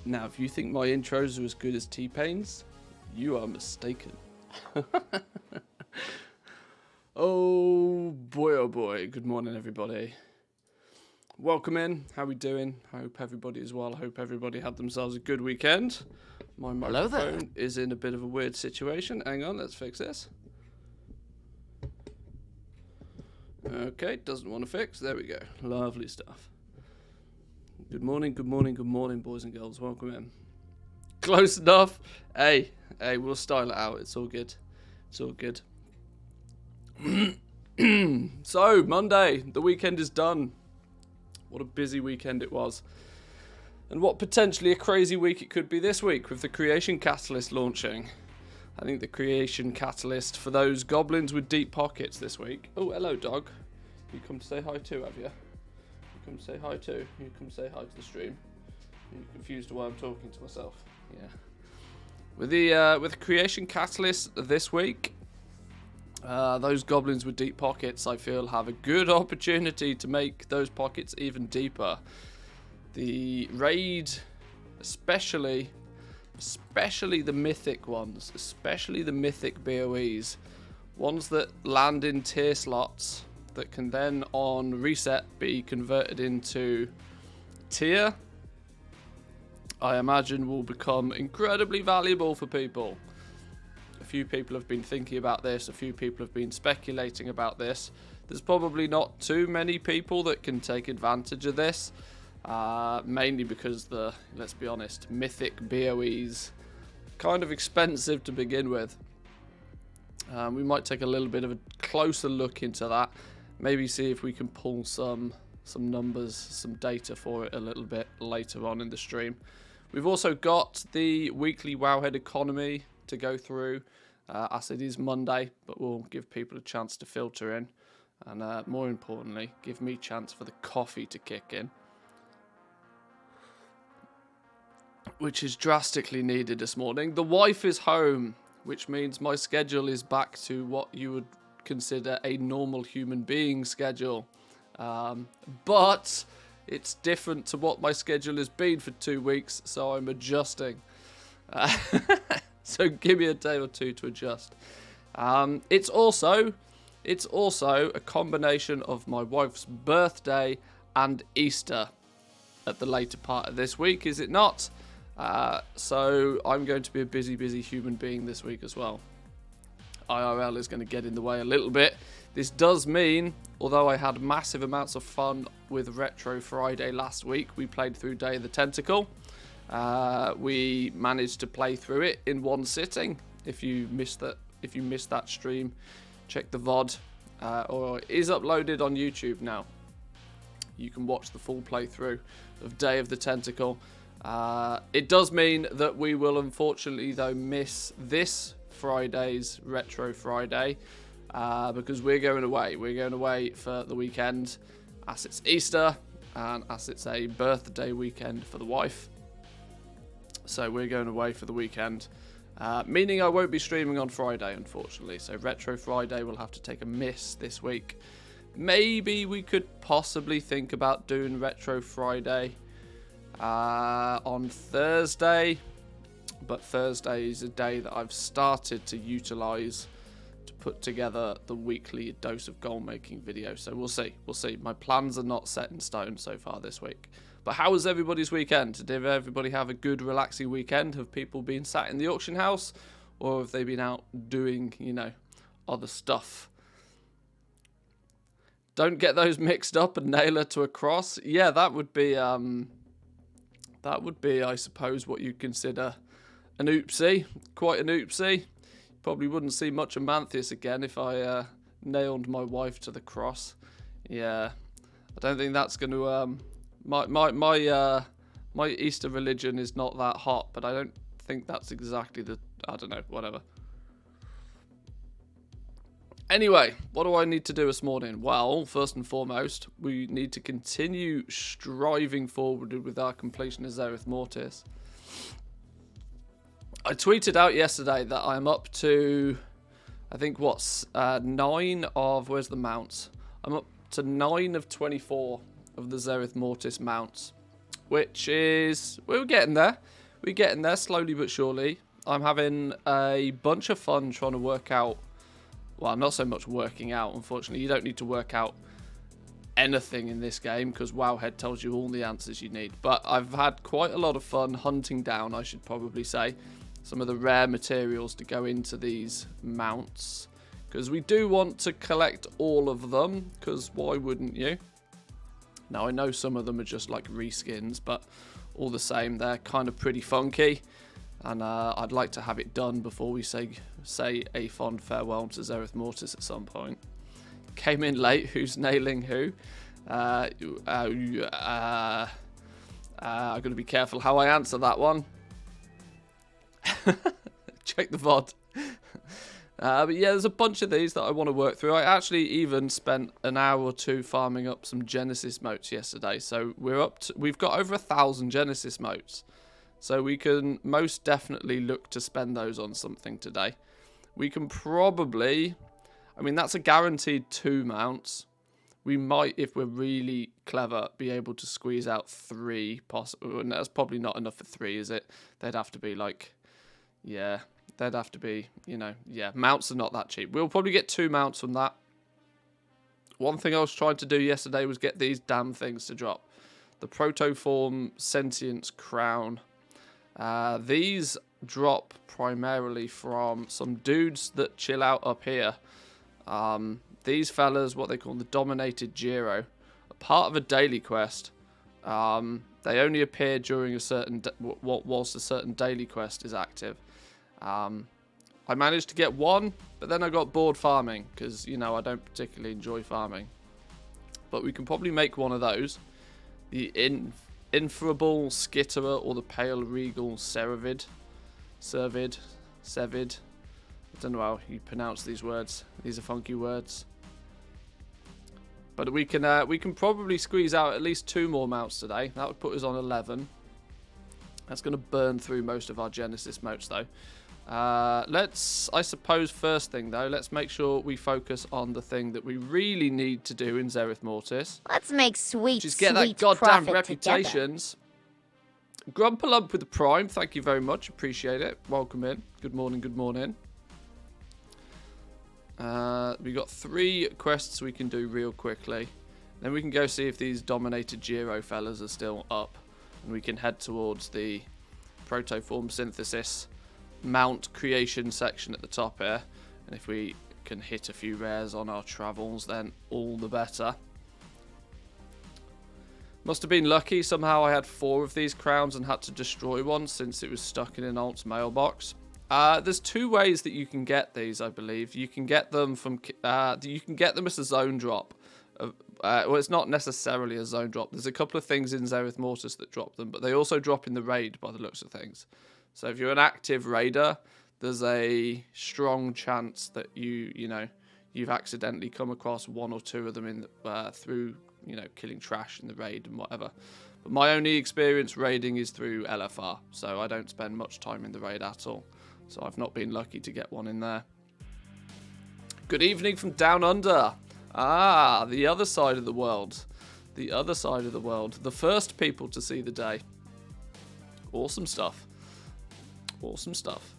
Now, if you think my intros are as good as T-Pain's, you are mistaken. Oh boy, good morning everybody. Welcome in, how we doing? I hope everybody is well. I hope everybody had themselves a good weekend. My microphone is in a bit of a weird situation. Hang on, let's fix this. Okay, doesn't want to fix. There we go. Lovely stuff. Good morning, boys and girls. Welcome in. Close enough. Hey, we'll style it out. It's all good. It's all good. So, Monday, the weekend is done. What a busy weekend it was. And what potentially a crazy week it could be this week with the Creation Catalyst launching. I think the Creation Catalyst for those goblins with deep pockets this week. Oh, hello, dog. You come to say hi too, have you? You come to say hi too. You come say hi to the stream. You're confused why I'm talking to myself. Yeah. With the Creation Catalyst this week, those goblins with deep pockets, I feel, have a good opportunity to make those pockets even deeper. The raid, especially the mythic ones, especially the mythic BOEs, ones that land in tier slots that can then on reset be converted into tier, I imagine will become incredibly valuable for people. A few people have been thinking about this, a few people have been speculating about this. There's probably not too many people that can take advantage of this, mainly because let's be honest, mythic BOEs kind of expensive to begin with. We might take a little bit of a closer look into that, maybe see if we can pull some numbers, some data for it a little bit later on in the stream. We've also got the weekly Wowhead economy to go through, as it is Monday, but we'll give people a chance to filter in, and more importantly, give me a chance for the coffee to kick in, which is drastically needed this morning. The wife is home, which means my schedule is back to what you would consider a normal human being schedule, but it's different to what my schedule has been for 2 weeks, so I'm adjusting. So give me a day or two to adjust. It's also a combination of my wife's birthday and Easter at the later part of this week, is it not? So I'm going to be a busy human being this week as well. IRL is going to get in the way a little bit. This does mean, although I had massive amounts of fun with Retro Friday last week, we played through Day of the Tentacle. We managed to play through it in one sitting. If you missed that stream, check the VOD, or it is uploaded on YouTube now. You can watch the full playthrough of Day of the Tentacle. It does mean that we will unfortunately though miss this Friday's Retro Friday, because we're going away. We're going away for the weekend, as it's Easter and as it's a birthday weekend for the wife. So we're going away for the weekend, meaning I won't be streaming on Friday, unfortunately. So Retro Friday will have to take a miss this week. Maybe we could possibly think about doing Retro Friday on Thursday, but Thursday is a day that I've started to utilize to put together the weekly Dose of Goal making video. So we'll see. My plans are not set in stone so far this week. But how was everybody's weekend? Did everybody have a good relaxing weekend? Have people been sat in the auction house, or have they been out doing, other stuff? Don't get those mixed up and nail her to a cross. Yeah, that would be, I suppose, what you'd consider an oopsie. Quite an oopsie. Probably wouldn't see much of Manthias again if I nailed my wife to the cross. Yeah, I don't think that's going to... My Easter religion is not that hot, but I don't think that's exactly I don't know, whatever. Anyway, what do I need to do this morning? Well, first and foremost, we need to continue striving forward with our completion of Zereth Mortis. I tweeted out yesterday that I'm up to, I think, 9 of, where's the mounts? I'm up to 9 of 24 of the Zereth Mortis mounts. which is, we're getting there. We're getting there slowly but surely. I'm having a bunch of fun trying to work out, well, not so much working out, unfortunately. You don't need to work out anything in this game because Wowhead tells you all the answers you need. But I've had quite a lot of fun hunting down, I should probably say, some of the rare materials to go into these mounts. Because we do want to collect all of them, because why wouldn't you? Now, I know some of them are just like reskins, but all the same, they're kind of pretty funky. And I'd like to have it done before we say a fond farewell to Zereth Mortis at some point. Came in late, who's nailing who? I've got to be careful how I answer that one. Check the VOD. But yeah, there's a bunch of these that I want to work through. I actually even spent an hour or two farming up some Genesis motes yesterday. So we've got over 1,000 Genesis motes. So we can most definitely look to spend those on something today. We can probably, I mean, that's a guaranteed 2 mounts. We might, if we're really clever, be able to squeeze out 3 possible. And that's probably not enough for 3, is it? They'd have to be like, yeah, they'd have to be, you know, yeah, mounts are not that cheap. We'll probably get 2 mounts from that. One thing I was trying to do yesterday was get these damn things to drop. The Protoform Sentience Crown. These drop primarily from some dudes that chill out up here. These fellas, what they call the Dominated Giro, are part of a daily quest. They only appear during a certain, whilst a certain daily quest is active. I managed to get 1, but then I got bored farming because, you know, I don't particularly enjoy farming. But we can probably make one of those. The Inferable Skitterer or the Pale Regal Sevid. I don't know how you pronounce these words. These are funky words. But we can probably squeeze out at least 2 more mounts today. That would put us on 11. That's going to burn through most of our Genesis motes though. I suppose first thing though, let's make sure we focus on the thing that we really need to do in Zereth Mortis. Let's make sweet, just get that goddamn reputations. Grumpalump with the Prime, thank you very much, appreciate it. Welcome in. Good morning, good morning. We got 3 quests we can do real quickly. Then we can go see if these Dominated Giro fellas are still up. And we can head towards the Protoform Synthesis mount creation section at the top here. And if we can hit a few rares on our travels, then all the better. Must have been lucky. Somehow I had 4 of these crowns and had to destroy one since it was stuck in an alt's mailbox. There's 2 ways that you can get these, I believe. You can get them from you can get them as a zone drop. Well, it's not necessarily a zone drop. There's a couple of things in Zereth Mortis that drop them, but they also drop in the raid by the looks of things. So if you're an active raider, there's a strong chance that you've accidentally come across 1 or 2 of them in through killing trash in the raid and whatever. But my only experience raiding is through LFR, so I don't spend much time in the raid at all. So I've not been lucky to get one in there. Good evening from down under. Ah, the other side of the world. The other side of the world. The first people to see the day. Awesome stuff. Awesome stuff.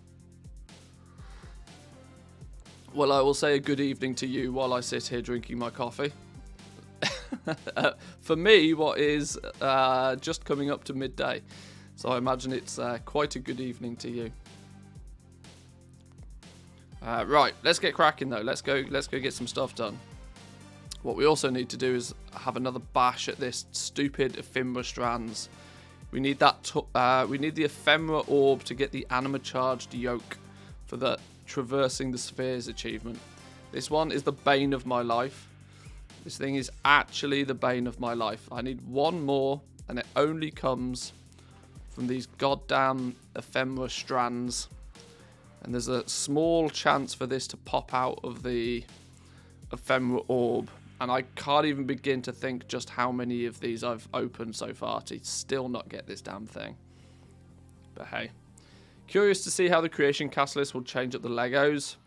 Well, I will say a good evening to you while I sit here drinking my coffee. For me, what is just coming up to midday. So I imagine it's quite a good evening to you. Right, let's get cracking though. Let's go get some stuff done. What we also need to do is have another bash at this stupid ephemera strands. We need that. We need the ephemera orb to get the anima charged yoke for the traversing the spheres achievement. This one is the bane of my life. This thing is actually the bane of my life. I need 1 more, and it only comes from these goddamn ephemera strands. And there's a small chance for this to pop out of the ephemera orb. And I can't even begin to think just how many of these I've opened so far to still not get this damn thing. But hey. Curious to see how the Creation Catalyst will change up the Legos.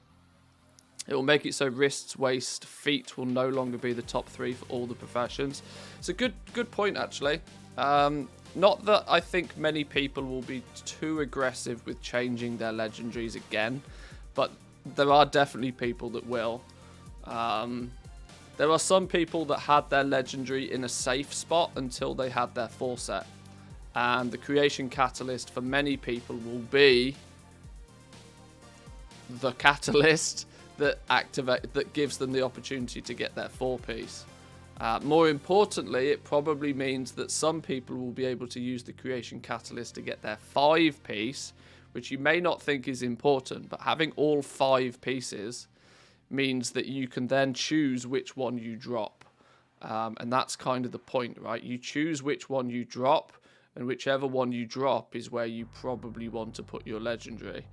It will make it so wrists, waist, feet will no longer be the top 3 for all the professions. It's a good point, actually. Not that I think many people will be too aggressive with changing their legendaries again, but there are definitely people that will. There are some people that had their legendary in a safe spot until they had their 4 set. And the creation catalyst for many people will be the catalyst that gives them the opportunity to get their 4-piece. More importantly, it probably means that some people will be able to use the creation catalyst to get their 5-piece, which you may not think is important, but having all 5 pieces means that you can then choose which one you drop. And that's kind of the point, right? You choose which one you drop, and whichever one you drop is where you probably want to put your legendary.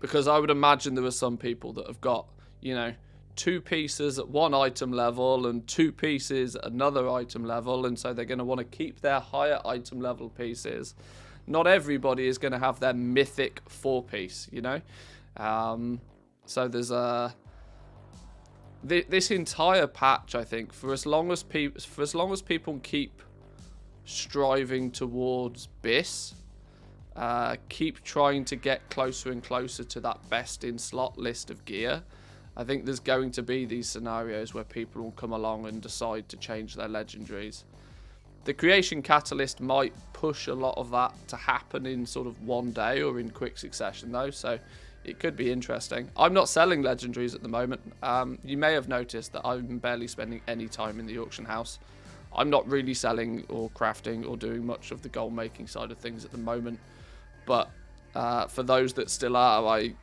Because I would imagine there are some people that have got, 2 pieces at one item level and 2 pieces at another item level, and so they're going to want to keep their higher item level pieces. Not everybody is going to have their mythic 4-piece, So there's this entire patch, I think, for as long as people keep striving towards BIS, keep trying to get closer and closer to that best in slot list of gear, I think there's going to be these scenarios where people will come along and decide to change their legendaries. The creation catalyst might push a lot of that to happen in sort of one day or in quick succession though, so it could be interesting. I'm not selling legendaries at the moment. You may have noticed that I'm barely spending any time in the auction house. I'm not really selling or crafting or doing much of the gold making side of things at the moment, but for those that still are, I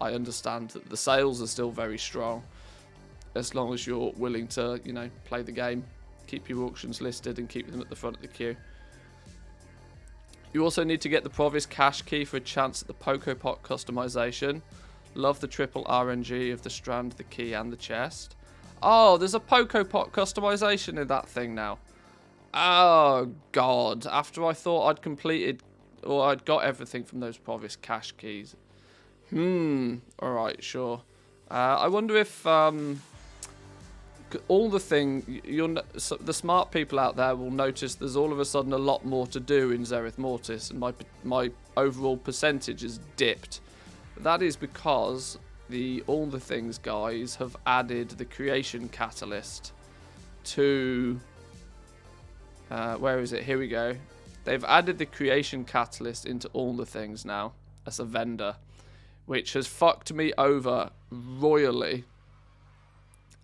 understand that the sales are still very strong, as long as you're willing to, play the game, keep your auctions listed and keep them at the front of the queue. You also need to get the Provis cash key for a chance at the Poco Pot customization. Love the triple RNG of the strand, the key and the chest. Oh, there's a Poco Pot customization in that thing now. Oh god, after I thought I'd completed or I'd got everything from those Provis cash keys. Alright, sure. I wonder if all the the smart people out there will notice there's all of a sudden a lot more to do in Zereth Mortis, and my overall percentage has dipped. That is because all the things guys have added the creation catalyst to where is it? Here we go. They've added the creation catalyst into all the things now as a vendor, which has fucked me over royally.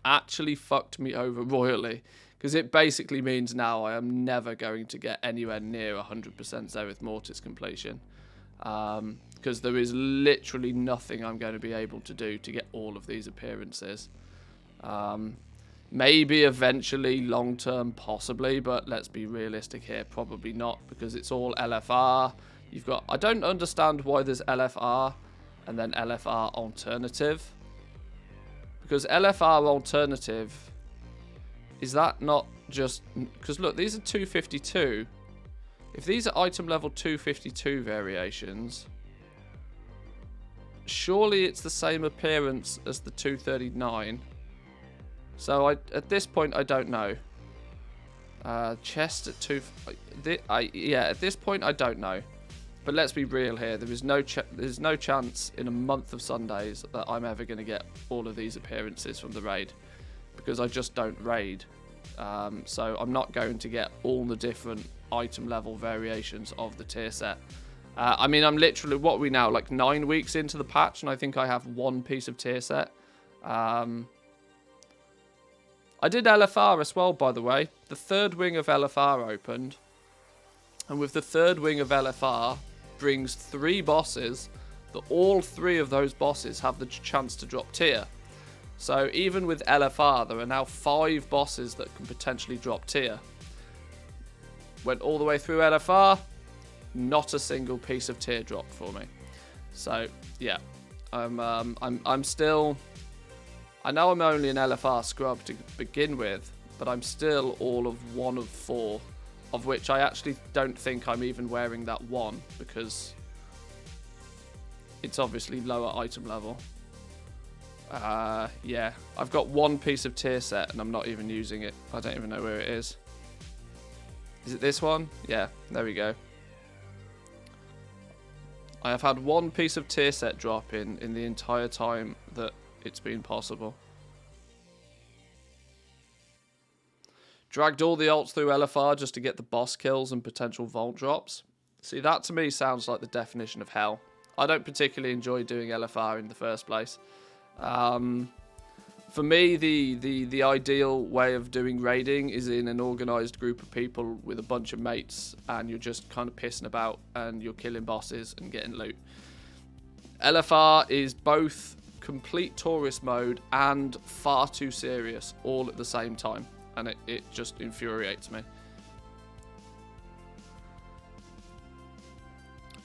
Actually fucked me over royally, because it basically means now I am never going to get anywhere near 100% Zereth Mortis completion, because there is literally nothing I'm going to be able to do to get all of these appearances. Maybe eventually, long term, possibly, but let's be realistic here, probably not, because it's all LFR. I don't understand why there's LFR and then LFR alternative. Because LFR alternative, is that not just... Because look, these are 252. If these are item level 252 variations, surely it's the same appearance as the 239. So at this point, I don't know. Chest at 2... yeah, at this point, I don't know. But let's be real here. There's no chance in a month of Sundays that I'm ever going to get all of these appearances from the raid, because I just don't raid. So I'm not going to get all the different item level variations of the tier set. I mean, I'm literally, what are we now, like 9 weeks into the patch, and I think I have 1 piece of tier set. I did LFR as well, by the way. The third wing of LFR opened, and with the third wing of LFR brings 3 bosses, that all 3 of those bosses have the chance to drop tier. So even with LFR, there are now 5 bosses that can potentially drop tier. Went all the way through LFR, not a single piece of tier dropped for me. So yeah, I'm still... I know I'm only an LFR scrub to begin with, but I'm still all of 1 of 4. Of which I actually don't think I'm even wearing that 1, because it's obviously lower item level. Yeah, I've got 1 piece of tier set and I'm not even using it. I don't even know where it is. Is it this one? Yeah, there we go. I have had one piece of tier set drop in the entire time that it's been possible. Dragged all the ults through LFR just to get the boss kills and potential vault drops. See, that to me sounds like the definition of hell. I don't particularly enjoy doing LFR in the first place. For me, the ideal way of doing raiding is in an organised group of people with a bunch of mates, and you're just kind of pissing about and you're killing bosses and getting loot. LFR is both complete tourist mode and far too serious all at the same time, and it just infuriates me.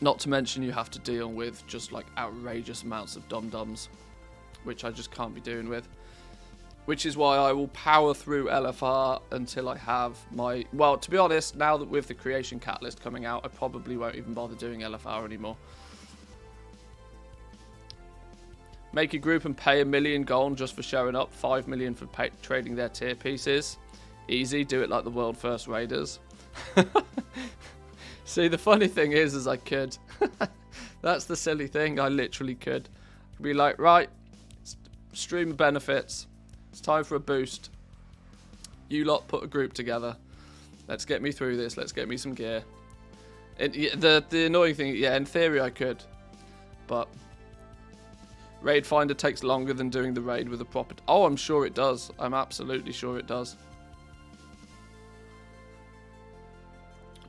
Not to mention you have to deal with just like outrageous amounts of dum-dums, which I just can't be doing with. Which is why I will power through LFR until I have my... Well, to be honest, now that with the Creation Catalyst coming out, I probably won't even bother doing LFR anymore. Make a group and pay $1 million gold just for showing up, 5 million for trading their tier pieces. Easy, do it like the world first raiders. See, the funny thing is I could. That's the silly thing, I literally could. I'd be like, right, stream of benefits. It's time for a boost. You lot put a group together. Let's get me through this. Let's get me some gear. The annoying thing, yeah, in theory I could. But Raid Finder takes longer than doing the raid with a proper... Oh, I'm sure it does. I'm absolutely sure it does.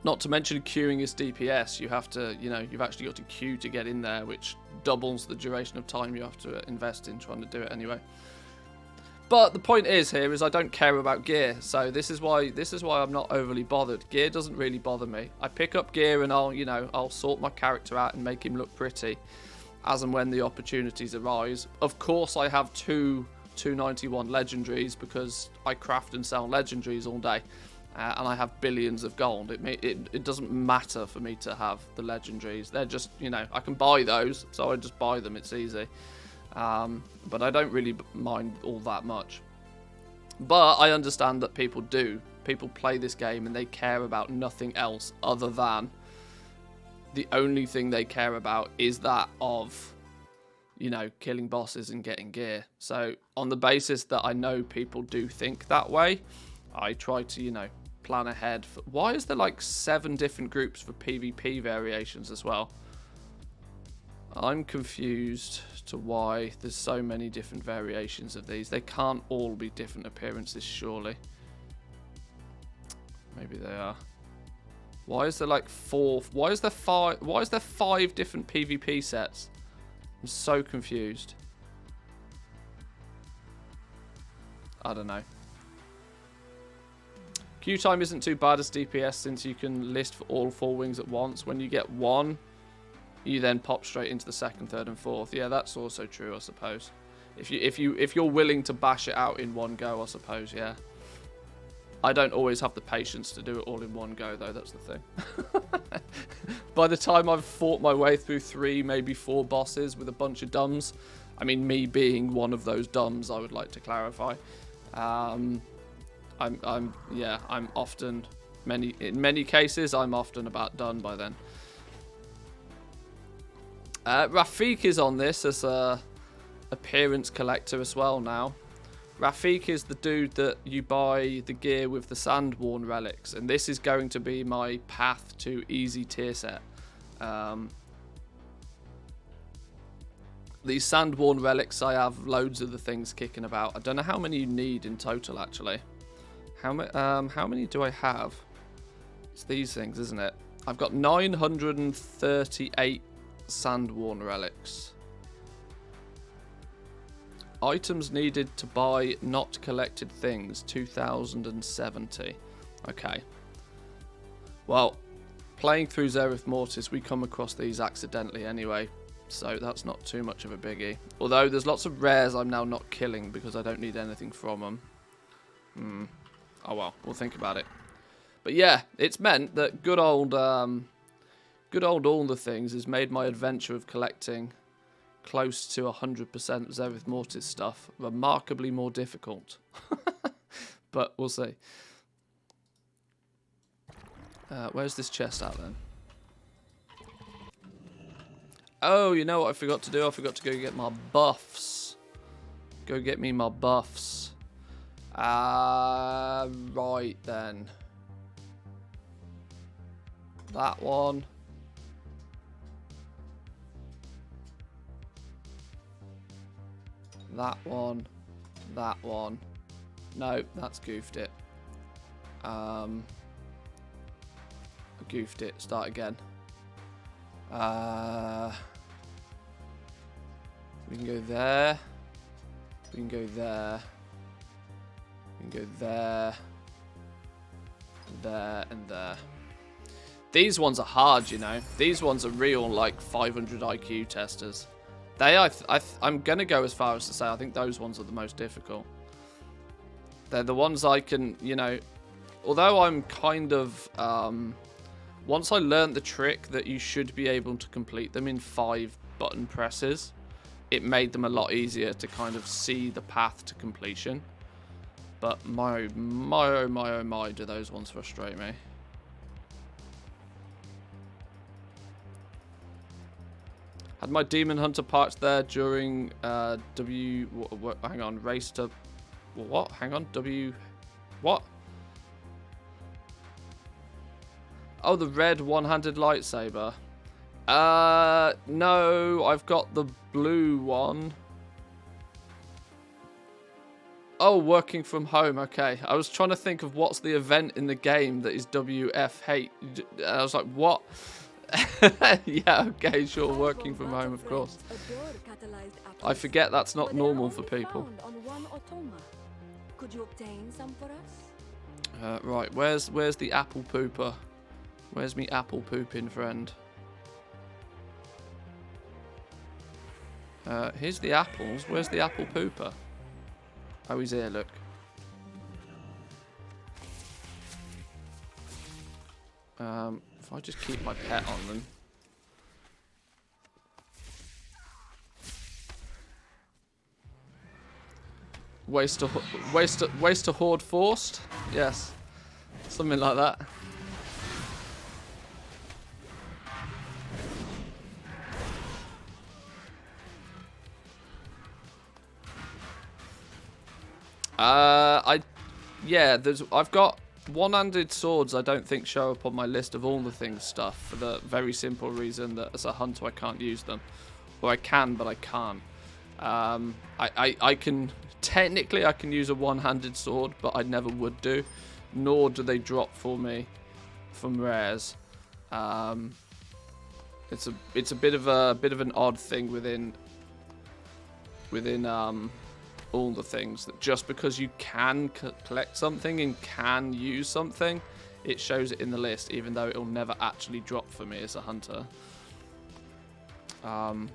Not to mention queuing is DPS. You have to, you know, you've actually got to queue to get in there, which doubles the duration of time you have to invest in trying to do it anyway. But the point is here is I don't care about gear, so this is why I'm not overly bothered. Gear doesn't really bother me. I pick up gear and I'll sort my character out and make him look pretty, as and when the opportunities arise. Of course, I have two 291 legendaries because I craft and sell legendaries all day, and I have billions of gold. It doesn't matter for me to have the legendaries. They're just, you know, I can buy those, so I just buy them. It's easy. But I don't really mind all that much. But I understand that people do. People play this game and they care about nothing else other than the only thing they care about is that of, you know, killing bosses and getting gear. So on the basis that I know people do think that way, I try to, you know, plan ahead. Why is there like 7 different groups for PvP variations as well? I'm confused to why there's so many different variations of these. They can't all be different appearances, surely. Maybe they are. Why is there like 4? Why is there 5? Why is there 5 different PvP sets? I'm so confused. I don't know. Queue time isn't too bad as DPS since you can list for all 4 wings at once. When you get 1, you then pop straight into the 2nd, 3rd, and 4th. Yeah, that's also true, I suppose. If you're willing to bash it out in one go, I suppose. Yeah. I don't always have the patience to do it all in one go, though. That's the thing. By the time I've fought my way through 3, maybe 4 bosses with a bunch of dumbs, I mean, me being one of those dumbs, I would like to clarify. I'm often in many cases, I'm often about done by then. Rafik is on this as a appearance collector as well now. Rafik is the dude that you buy the gear with the Sandworn relics, and this is going to be my path to easy tier set. These Sandworn relics, I have loads of the things kicking about. I don't know how many you need in total, actually. How many do I have? It's these things, isn't it? I've got 938 Sandworn relics. Items needed to buy not collected things, 2070. Okay. Well, playing through Zereth Mortis, we come across these accidentally anyway, so that's not too much of a biggie. Although there's lots of rares I'm now not killing because I don't need anything from them. Oh well, we'll think about it. But yeah, it's meant that good old all the things has made my adventure of collecting close to 100% Zereth Mortis stuff remarkably more difficult. But we'll see. Where's this chest at then? Oh, you know what I forgot to do? I forgot to go get my buffs. Go get me my buffs. Right then. That one. That one. That one. No, that's goofed it. I goofed it. Start again. We can go there. We can go there. We can go there. There and there. These ones are hard, you know. These ones are real, like, 500 IQ testers. I'm going to go as far as to say I think those ones are the most difficult. They're the ones I can, you know, although I'm kind of, once I learned the trick that you should be able to complete them in 5 button presses, it made them a lot easier to kind of see the path to completion. But oh my, do those ones frustrate me. Had my Demon Hunter parked there during hang on, race to what? Hang on, what? Oh, the red one-handed lightsaber. No, I've got the blue one. Oh, working from home. Okay, I was trying to think of what's the event in the game that is WFH. I was like, what? Yeah, okay, sure, working from home, of course. I forget that's not normal for people. Could you obtain some for us? Right, where's the apple pooper? Where's me apple pooping friend? Here's the apples. Where's the apple pooper? Oh, he's here, look. If I just keep my pet on them. Waste to hoard forced? Yes. Something like that. I've got one-handed swords I don't think show up on my list of all the things stuff for the very simple reason that as a hunter I can't use them. Or I can, but I can't. I can, technically I can use a one-handed sword, but I never would do. Nor do they drop for me from rares. It's a bit of an odd thing within all the things, that just because you can collect something and can use something, it shows it in the list, even though it'll never actually drop for me as a hunter. But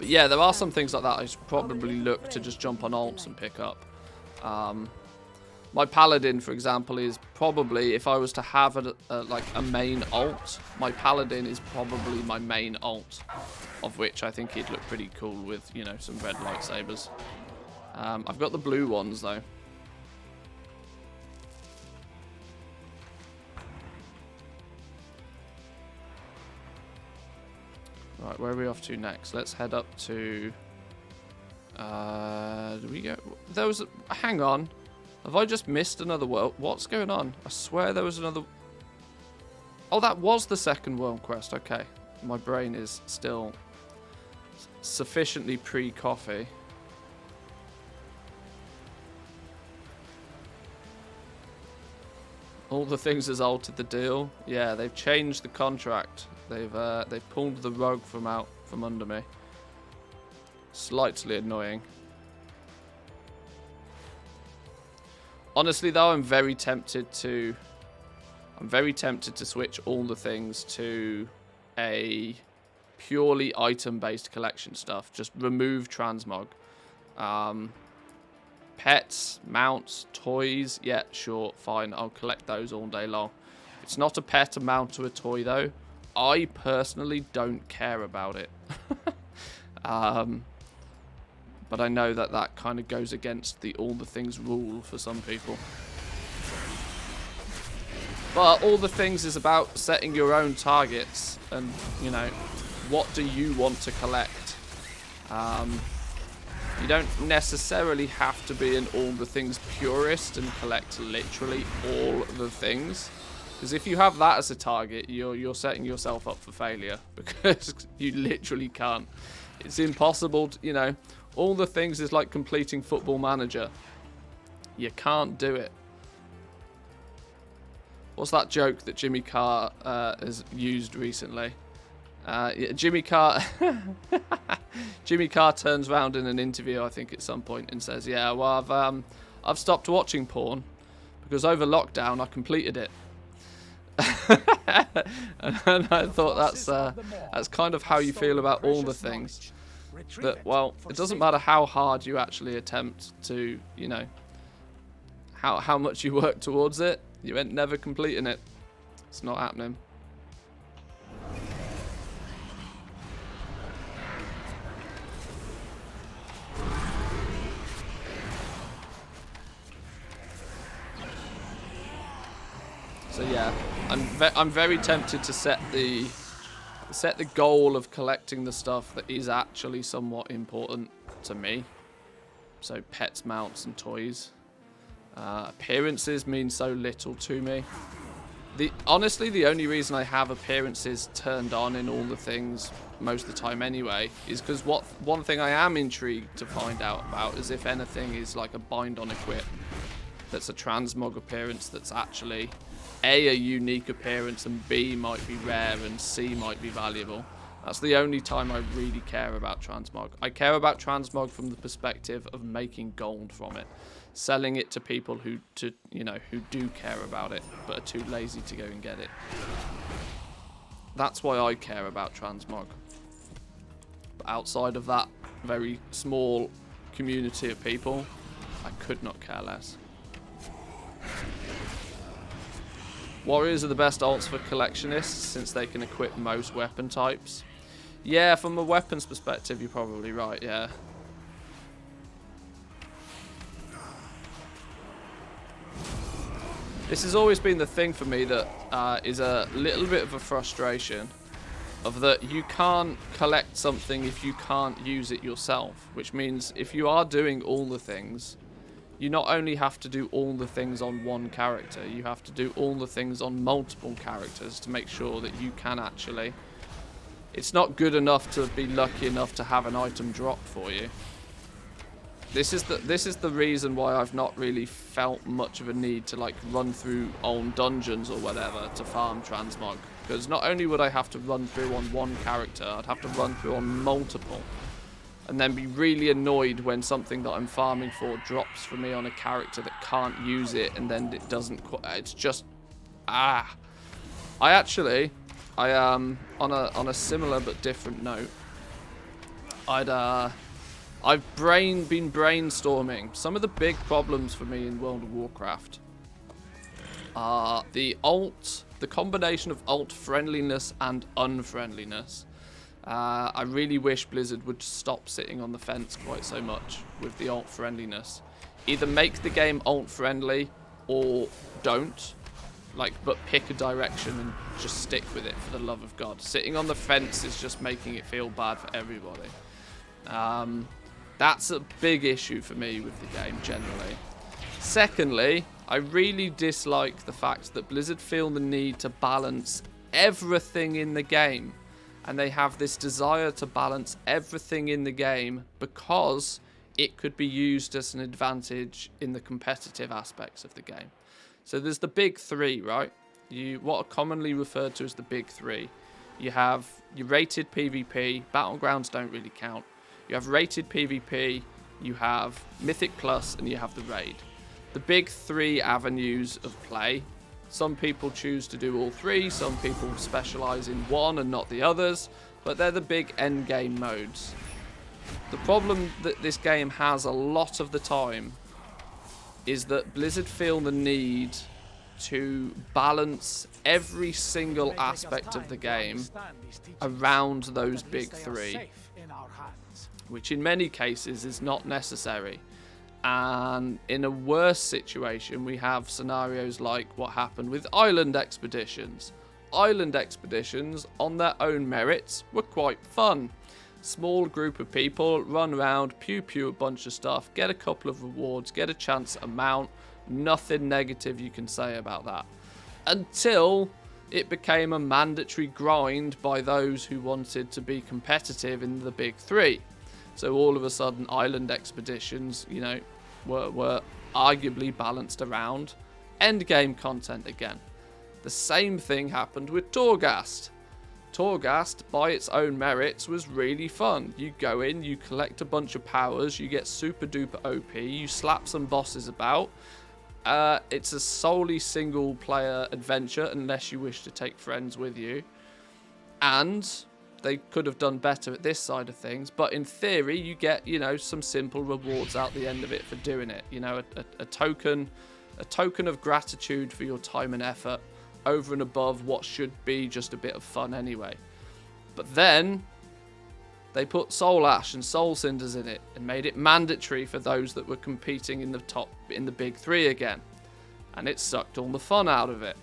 yeah, there are some things like that I should probably look to just jump on alts and pick up. My paladin, for example, is probably, if I was to have a main alt, my paladin is probably my main alt, of which I think he'd look pretty cool with, you know, some red lightsabers. I've got the blue ones though. Right, where are we off to next? Let's head up to... do we go... There was... Hang on. Have I just missed another world? What's going on? I swear there was another... Oh, that was the second world quest. Okay. My brain is still sufficiently pre-coffee. All the things has altered the deal. Yeah, they've changed the contract. They've pulled the rug from under me. Slightly annoying. Honestly, though, I'm very tempted to switch all the things to a purely item-based collection stuff. Just remove transmog. Pets, mounts, toys. Yeah, sure, fine. I'll collect those all day long. It's not a pet, a mount, or a toy, though. I personally don't care about it. But I know that kind of goes against the all the things rule for some people. But all the things is about setting your own targets and, you know, what do you want to collect. You don't necessarily have to be an all the things purist and collect literally all the things. Because if you have that as a target, you're setting yourself up for failure. Because you literally can't. It's impossible to, you know, all the things is like completing Football Manager. You can't do it. What's that joke that Jimmy Carr has used recently? Jimmy Carr turns around in an interview, I think, at some point and says, "Yeah, well, I've stopped watching porn because over lockdown I completed it." And I thought that's kind of how you feel about all the things. That, well, it doesn't matter how hard you actually attempt to, you know, how much you work towards it, you ain't never completing it. It's not happening. So yeah, I'm very tempted to set the goal of collecting the stuff that is actually somewhat important to me. So pets, mounts, and toys. Appearances mean so little to me. Honestly, the only reason I have appearances turned on in all the things most of the time anyway is because one thing I am intrigued to find out about is if anything is like a bind on equip that's a transmog appearance that's actually A, unique appearance, and B, might be rare, and C, might be valuable. That's the only time I really care about transmog. I care about transmog from the perspective of making gold from it, selling it to people who do care about it but are too lazy to go and get it. That's why I care about transmog. But outside of that very small community of people, I could not care less. Warriors are the best alts for collectionists since they can equip most weapon types. Yeah, from a weapons perspective, you're probably right, yeah. This has always been the thing for me that is a little bit of a frustration of that you can't collect something if you can't use it yourself, which means if you are doing all the things, you not only have to do all the things on one character, you have to do all the things on multiple characters to make sure that you can actually... It's not good enough to be lucky enough to have an item dropped for you. This is the reason why I've not really felt much of a need to like run through old dungeons or whatever to farm transmog. Because not only would I have to run through on one character, I'd have to run through on multiple. And then be really annoyed when something that I'm farming for drops for me on a character that can't use it, and then it doesn't. It's just on a similar but different note, I've been brainstorming some of the big problems for me in World of Warcraft. The combination of alt friendliness and unfriendliness. I really wish Blizzard would stop sitting on the fence quite so much with the alt friendliness. Either make the game alt friendly or don't, but pick a direction and just stick with it for the love of God. Sitting on the fence is just making it feel bad for everybody. That's a big issue for me with the game generally. Secondly, I really dislike the fact that Blizzard feel the need to balance everything in the game. And they have this desire to balance everything in the game because it could be used as an advantage in the competitive aspects of the game. So there's the big three, right? What are commonly referred to as the big three. You have your rated PvP, Battlegrounds don't really count. You have rated PvP, you have Mythic Plus, and you have the raid. The big three avenues of play. Some people choose to do all three, some people specialize in one and not the others, but they're the big end game modes. The problem that this game has a lot of the time is that Blizzard feel the need to balance every single aspect of the game around those big three, which in many cases is not necessary. And in a worse situation, we have scenarios like what happened with island expeditions. Island expeditions, on their own merits, were quite fun. Small group of people, run around, pew pew a bunch of stuff, get a couple of rewards, get a chance at a mount. Nothing negative you can say about that. Until it became a mandatory grind by those who wanted to be competitive in the big three. So all of a sudden, island expeditions, you know, were arguably balanced around endgame content again. The same thing happened with Torghast. Torghast, by its own merits, was really fun. You go in, you collect a bunch of powers, you get super duper OP, you slap some bosses about. It's a solely single player adventure unless you wish to take friends with you. And they could have done better at this side of things, but in theory you get, you know, some simple rewards out the end of it for doing it. You know, a token of gratitude for your time and effort over and above what should be just a bit of fun anyway. But then they put Soul Ash and Soul Cinders in it and made it mandatory for those that were competing in the big three again, and it sucked all the fun out of it.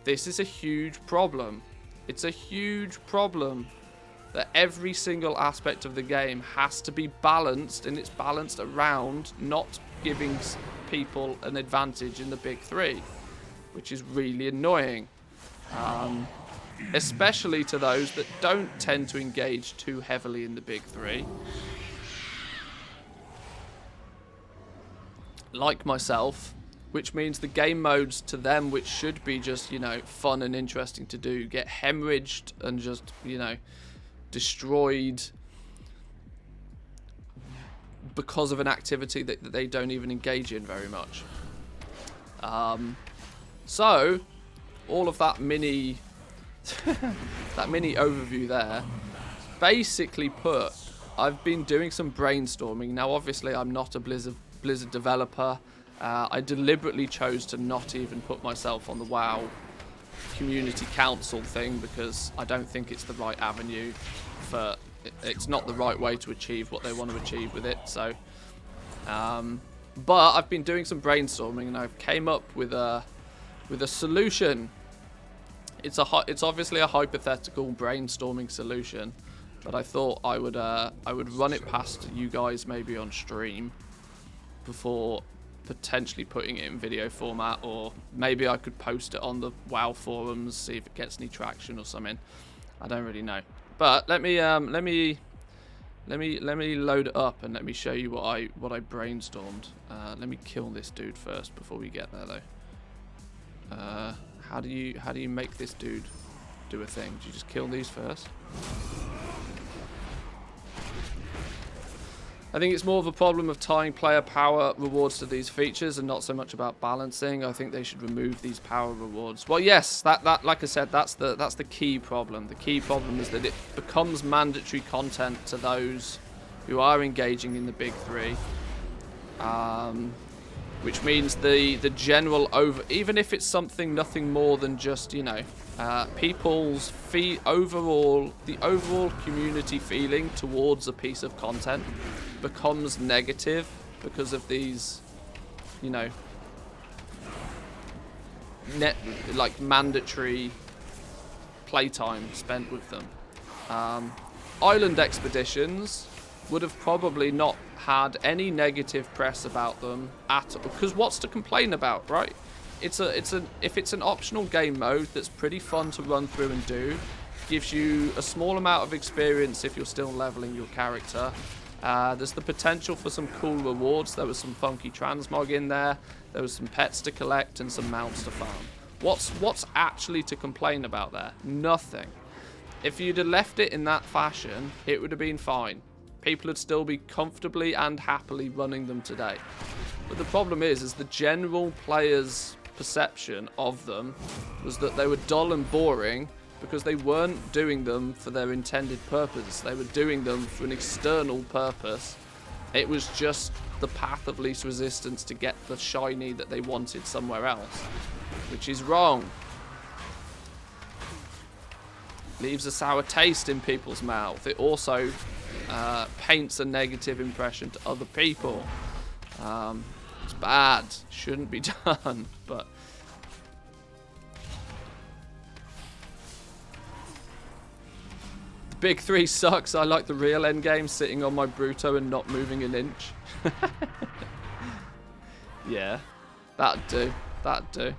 This is a huge problem. It's a huge problem that every single aspect of the game has to be balanced, and it's balanced around not giving people an advantage in the big three, which is really annoying. Especially to those that don't tend to engage too heavily in the big three. Like myself, which means the game modes to them, which should be just, you know, fun and interesting to do, get hemorrhaged and just, you know, destroyed because of an activity that they don't even engage in very much. So, all of that mini overview there, basically put, I've been doing some brainstorming. Now, obviously, I'm not a Blizzard developer. I deliberately chose to not even put myself on the WoW community council thing because I don't think it's the right avenue for. It's not the right way to achieve what they want to achieve with it. So, but I've been doing some brainstorming and I've came up with a solution. It's obviously a hypothetical brainstorming solution, but I thought I would run it past you guys maybe on stream before potentially putting it in video format, or maybe I could post it on the WoW forums, see if it gets any traction or something. I don't really know, but let me load it up and let me show you what I brainstormed. Let me kill this dude first before we get there though. How do you make this dude do a thing? Do you just kill these first? I think it's more of a problem of tying player power rewards to these features and not so much about balancing. I think they should remove these power rewards. Well, yes, that like I said, that's the key problem. The key problem is that it becomes mandatory content to those who are engaging in the big three. Which means the general even if it's something nothing more than just, you know, people's the overall community feeling towards a piece of content becomes negative because of these, you know, mandatory playtime spent with them. Island expeditions would have probably not had any negative press about them at all, because what's to complain about, right? If it's an optional game mode that's pretty fun to run through and do, gives you a small amount of experience if you're still leveling your character. There's the potential for some cool rewards. There was some funky transmog in there. There was some pets to collect and some mounts to farm. What's actually to complain about there? Nothing. If you'd have left it in that fashion, it would have been fine. People would still be comfortably and happily running them today. But the problem is the general player's perception of them was that they were dull and boring because they weren't doing them for their intended purpose. They were doing them for an external purpose. It was just the path of least resistance to get the shiny that they wanted somewhere else, which is wrong. Leaves a sour taste in people's mouth. It also paints a negative impression to other people. It's bad. Shouldn't be done, but... Big 3 sucks. I like the real endgame, sitting on my Bruto and not moving an inch. Yeah, that'd do. That'd do.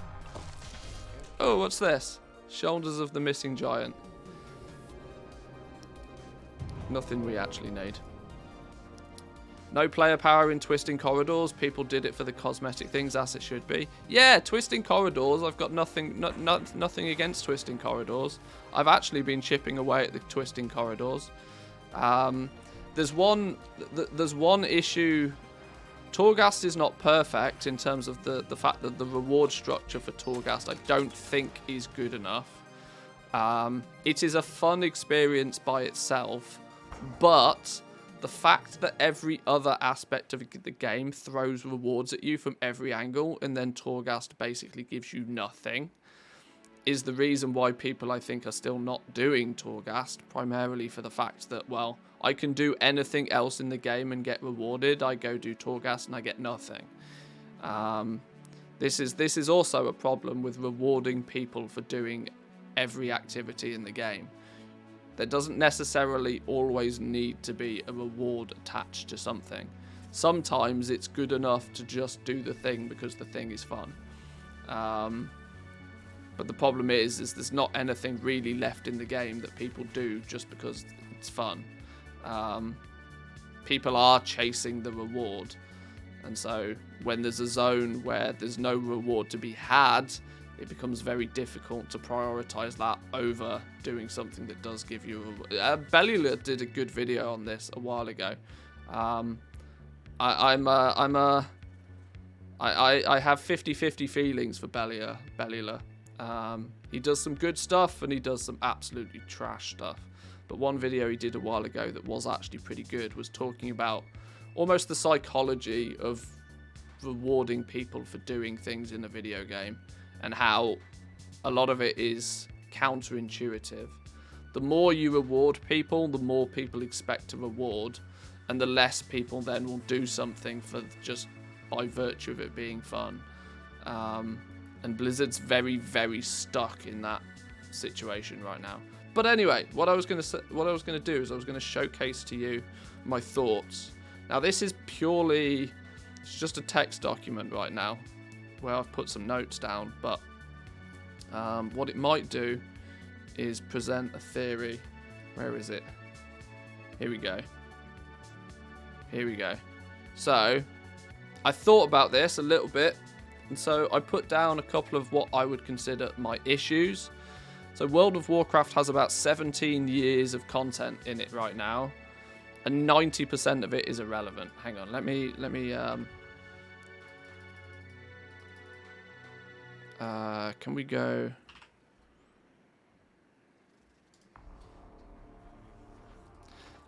Oh, what's this? Shoulders of the Missing Giant. Nothing we actually need. No player power in Twisting Corridors. People did it for the cosmetic things, as it should be. Yeah, Twisting Corridors. I've got nothing against Twisting Corridors. I've actually been chipping away at the Twisting Corridors. There's one issue. Torghast is not perfect in terms of the fact that the reward structure for Torghast I don't think is good enough. It is a fun experience by itself, but the fact that every other aspect of the game throws rewards at you from every angle and then Torghast basically gives you nothing is the reason why people, I think, are still not doing Torghast, primarily for the fact that, well, I can do anything else in the game and get rewarded. I go do Torghast and I get nothing. This is also a problem with rewarding people for doing every activity in the game. There doesn't necessarily always need to be a reward attached to something. Sometimes it's good enough to just do the thing because the thing is fun. But the problem is there's not anything really left in the game that people do just because it's fun. People are chasing the reward. And so when there's a zone where there's no reward to be had, it becomes very difficult to prioritize that over doing something that does give you a... Bellula did a good video on this a while ago. I have 50-50 feelings for Bellula. He does some good stuff and he does some absolutely trash stuff. But one video he did a while ago that was actually pretty good was talking about almost the psychology of rewarding people for doing things in a video game and how a lot of it is counterintuitive. The more you reward people, the more people expect to reward, and the less people then will do something for just by virtue of it being fun. And Blizzard's very, very stuck in that situation right now. But anyway, what I was going to do is I was going to showcase to you my thoughts. Now this is purely, it's just a text document right now where I've put some notes down, but what it might do is present a theory. Where is it? Here we go. Here we go. So I thought about this a little bit, and so I put down a couple of what I would consider my issues. So World of Warcraft has about 17 years of content in it right now, and 90% of it is irrelevant. Hang on, let me can we go?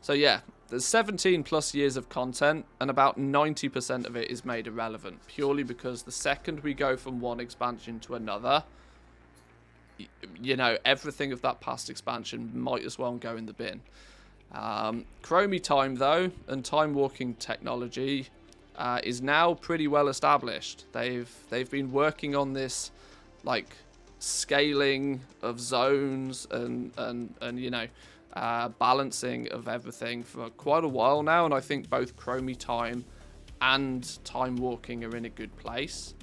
So yeah, there's 17 plus years of content, and about 90% of it is made irrelevant, purely because the second we go from one expansion to another, you know, everything of that past expansion might as well go in the bin. Chromie Time, though, and time walking technology is now pretty well established. They've been working on this, like, scaling of zones and you know, balancing of everything for quite a while now, and I think both Chromie Time and time walking are in a good place.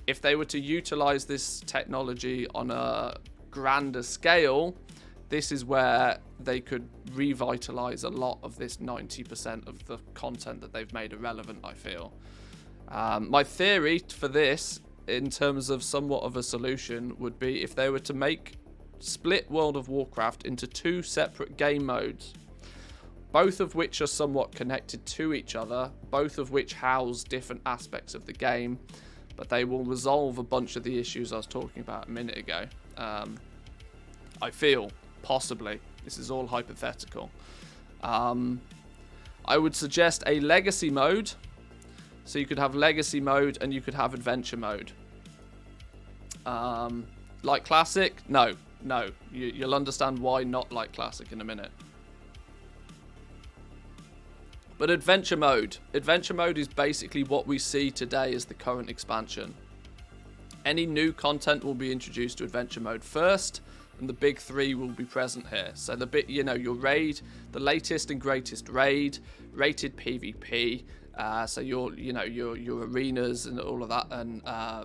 If they were to utilize this technology on a grander scale, this is where they could revitalize a lot of this 90% of the content that they've made irrelevant, I feel. My theory for this, in terms of somewhat of a solution, would be if they were to split World of Warcraft into 2 separate game modes, both of which are somewhat connected to each other, both of which house different aspects of the game, but they will resolve a bunch of the issues I was talking about a minute ago. I feel, possibly. This is all hypothetical. I would suggest a legacy mode. So you could have legacy mode and you could have adventure mode. Like classic? No. You'll understand why not like classic in a minute. But Adventure Mode is basically what we see today as the current expansion. Any new content will be introduced to Adventure Mode first, and the big three will be present here. So your raid, the latest and greatest raid, rated PvP, so your arenas and all of that, and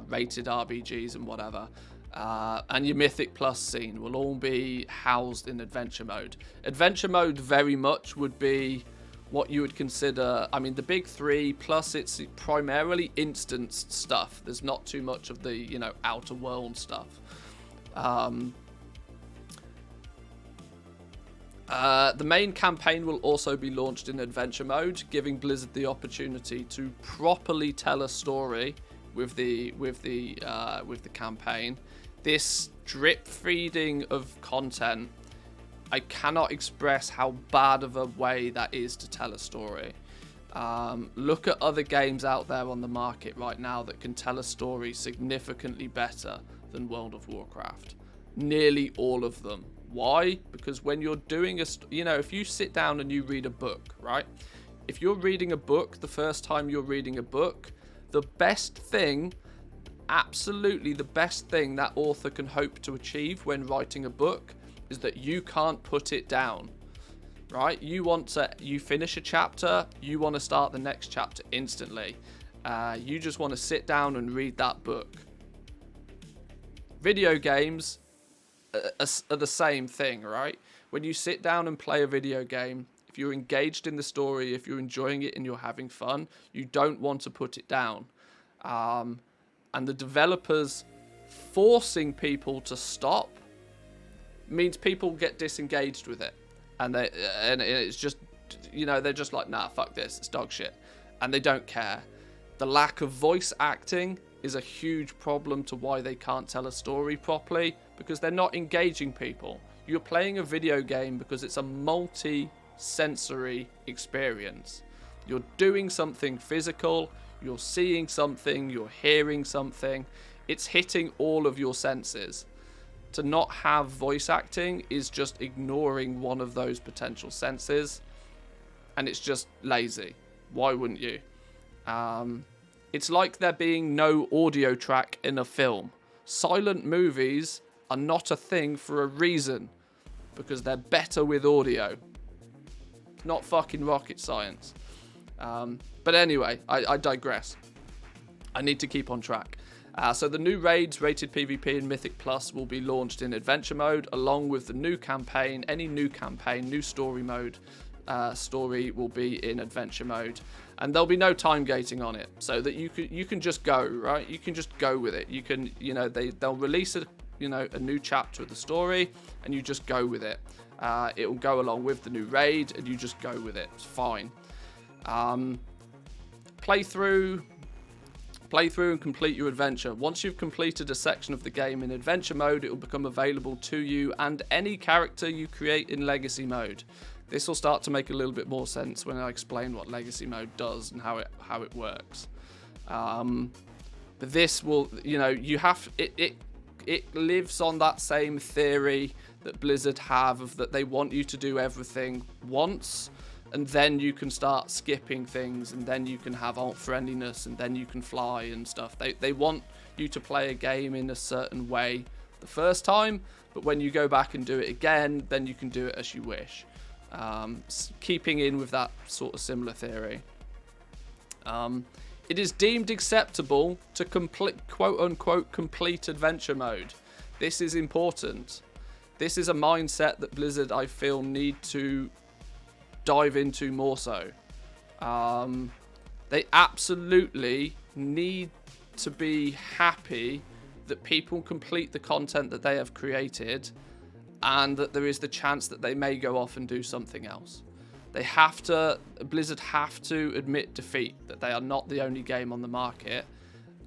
rated RBGs and whatever, and your Mythic Plus scene will all be housed in Adventure Mode. Adventure Mode very much would be what you would consider, I mean, the big three, plus it's primarily instanced stuff. There's not too much of the, outer world stuff. The main campaign will also be launched in Adventure Mode, giving Blizzard the opportunity to properly tell a story with the campaign. This drip feeding of content, I cannot express how bad of a way that is to tell a story. Look at other games out there on the market right now that can tell a story significantly better than World of Warcraft. Nearly all of them. Why? Because when you're doing if you sit down and you read a book, right? If you're reading a book, the first time you're reading a book, the best thing, absolutely the best thing that author can hope to achieve when writing a book is that you can't put it down, right? You finish a chapter, you want to start the next chapter instantly. You just want to sit down and read that book. Video games are the same thing, right? When you sit down and play a video game, if you're engaged in the story, if you're enjoying it and you're having fun, you don't want to put it down. And the developers forcing people to stop means people get disengaged with it, and it's just, they're just like, nah, fuck this, it's dog shit, and they don't care. The lack of voice acting is a huge problem to why they can't tell a story properly, because they're not engaging people. You're playing a video game because it's a multi-sensory experience. You're doing something physical, you're seeing something, you're hearing something. It's hitting all of your senses. To not have voice acting is just ignoring one of those potential senses, and it's just lazy. Why wouldn't you? It's like there being no audio track in a film. Silent movies are not a thing for a reason, because they're better with audio. Not fucking rocket science. But anyway, I digress. I need to keep on track. So the new raids, rated PvP and Mythic Plus, will be launched in Adventure Mode, along with the new campaign. Any new campaign, new story mode, story will be in Adventure Mode, and there'll be no time gating on it, so that you can just go, right? You can just go with it. You can, they'll release a new chapter of the story, and you just go with it. It will go along with the new raid, and you just go with it. It's fine. Play through and complete your adventure. Once you've completed a section of the game in Adventure Mode, it will become available to you and any character you create in Legacy Mode. This will start to make a little bit more sense when I explain what Legacy Mode does and how it works. But this will, it lives on that same theory that Blizzard have, of that they want you to do everything once, and then you can start skipping things, and then you can have alt friendliness, and then you can fly and stuff. They want you to play a game in a certain way the first time, but when you go back and do it again, then you can do it as you wish. Keeping in with that sort of similar theory. It is deemed acceptable to complete, quote-unquote, complete Adventure Mode. This is important. This is a mindset that Blizzard, I feel, need to dive into more so. They absolutely need to be happy that people complete the content that they have created, and that there is the chance that they may go off and do something else. Blizzard have to admit defeat, that they are not the only game on the market,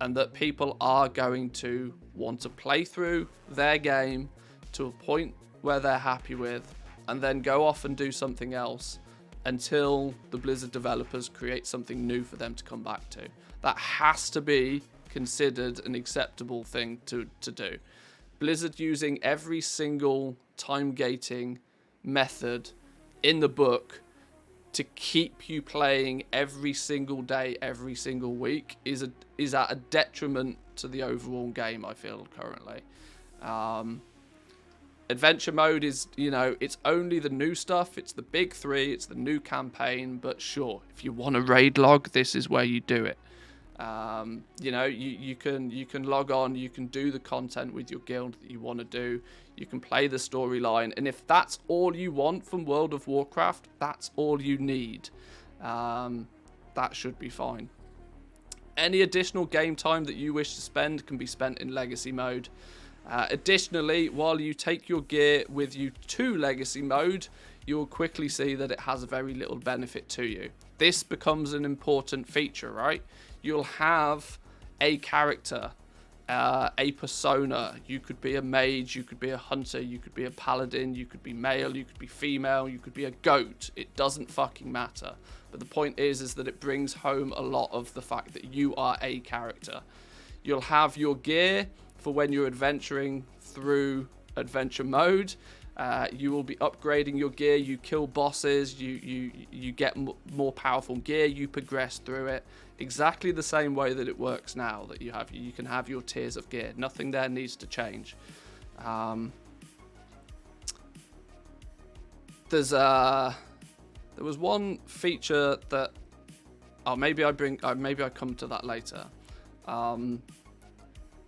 and that people are going to want to play through their game to a point where they're happy with, and then go off and do something else until the Blizzard developers create something new for them to come back to. That has to be considered an acceptable thing to do. Blizzard using every single time gating method in the book to keep you playing every single day, every single week is at a detriment to the overall game, I feel, currently. Adventure mode is, you know, it's only the new stuff, it's the big three, it's the new campaign, but sure, if you want a raid log, this is where you do it. You know, you can log on, you can do the content with your guild that you want to do, you can play the storyline, and if that's all you want from World of Warcraft, that's all you need. That should be fine. Any additional game time that you wish to spend can be spent in Legacy mode. Additionally, while you take your gear with you to Legacy mode, you'll quickly see that it has very little benefit to you. This becomes an important feature, right? You'll have a character, a persona. You could be a mage, you could be a hunter, you could be a paladin, you could be male, you could be female, you could be a goat. It doesn't fucking matter. But the point is that it brings home a lot of the fact that you are a character. You'll have your gear for when you're adventuring through adventure mode. You will be upgrading your gear, you kill bosses, you get more powerful gear, you progress through it exactly the same way that it works now, that you can have your tiers of gear. Nothing there needs to change. There was one feature that maybe I come to that later.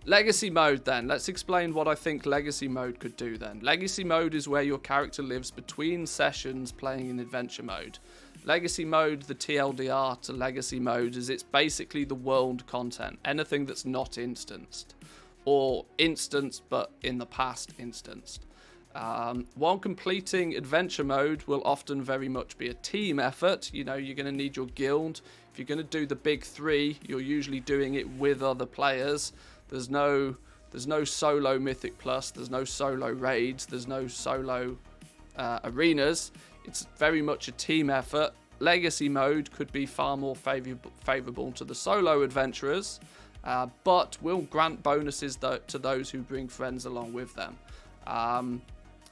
Legacy mode then. Let's explain what I think Legacy mode could do then. Legacy mode is where your character lives between sessions playing in adventure mode. Legacy mode, the TLDR to Legacy mode, is it's basically the world content. Anything that's not instanced. Or instanced but in the past instanced. While completing adventure mode will often very much be a team effort. You know, you're going to need your guild. If you're going to do the big three, you're usually doing it with other players. There's no solo Mythic Plus, there's no solo raids, there's no solo arenas. It's very much a team effort. Legacy mode could be far more favourable to the solo adventurers, but will grant bonuses to those who bring friends along with them.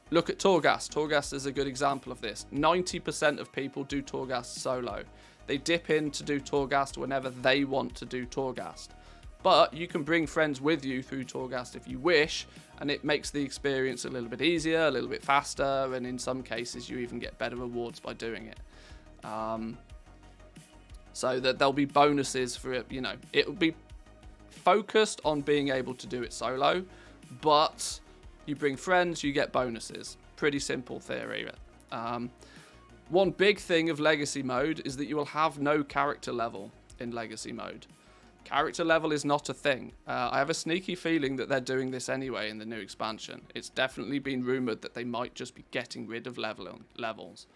Look at Torghast. Torghast is a good example of this. 90% of people do Torghast solo. They dip in to do Torghast whenever they want to do Torghast. But you can bring friends with you through Torghast if you wish, and it makes the experience a little bit easier, a little bit faster, and in some cases you even get better rewards by doing it. So that there'll be bonuses for it, you know. It will be focused on being able to do it solo, but you bring friends, you get bonuses. Pretty simple theory. One big thing of Legacy mode is that you will have no character level in Legacy mode. Character level is not a thing. I have a sneaky feeling that they're doing this anyway in the new expansion. It's definitely been rumoured that they might just be getting rid of levels.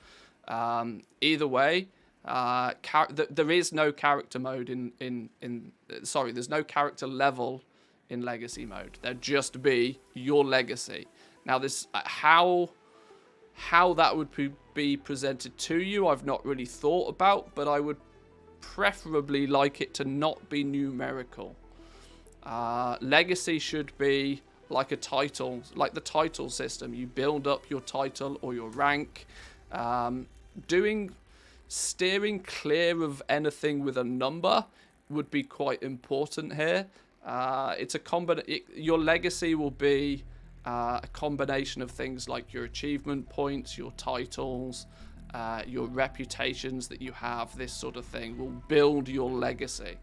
Either way, there is no character mode there's no character level in Legacy mode. There'd just be your legacy. Now this, how that would be presented to you, I've not really thought about, but I would preferably like it to not be numerical. Legacy should be like a title, like the title system. You build up your title or your rank. Steering clear of anything with a number would be quite important here. It's your legacy will be a combination of things like your achievement points, your titles, your reputations that you have. This sort of thing will build your legacy.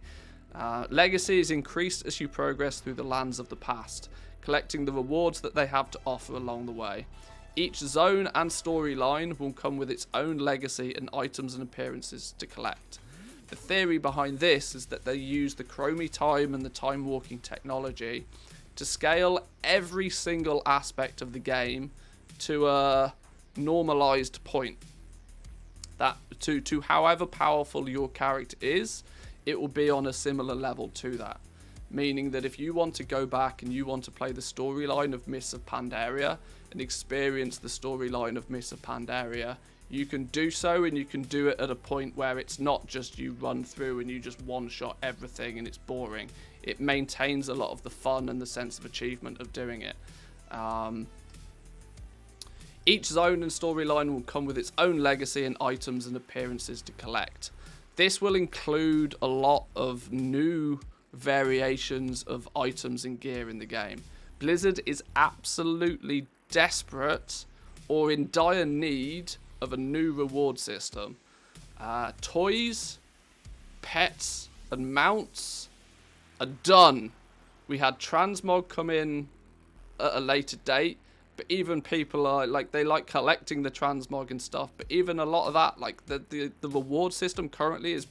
Legacy is increased as you progress through the lands of the past, collecting the rewards that they have to offer along the way. Each zone and storyline will come with its own legacy and items and appearances to collect. The theory behind this is that they use the Chromie Time and the Time Walking technology to scale every single aspect of the game to a normalized point. That to however powerful your character is, it will be on a similar level to that. Meaning that if you want to go back and you want to play the storyline of Mists of Pandaria and experience the storyline of Mists of Pandaria, you can do so, and you can do it at a point where it's not just you run through and you just one-shot everything and it's boring. It maintains a lot of the fun and the sense of achievement of doing it. Each zone and storyline will come with its own legacy and items and appearances to collect. This will include a lot of new variations of items and gear in the game. Blizzard is absolutely desperate or in dire need of a new reward system. Toys, pets, and mounts are done. We had transmog come in at a later date, but even people are like, they like collecting the transmog and stuff, but even a lot of that, like the reward system currently is,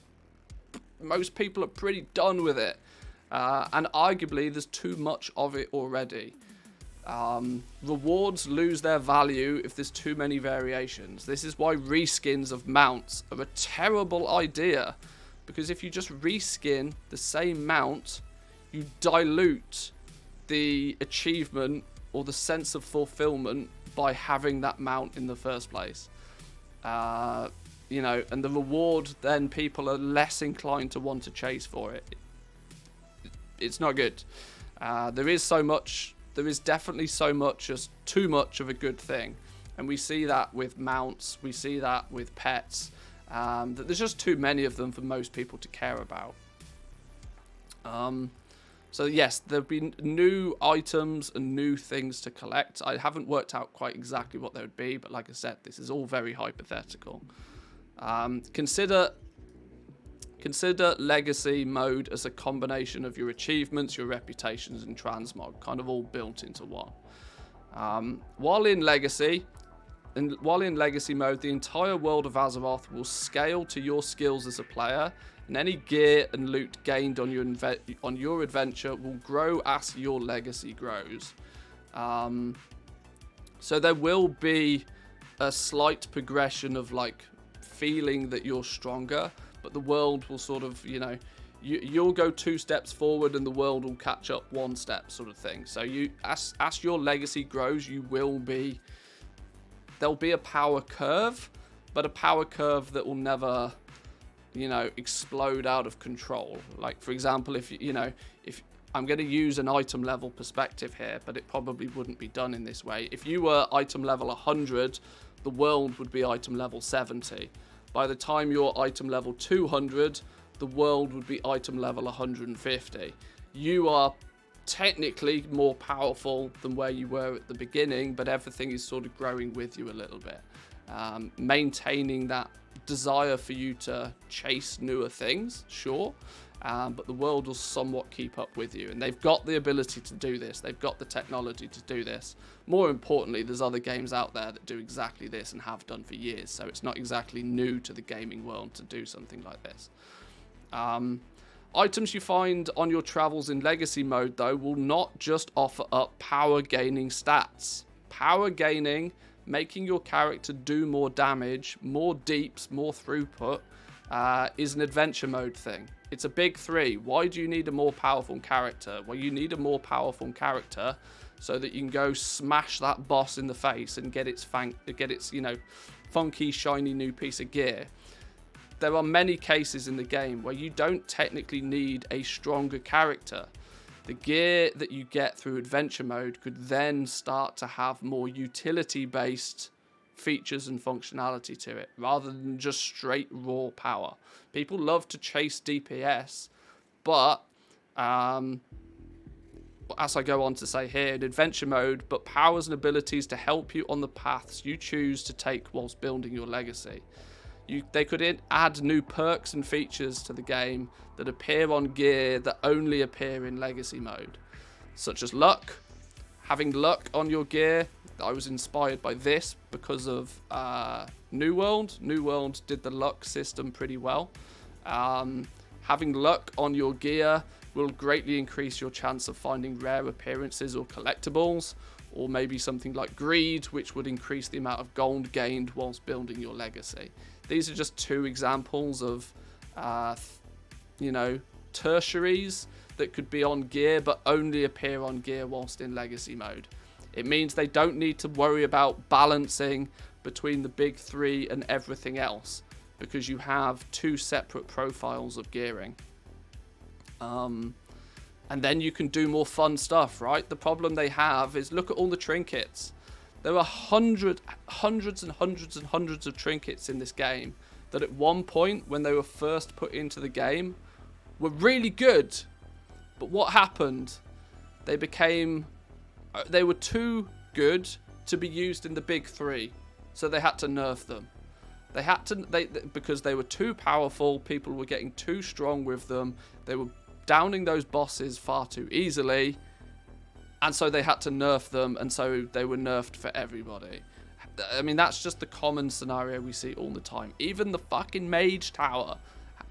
most people are pretty done with it, and arguably there's too much of it already. Rewards lose their value if there's too many variations. This is why reskins of mounts are a terrible idea, because if you just reskin the same mount, you dilute the achievement or the sense of fulfillment by having that mount in the first place. You know, and the reward, then people are less inclined to want to chase for it. It's not good. There is definitely so much, just too much of a good thing. And we see that with mounts, we see that with pets, that there's just too many of them for most people to care about. So yes, there'll be new items and new things to collect. I haven't worked out quite exactly what they would be, but like I said, this is all very hypothetical. Consider legacy mode as a combination of your achievements, your reputations, and transmog, kind of all built into one. While in legacy mode, the entire world of Azeroth will scale to your skills as a player, and any gear and loot gained on your adventure will grow as your legacy grows. So there will be a slight progression of like feeling that you're stronger, but the world will sort of, you know, you'll go 2 steps forward and the world will catch up 1 step, sort of thing. So you, as your legacy grows, there'll be a power curve, but a power curve that will never, you know, explode out of control. Like, for example, if I'm going to use an item level perspective here, but it probably wouldn't be done in this way. If you were item level 100, the world would be item level 70. By the time you're item level 200, the world would be item level 150. You are technically more powerful than where you were at the beginning, but everything is sort of growing with you a little bit. Maintaining that desire for you to chase newer things, sure, but the world will somewhat keep up with you, and they've got the ability to do this. They've got the technology to do this. More importantly, there's other games out there that do exactly this and have done for years, so it's not exactly new to the gaming world to do something like this. Items you find on your travels in legacy mode, though, will not just offer up power gaining stats. Power gaining, making your character do more damage, more deeps, more throughput, is an adventure mode thing. It's a big 3. Why do you need a more powerful character? Well, you need a more powerful character so that you can go smash that boss in the face and get its you know, funky, shiny new piece of gear. There are many cases in the game where you don't technically need a stronger character. The gear that you get through adventure mode could then start to have more utility-based features and functionality to it, rather than just straight raw power. People love to chase DPS, but as I go on to say here, in adventure mode, but powers and abilities to help you on the paths you choose to take whilst building your legacy. They could add new perks and features to the game that appear on gear that only appear in legacy mode, such as luck. Having luck on your gear, I was inspired by this because of New World. New World did the luck system pretty well. Having luck on your gear will greatly increase your chance of finding rare appearances or collectibles, or maybe something like greed, which would increase the amount of gold gained whilst building your legacy. These are just 2 examples of, you know, tertiaries that could be on gear but only appear on gear whilst in legacy mode. It means they don't need to worry about balancing between the big 3 and everything else, because you have 2 separate profiles of gearing. And then you can do more fun stuff, right? The problem they have is, look at all the trinkets. There are hundreds and hundreds of trinkets in this game that at one point, when they were first put into the game, were really good. But what happened? They were too good to be used in the big three, so they had to nerf them. Because they were too powerful. People were getting too strong with them. They were downing those bosses far too easily, and so they had to nerf them, and so they were nerfed for everybody. I mean, that's just the common scenario we see all the time. Even the fucking Mage Tower.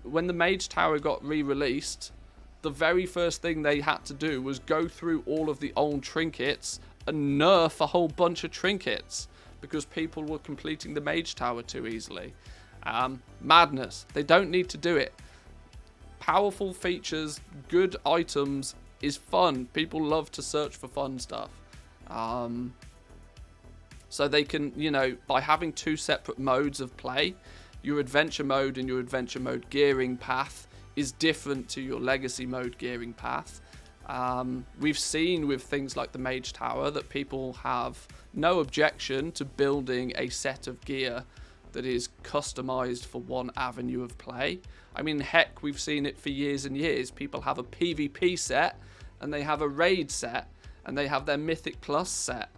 When the Mage Tower got re-released, the very first thing they had to do was go through all of the old trinkets and nerf a whole bunch of trinkets because people were completing the Mage Tower too easily. Madness. They don't need to do it. Powerful features, good items is fun. People love to search for fun stuff. So they can, by having two separate modes of play, your adventure mode and your adventure mode gearing path is different to your legacy mode gearing path. We've seen with things like the Mage Tower that people have no objection to building a set of gear that is customized for one avenue of play. I mean, heck, we've seen it for years and years. People have a PvP set, and they have a raid set, and they have their Mythic Plus set.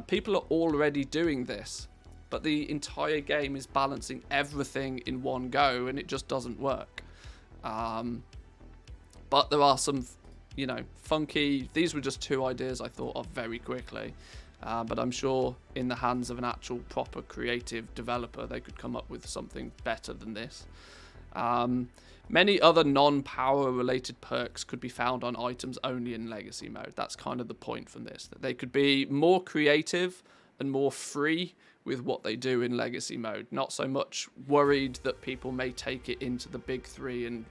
People are already doing this, but the entire game is balancing everything in one go, and it just doesn't work. But there are some, funky... These were just two ideas I thought of very quickly. But I'm sure in the hands of an actual proper creative developer, they could come up with something better than this. Many other non-power related perks could be found on items only in Legacy mode. That's kind of the point from this, that they could be more creative and more free with what they do in Legacy mode. Not so much worried that people may take it into the big three and,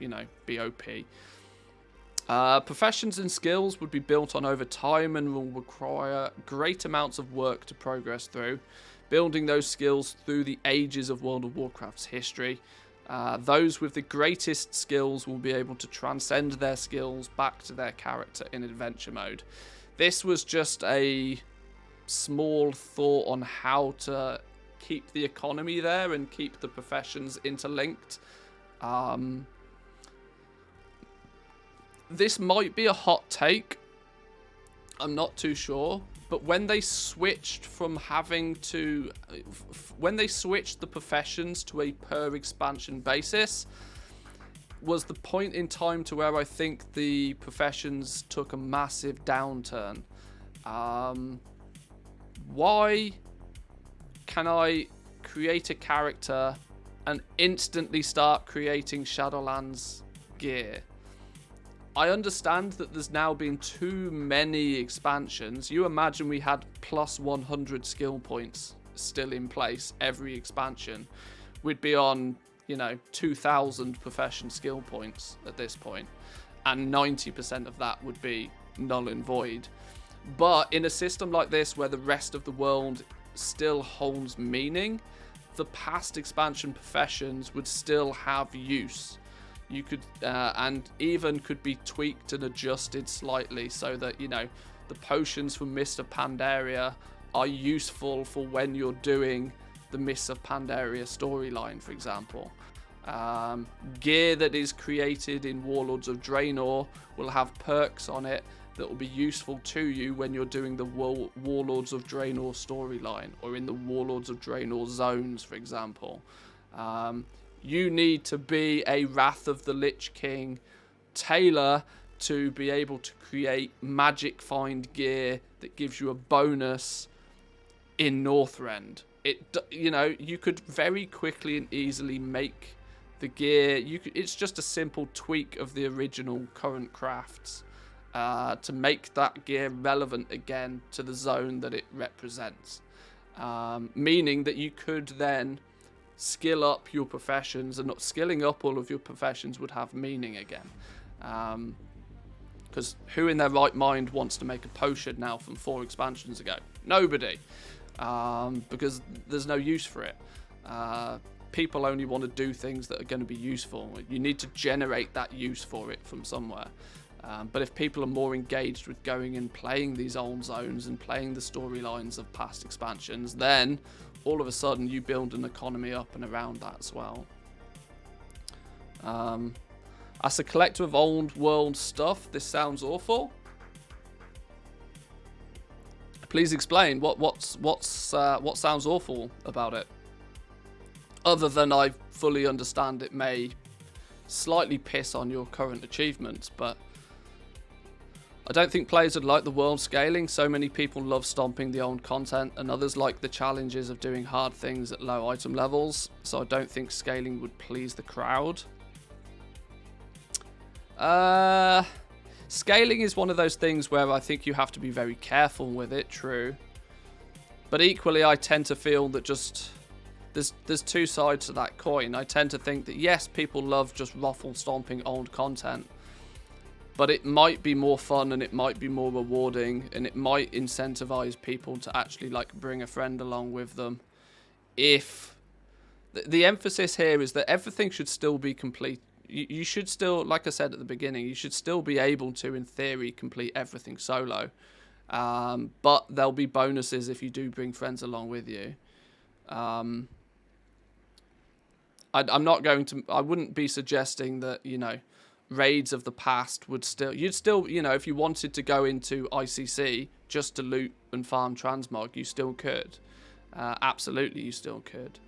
be OP. Professions and skills would be built on over time and will require great amounts of work to progress through, building those skills through the ages of World of Warcraft's history. Those with the greatest skills will be able to transcend their skills back to their character in adventure mode. This was just a small thought on how to keep the economy there and keep the professions interlinked. This might be a hot take. I'm not too sure. But when they switched from having to... When they switched the professions to a per expansion basis, was the point in time to where I think the professions took a massive downturn. Why can I create a character and instantly start creating Shadowlands gear? I understand that there's now been too many expansions. You imagine we had plus 100 skill points still in place every expansion. We'd be on, 2,000 profession skill points at this point. And 90% of that would be null and void. But in a system like this where the rest of the world still holds meaning, the past expansion professions would still have use. You could, and even could be tweaked and adjusted slightly so that, the potions from Mist of Pandaria are useful for when you're doing the Mist of Pandaria storyline, for example. Gear that is created in Warlords of Draenor will have perks on it that will be useful to you when you're doing the Warlords of Draenor storyline or in the Warlords of Draenor zones, for example. You need to be a Wrath of the Lich King tailor to be able to create magic find gear that gives you a bonus in Northrend. You could very quickly and easily make the gear. It's just a simple tweak of the original current crafts to make that gear relevant again to the zone that it represents. Meaning that you could then skill up your professions, and not skilling up all of your professions would have meaning again. Because who in their right mind wants to make a potion now from 4 expansions ago? Nobody. Because there's no use for it. People only want to do things that are going to be useful. You need to generate that use for it from somewhere. But if people are more engaged with going and playing these old zones and playing the storylines of past expansions, then all of a sudden you build an economy up and around that as well. As a collector of old world stuff, this sounds awful. Please explain what sounds awful about it. Other than I fully understand it may slightly piss on your current achievements, but I don't think players would like the world scaling. So many people love stomping the old content, and others like the challenges of doing hard things at low item levels, so I don't think scaling would please the crowd. Scaling is one of those things where I think you have to be very careful with it, true. But equally, I tend to feel that just there's two sides to that coin. I tend to think that yes, people love just ruffle stomping old content, but it might be more fun and it might be more rewarding and it might incentivize people to actually like bring a friend along with them. If the emphasis here is that everything should still be complete. You should still, like I said at the beginning, you should still be able to, in theory, complete everything solo. But there'll be bonuses if you do bring friends along with you. I'm not going to, I wouldn't be suggesting that, you know, raids of the past would still, you'd still, you know, if you wanted to go into ICC just to loot and farm transmog, you still could. Absolutely, you still could.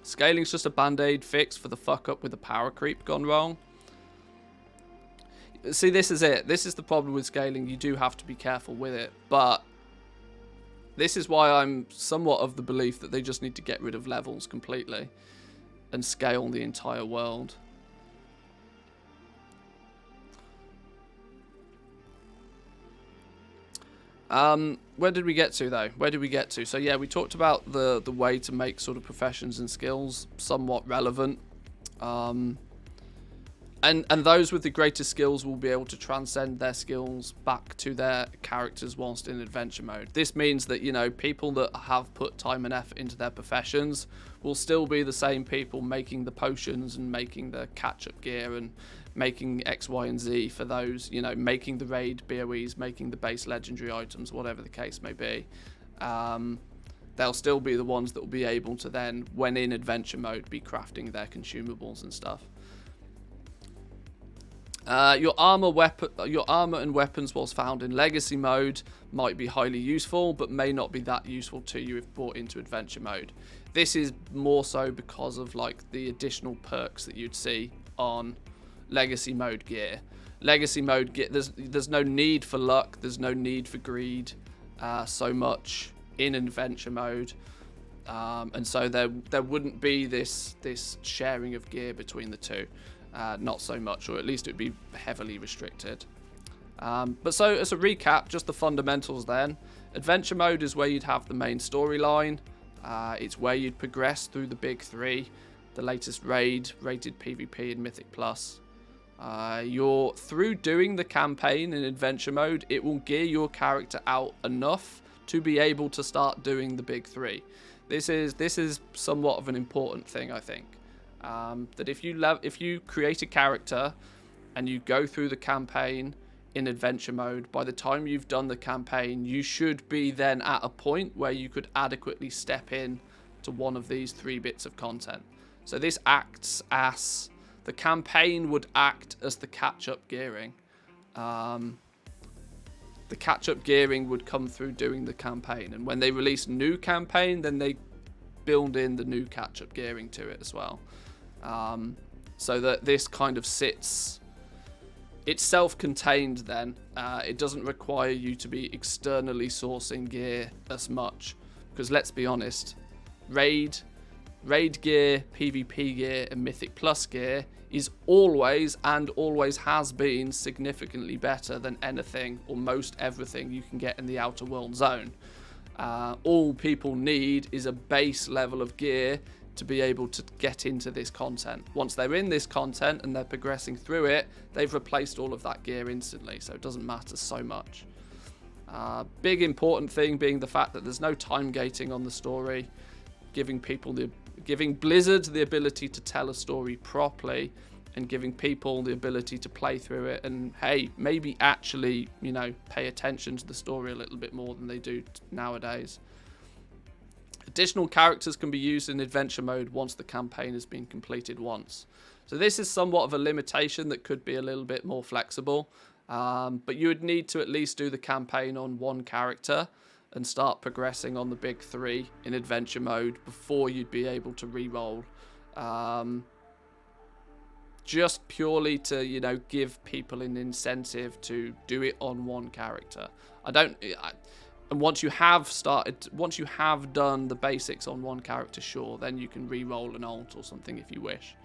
Scaling's just a band-aid fix for the fuck up with the power creep gone wrong. See, this is it. This is the problem with scaling. You do have to be careful with it, but this is why I'm somewhat of the belief that they just need to get rid of levels completely and scale the entire world. Where did we get to though? Where did we get to? So yeah, we talked about the way to make sort of professions and skills somewhat relevant. And those with the greatest skills will be able to transcend their skills back to their characters whilst in adventure mode. This means that, you know, people that have put time and effort into their professions will still be the same people making the potions and making the catch-up gear and making X, Y, and Z for those, you know, making the raid BOEs, making the base legendary items, whatever the case may be. They'll still be the ones that will be able to then, when in adventure mode, be crafting their consumables and stuff. Your armor and weapons whilst found in legacy mode might be highly useful, but may not be that useful to you if brought into adventure mode. This is more so because of like the additional perks that you'd see on legacy mode gear. Legacy mode gear, there's no need for luck, there's no need for greed so much in adventure mode, and so there wouldn't be this sharing of gear between the two. Not so much, or at least it would be heavily restricted. But so as a recap, just the fundamentals then. Adventure mode is where you'd have the main storyline. It's where you'd progress through the big three, the latest raid, rated PvP, and Mythic Plus. Through doing the campaign in adventure mode, it will gear your character out enough to be able to start doing the big three. This is somewhat of an important thing, I think. That if you create a character and you go through the campaign in adventure mode, by the time you've done the campaign, you should be then at a point where you could adequately step in to one of these 3 bits of content. So this acts as, the campaign would act as the catch-up gearing. The catch-up gearing would come through doing the campaign, and when they release new campaign, then they build in the new catch-up gearing to it as well. So that this kind of sits, it's self-contained then. It doesn't require you to be externally sourcing gear as much, because let's be honest, raid gear, PvP gear, and Mythic Plus gear is always and always has been significantly better than anything or most everything you can get in the Outer World zone. All people need is a base level of gear to be able to get into this content. Once they're in this content and they're progressing through it, they've replaced all of that gear instantly, so it doesn't matter so much. Big important thing being the fact that there's no time gating on the story, giving Blizzard the ability to tell a story properly and giving people the ability to play through it and, hey, maybe actually, you know, pay attention to the story a little bit more than they do nowadays. Additional characters can be used in adventure mode once the campaign has been completed once. So this is somewhat of a limitation that could be a little bit more flexible, but you would need to at least do the campaign on one character and start progressing on the big 3 in adventure mode before you'd be able to re-roll. Just purely to, you know, give people an incentive to do it on one character. And once you have done the basics on one character, sure, then you can re-roll an alt or something if you wish.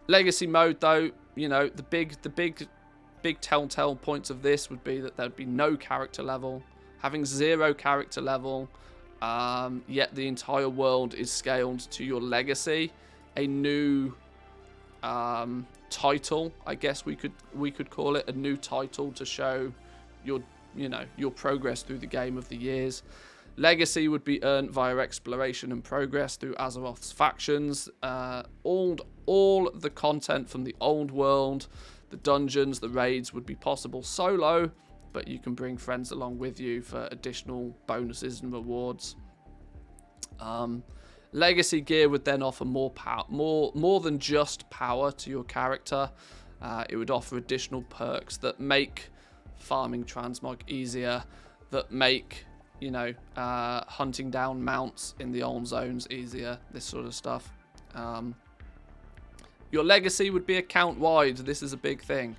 Legacy mode, though, you know, the big telltale points of this would be that there'd be no character level, having 0 character level, yet the entire world is scaled to your legacy. A new title, I guess we could call it, a new title to show your, you know, your progress through the game of the years. Legacy would be earned via exploration and progress through Azeroth's factions. All the content from the old world, the dungeons, the raids would be possible solo, but you can bring friends along with you for additional bonuses and rewards. Legacy gear would then offer more power, more than just power to your character. It would offer additional perks that make farming transmog easier, that make, you know, hunting down mounts in the old zones easier, this sort of stuff. Your legacy would be account wide. This is a big thing.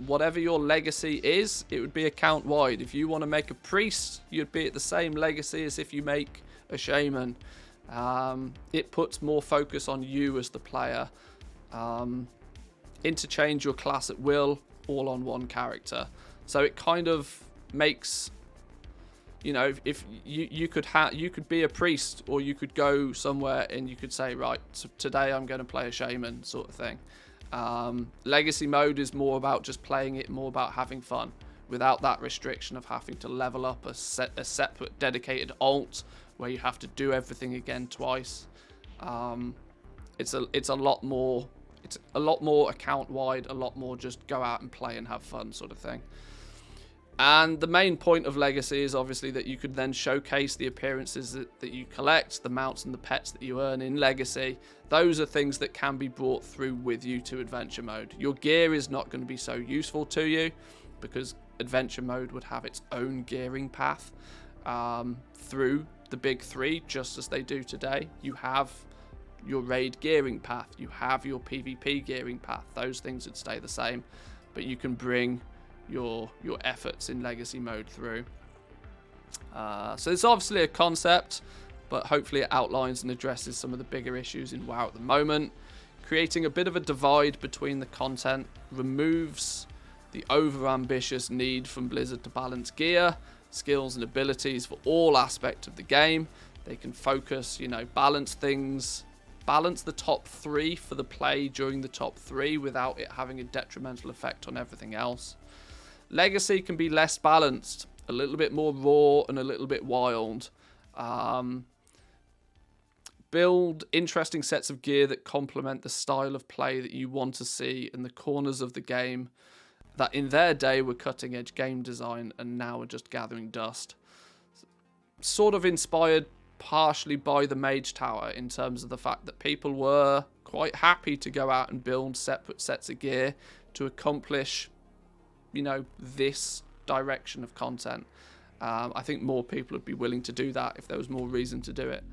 Whatever your legacy is, it would be account wide. If you want to make a priest, you'd be at the same legacy as if you make a shaman. It puts more focus on you as the player. Interchange your class at will, all on one character. So it kind of makes, you know, if you could be a priest, or you could go somewhere and you could say, right, so today I'm going to play a shaman, sort of thing. Legacy mode is more about just playing it, more about having fun, without that restriction of having to level up a separate dedicated alt where you have to do everything again twice. It's a lot more account wide, a lot more just go out and play and have fun sort of thing. And the main point of Legacy is obviously that you could then showcase the appearances that you collect, the mounts and the pets that you earn in Legacy. Those are things that can be brought through with you to Adventure Mode. Your gear is not going to be so useful to you, because Adventure Mode would have its own gearing path through the big 3, just as they do today. You have your raid gearing path, you have your PvP gearing path. Those things would stay the same, but you can bring your efforts in Legacy mode through. So it's obviously a concept, but hopefully it outlines and addresses some of the bigger issues in WoW at the moment. Creating a bit of a divide between the content, removes the over-ambitious need from Blizzard to balance gear, skills and abilities for all aspects of the game. They can focus, you know, balance things, balance the top 3 for the play during the top 3 without it having a detrimental effect on everything else. Legacy can be less balanced, a little bit more raw and a little bit wild. Build interesting sets of gear that complement the style of play that you want to see in the corners of the game that in their day were cutting edge game design and now are just gathering dust. Sort of inspired partially by the Mage Tower, in terms of the fact that people were quite happy to go out and build separate sets of gear to accomplish, you know, this direction of content. I think more people would be willing to do that if there was more reason to do it.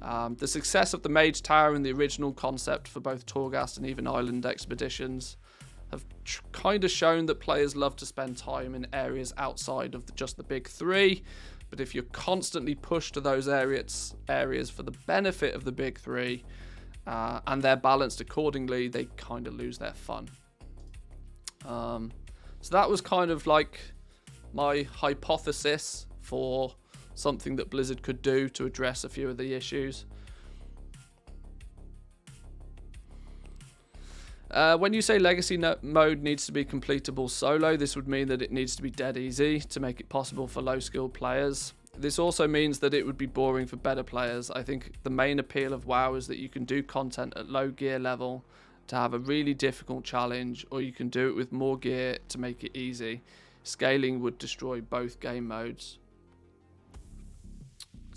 The success of the Mage Tower and the original concept for both Torghast and even Island expeditions have kind of shown that players love to spend time in areas outside of just the big 3, but if you're constantly pushed to those areas for the benefit of the big 3, and they're balanced accordingly, they kind of lose their fun. So that was kind of like my hypothesis for something that Blizzard could do to address a few of the issues. When you say Legacy mode needs to be completable solo, this would mean that it needs to be dead easy to make it possible for low skilled players. this also means that it would be boring for better players. I think the main appeal of WoW is that you can do content at low gear level to have a really difficult challenge, or you can do it with more gear to make it easy. Scaling would destroy both game modes.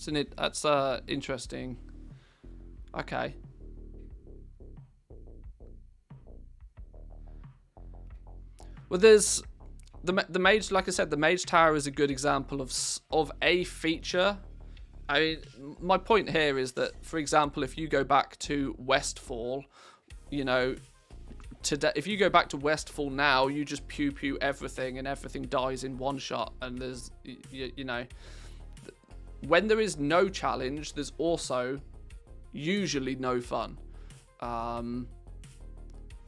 That's interesting. Okay. Well, there's the mage. Like I said, the mage tower is a good example of a feature. I mean, my point here is that, for example, if you go back to Westfall, you know, today, if you go back to Westfall now, you just pew everything and everything dies in one shot. And there's, you know, when there is no challenge, there's also usually no fun,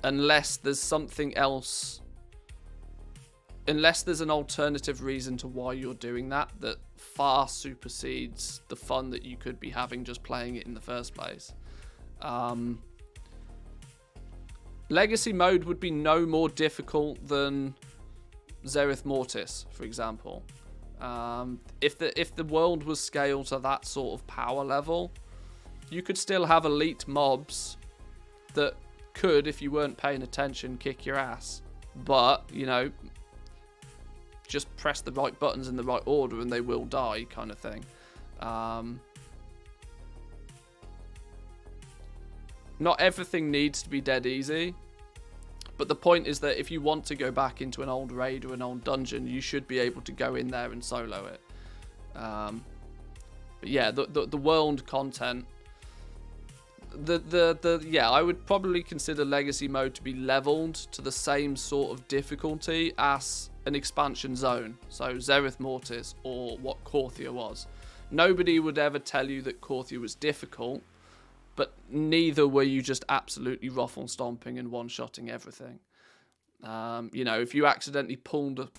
unless there's something else. Unless there's an alternative reason to why you're doing that far supersedes the fun that you could be having just playing it in the first place. Legacy mode would be no more difficult than Zereth Mortis, for example. If the world was scaled to that sort of power level, you could still have elite mobs that could, if you weren't paying attention, kick your ass. But, you know, just press the right buttons in the right order and they will die, kind of thing. Not everything needs to be dead easy, but the point is that if you want to go back into an old raid or an old dungeon, you should be able to go in there and solo it. But yeah, the world content, yeah, I would probably consider Legacy mode to be leveled to the same sort of difficulty as an expansion zone, so Zereth Mortis or what Korthia was. Nobody would ever tell you that Korthia was difficult, but neither were you just absolutely ruffle stomping and one-shotting everything. You know, if you accidentally pulled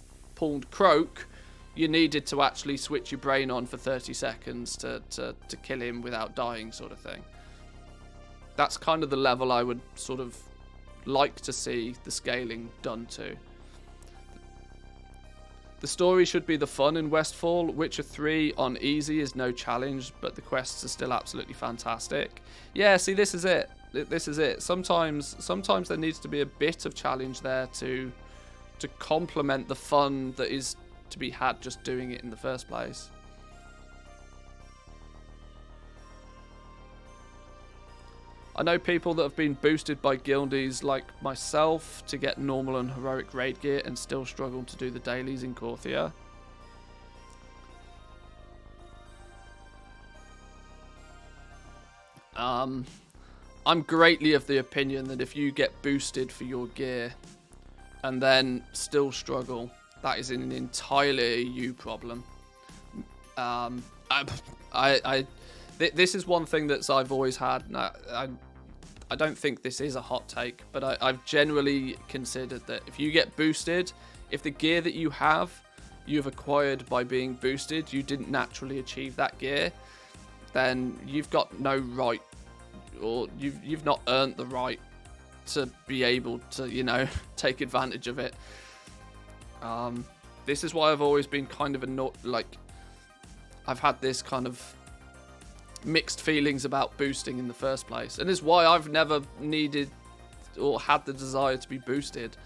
Croak, you needed to actually switch your brain on for 30 seconds to kill him without dying, sort of thing. That's kind of the level I would sort of like to see the scaling done to. The story should be the fun in Westfall. Witcher 3 on easy is no challenge, but the quests are still absolutely fantastic. Yeah, see, this is it. This is it. Sometimes there needs to be a bit of challenge there to complement the fun that is to be had just doing it in the first place. I know people that have been boosted by guildies like myself to get normal and heroic raid gear and still struggle to do the dailies in Korthia. I'm greatly of the opinion that if you get boosted for your gear and then still struggle, that is an entirely you problem. This is one thing that I've always had. I don't think this is a hot take, but I've generally considered that if you get boosted, if the gear that you've acquired by being boosted, you didn't naturally achieve that gear, then you've got no right, or you've not earned the right to be able to, you know, take advantage of it. This is why I've always been kind of I've had this kind of mixed feelings about boosting in the first place, and is why I've never needed or had the desire to be boosted.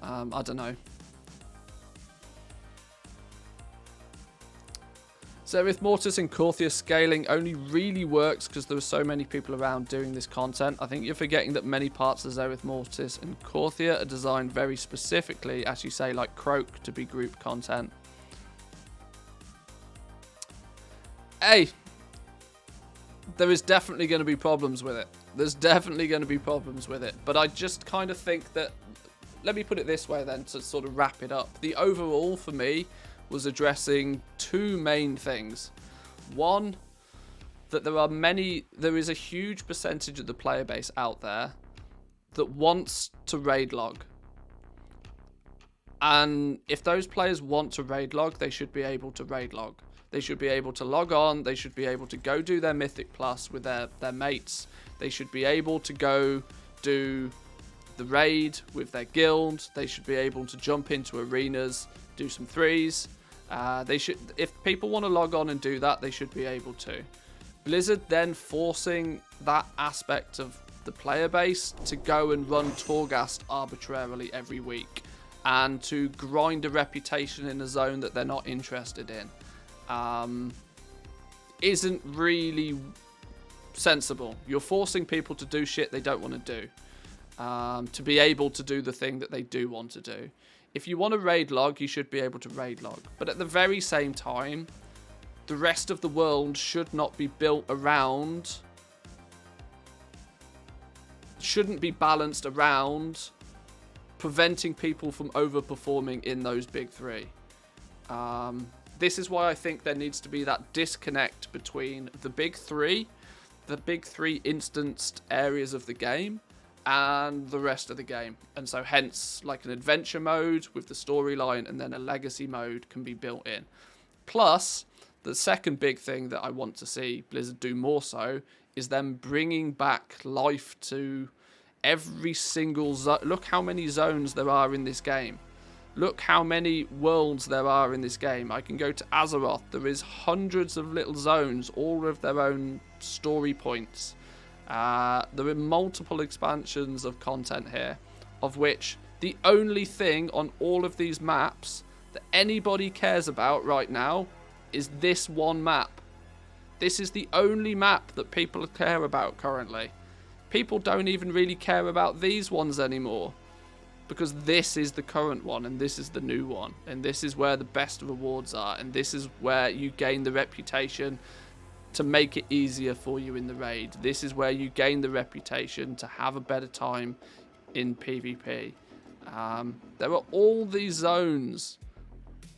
I don't know. Zereth Mortis and Korthia scaling only really works because there are so many people around doing this content. I think you're forgetting that many parts of Zereth Mortis and Korthia are designed very specifically, as you say, like Croak, to be group content. Hey, there is definitely going to be problems with it. There's definitely going to be problems with it. But I just kind of think that, let me put it this way then to sort of wrap it up. The overall for me was addressing two main things. One, that there is a huge percentage of the player base out there that wants to raid log. And if those players want to raid log, they should be able to raid log. They should be able to log on. They should be able to go do their Mythic Plus with their mates. They should be able to go do the raid with their guild. They should be able to jump into arenas, do some threes, They should, if people want to log on and do that, they should be able to. Blizzard then forcing that aspect of the player base to go and run Torghast arbitrarily every week and to grind a reputation in a zone that they're not interested in isn't really sensible. You're forcing people to do shit they don't want to do, to be able to do the thing that they do want to do. If you want to raid log, you should be able to raid log. But at the very same time, the rest of the world should not be built around, shouldn't be balanced around preventing people from overperforming in those big three. This is why I think there needs to be that disconnect between the big three instanced areas of the game, and the rest of the game. And so hence, like an adventure mode with the storyline and then a legacy mode can be built in. Plus, the second big thing that I want to see Blizzard do more so is them bringing back life to every single zone. Look how many zones there are in this game. Look how many worlds there are in this game. I can go to Azeroth. There is hundreds of little zones, all with their own story points. There are multiple expansions of content here, of which the only thing on all of these maps that anybody cares about right now is this one map. This is the only map that people care about currently. People don't even really care about these ones anymore, because this is the current one and this is the new one, and this is where the best rewards are, and this is where you gain the reputation to make it easier for you in the raid. This is where you gain the reputation to have a better time in PvP. There are all these zones,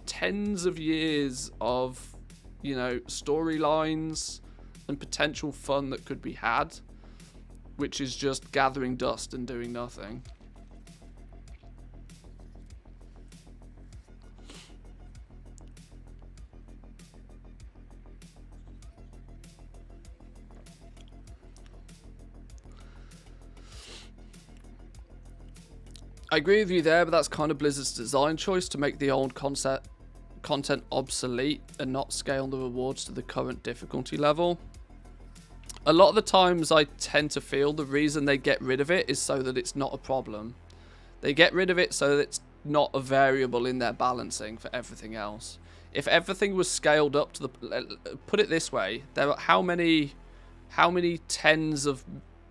tens of years of, you know, storylines and potential fun that could be had, which is just gathering dust and doing nothing. I agree with you there, but that's kind of Blizzard's design choice to make the old content obsolete and not scale the rewards to the current difficulty level. A lot of the times I tend to feel the reason they get rid of it is so that it's not a problem. They get rid of it so that it's not a variable in their balancing for everything else. If everything was scaled up to the... Put it this way, there are how many tens of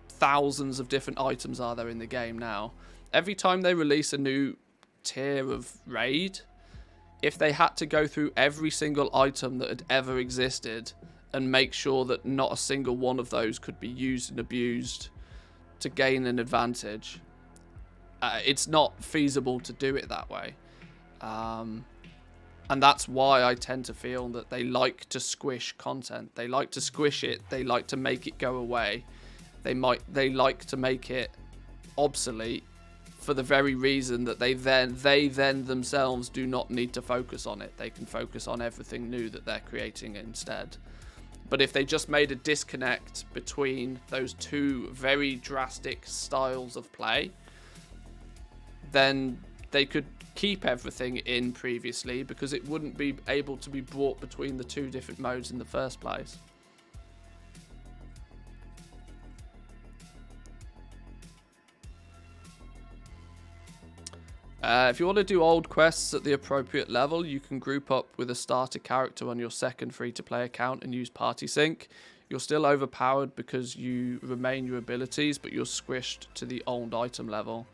thousands of different items are there in the game now? Every time they release a new tier of raid, if they had to go through every single item that had ever existed and make sure that not a single one of those could be used and abused to gain an advantage, it's not feasible to do it that way. And that's why I tend to feel that they like to squish content. They like to squish it. They like to make it go away. They like to make it obsolete, for the very reason that they then themselves do not need to focus on it. They can focus on everything new that they're creating instead. But if they just made a disconnect between those two very drastic styles of play, then they could keep everything in previously, because it wouldn't be able to be brought between the two different modes in the first place. If you want to do old quests at the appropriate level, you can group up with a starter character on your second free-to-play account and use party sync. You're still overpowered because you remain your abilities, but you're squished to the old item level.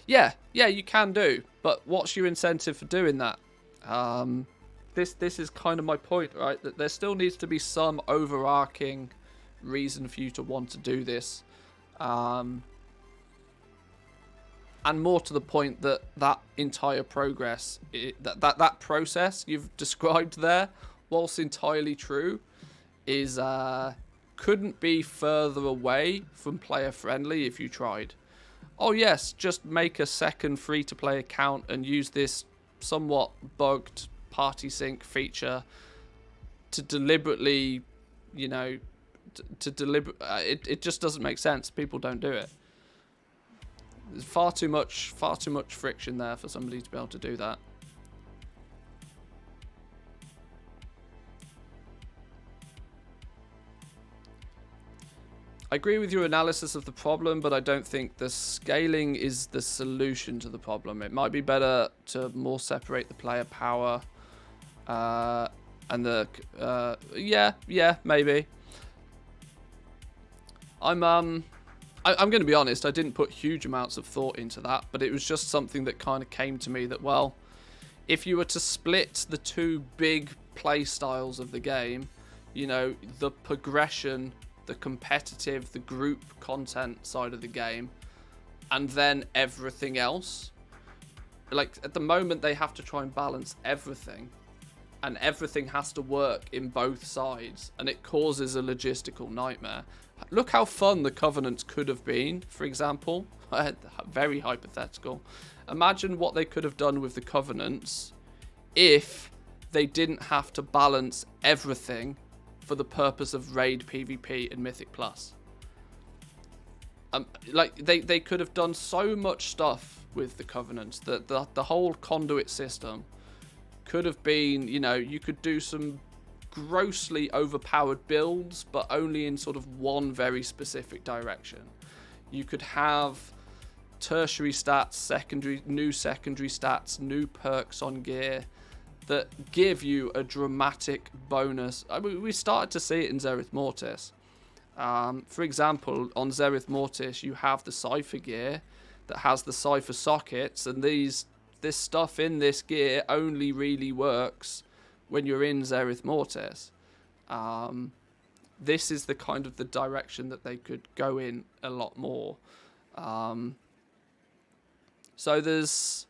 Yeah, you can do, but what's your incentive for doing that? This is kind of my point, right? That there still needs to be some overarching reason for you to want to do this. And more to the point, that entire progress, that process you've described there, whilst entirely true, is couldn't be further away from player friendly if you tried. Oh yes, just make a second free-to-play account and use this somewhat bugged party sync feature to deliberately, you know, it just doesn't make sense. People don't do it. There's far too much friction there for somebody to be able to do that. I agree with your analysis of the problem, but I don't think the scaling is the solution to the problem. It might be better to more separate the player power and the... yeah, maybe. I'm going to be honest, I didn't put huge amounts of thought into that, but it was just something that kind of came to me that, well, if you were to split the two big play styles of the game, you know, the progression, the competitive, the group content side of the game, and then everything else, like at the moment they have to try and balance everything, and everything has to work in both sides, and it causes a logistical nightmare. Look how fun the Covenants could have been, for example. Very hypothetical. Imagine what they could have done with the Covenants if they didn't have to balance everything for the purpose of raid PvP and Mythic Plus. Like they could have done so much stuff with the Covenants that the whole conduit system could have been, you know, you could do some grossly overpowered builds, but only in sort of one very specific direction. You could have tertiary stats, new secondary stats, new perks on gear that give you a dramatic bonus. I mean, we started to see it in Zereth Mortis. For example, on Zereth Mortis, you have the Cypher gear that has the Cypher sockets, and this stuff in this gear only really works when you're in Zereth Mortis. This is the kind of the direction that they could go in a lot more. So there's,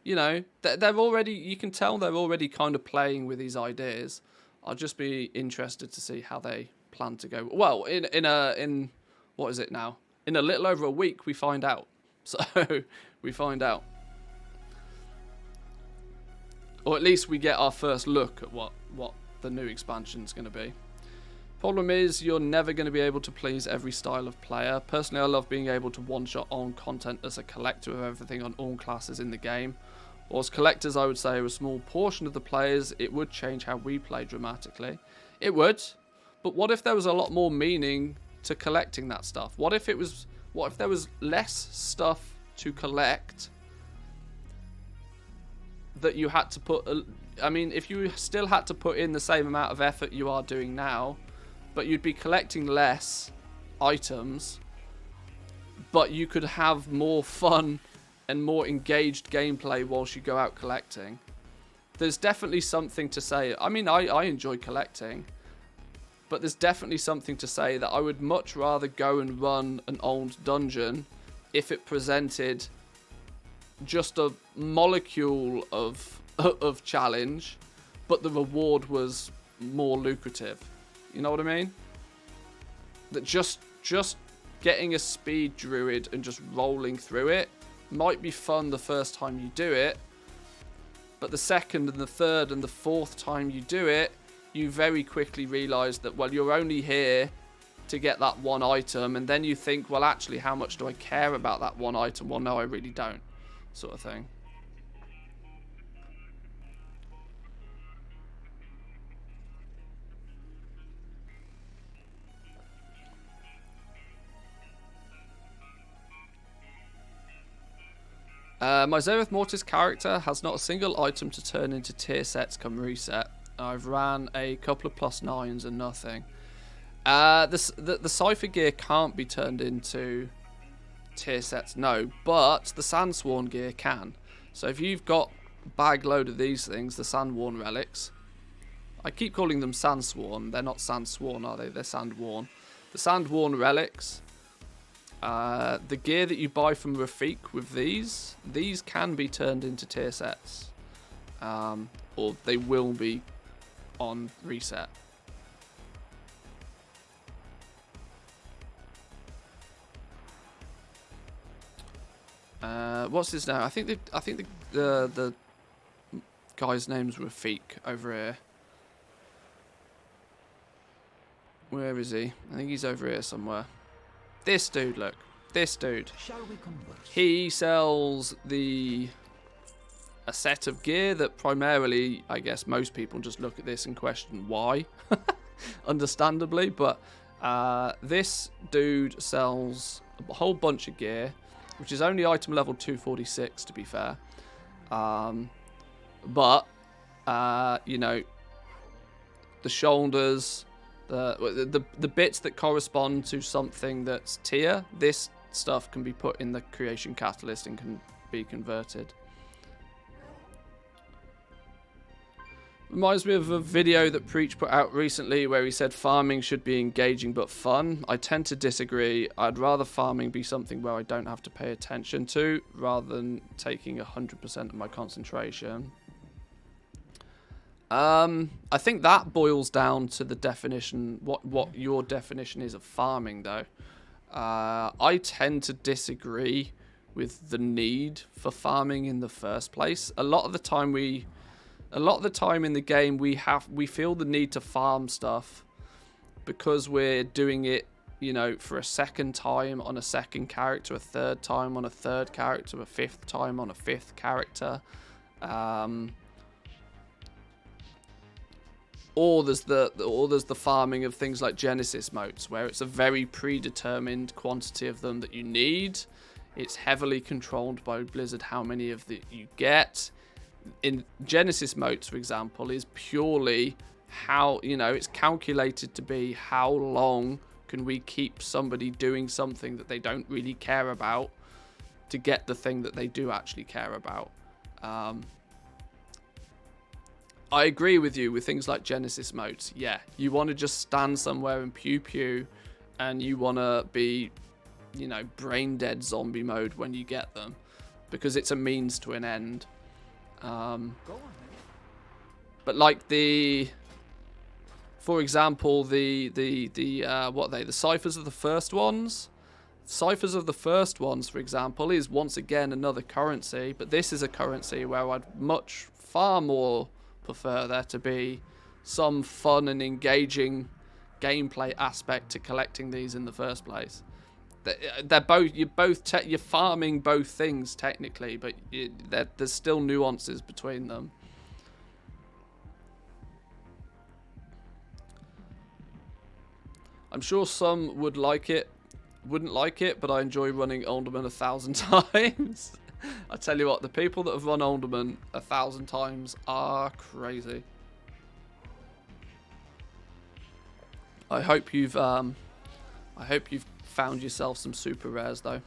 you know, they're already, you can tell they're already kind of playing with these ideas. I'll just be interested to see how they plan to go. Well, in what is it now? In a little over a week, we find out. So we find out. Or at least we get our first look at what the new expansion is going to be. Problem is, you're never going to be able to please every style of player. Personally, I love being able to one-shot on content as a collector of everything on all classes in the game. Or as collectors, I would say, a small portion of the players, it would change how we play dramatically. It would. But what if there was a lot more meaning to collecting that stuff? What if there was less stuff to collect that you had to put... I mean, if you still had to put in the same amount of effort you are doing now, but you'd be collecting less items, but you could have more fun and more engaged gameplay whilst you go out collecting. There's definitely something to say. I mean, I enjoy collecting, but there's definitely something to say that I would much rather go and run an old dungeon if it presented just a molecule of challenge, but the reward was more lucrative. You know what I mean? That just getting a speed druid and just rolling through it might be fun the first time you do it, but the second and the third and the fourth time you do it, you very quickly realize that, well, you're only here to get that one item, and then you think, well, actually, how much do I care about that one item? Well, no, I really don't, sort of thing. My Zereth Mortis character has not a single item to turn into tier sets come reset. I've ran a couple of +9s and nothing. The Cypher gear can't be turned into tier sets, no, but the Sandsworn gear can. So if you've got a bag load of these things, the Sandworn relics, I keep calling them Sandsworn, they're not Sandsworn, are they? They're Sandworn. The Sandworn relics, the gear that you buy from Rafik with these can be turned into tier sets, or they will be on reset. What's his name? I think the guy's name's Rafik over here. Where is he? I think he's over here somewhere. This dude, look. This dude. He sells a set of gear that primarily, I guess, most people just look at this and question why. Understandably, but This dude sells a whole bunch of gear, which is only item level 246 to be fair. But you know, the shoulders, the bits that correspond to something that's tier, this stuff can be put in the creation catalyst and can be converted. Reminds me of a video that Preach put out recently where he said farming should be engaging but fun. I tend to disagree. I'd rather farming be something where I don't have to pay attention to rather than taking 100% of my concentration. I think that boils down to the definition, what your definition is of farming though. I tend to disagree with the need for farming in the first place. A lot of the time in the game we feel the need to farm stuff because we're doing it, you know, for a second time on a second character, a third time on a third character, a fifth time on a fifth character. Or there's the farming of things like Genesis motes, where it's a very predetermined quantity of them that you need. It's heavily controlled by Blizzard how many of that you get. In Genesis motes, for example, is purely how, you know, it's calculated to be how long can we keep somebody doing something that they don't really care about to get the thing that they do actually care about. I agree with you with things like Genesis motes. Yeah, you want to just stand somewhere and pew pew, and you want to be, you know, brain dead zombie mode when you get them, because it's a means to an end. But like for example, the ciphers of the first ones. Ciphers of the first ones, for example, is once again another currency, but this is a currency where I'd far more prefer there to be some fun and engaging gameplay aspect to collecting these in the first place. They're both, you're farming both things technically, but there's still nuances between them. I'm sure some wouldn't like it, but I enjoy running Alderman 1,000 times. I tell you what, the people that have run Alderman 1,000 times are crazy. I hope you've found yourself some super rares though.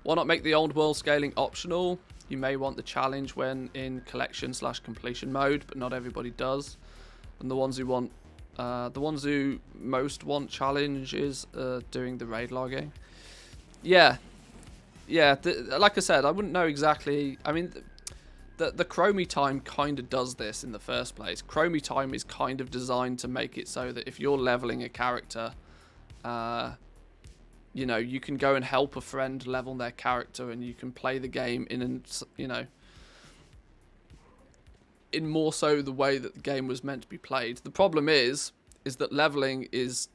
Why not make the old world scaling optional? You may want the challenge when in collection/completion mode, but not everybody does. And the ones who most want challenge is doing the raid logging. Yeah, like I said, I wouldn't know exactly. I mean, the Chromie time kind of does this in the first place. Chromie time is kind of designed to make it so that if you're leveling a character, you know, you can go and help a friend level their character, and you can play the game in more so the way that the game was meant to be played. The problem is that leveling is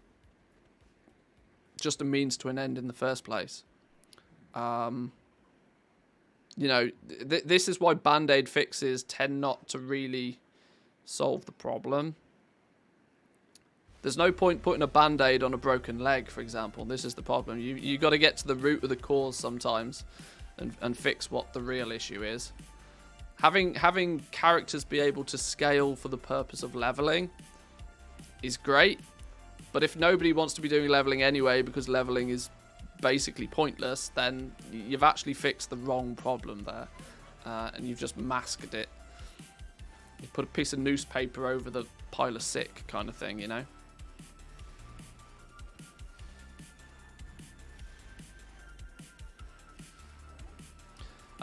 just a means to an end in the first place. You know, this is why Band-Aid fixes tend not to really solve the problem. There's no point putting a Band-Aid on a broken leg, for example. This is the problem. You got to get to the root of the cause sometimes and fix what the real issue is. Having characters be able to scale for the purpose of leveling is great, but if nobody wants to be doing leveling anyway because leveling is basically pointless, then you've actually fixed the wrong problem there, and you've just masked it. You put a piece of newspaper over the pile of sick kind of thing, you know.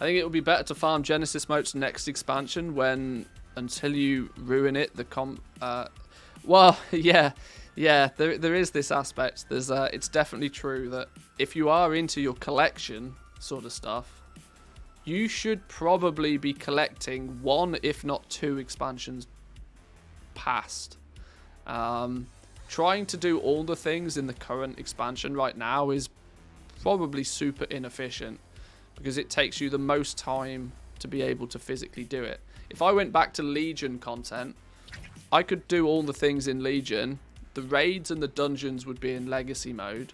I think it would be better to farm Genesis mote's next expansion until you ruin it. Well, yeah, there is this aspect. It's definitely true that if you are into your collection sort of stuff, you should probably be collecting one, if not two expansions past. Trying to do all the things in the current expansion right now is probably super inefficient, because it takes you the most time to be able to physically do it. If I went back to Legion content, I could do all the things in Legion the raids and the dungeons would be in legacy mode,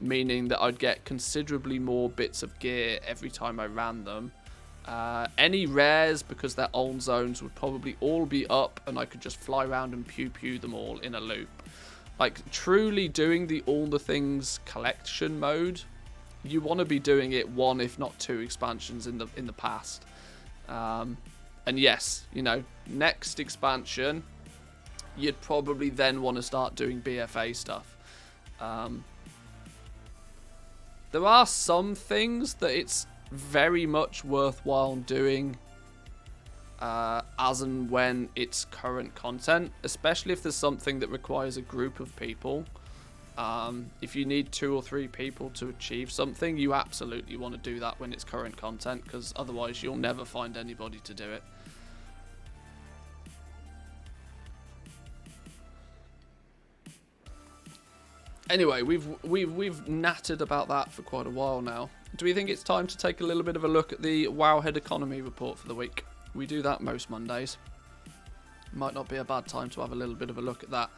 meaning that I'd get considerably more bits of gear every time I ran them. Any rares, because they're own zones, would probably all be up, and I could just fly around and pew them all in a loop. Like, truly doing the all the things collection mode, you want to be doing it 1 if not 2 expansions in the past. And yes, you know, next expansion, you'd probably then want to start doing BFA stuff. There are some things that it's very much worthwhile doing as and when it's current content, especially if there's something that requires a group of people. If you need 2 or 3 people to achieve something, you absolutely want to do that when it's current content, because otherwise you'll never find anybody to do it. Anyway, we've nattered about that for quite a while now. Do we think it's time to take a little bit of a look at the Wowhead economy report for the week? We do that most Mondays. Might not be a bad time to have a little bit of a look at that.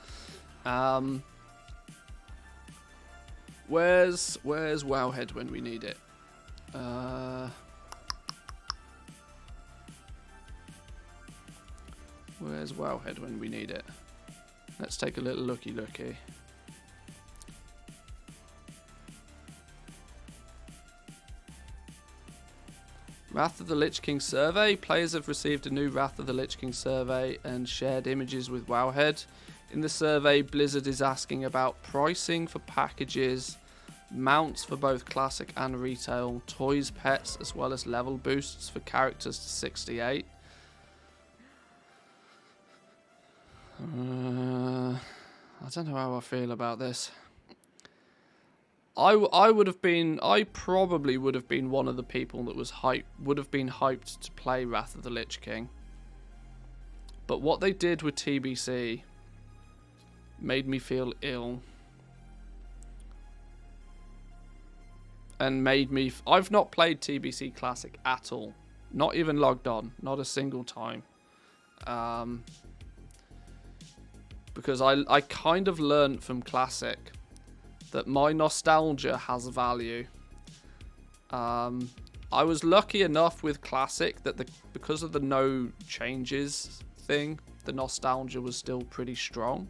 Where's Wowhead when we need it? Where's Wowhead when we need it? Let's take a little looky. Wrath of the Lich King survey. Players have received a new Wrath of the Lich King survey and shared images with Wowhead. In the survey, Blizzard is asking about pricing for packages, mounts for both classic and retail, toys, pets, as well as level boosts for characters to 68. I don't know how I feel about this. I probably would have been one of the people that was hyped to play Wrath of the Lich King. But what they did with TBC made me feel ill. And made me... I've not played TBC Classic at all. Not even logged on. Not a single time. Because I kind of learned from Classic that my nostalgia has value. I was lucky enough with Classic that because of the no changes thing, the nostalgia was still pretty strong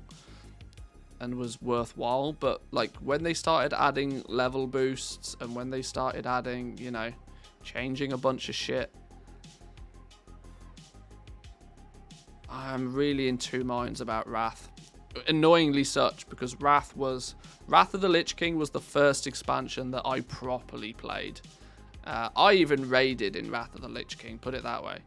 and was worthwhile. But like when they started adding level boosts and when they started adding, you know, changing a bunch of shit, I'm really in two minds about Wrath. Annoyingly such, because Wrath of the Lich King was the first expansion that I properly played. I even raided in Wrath of the Lich King, put it that way.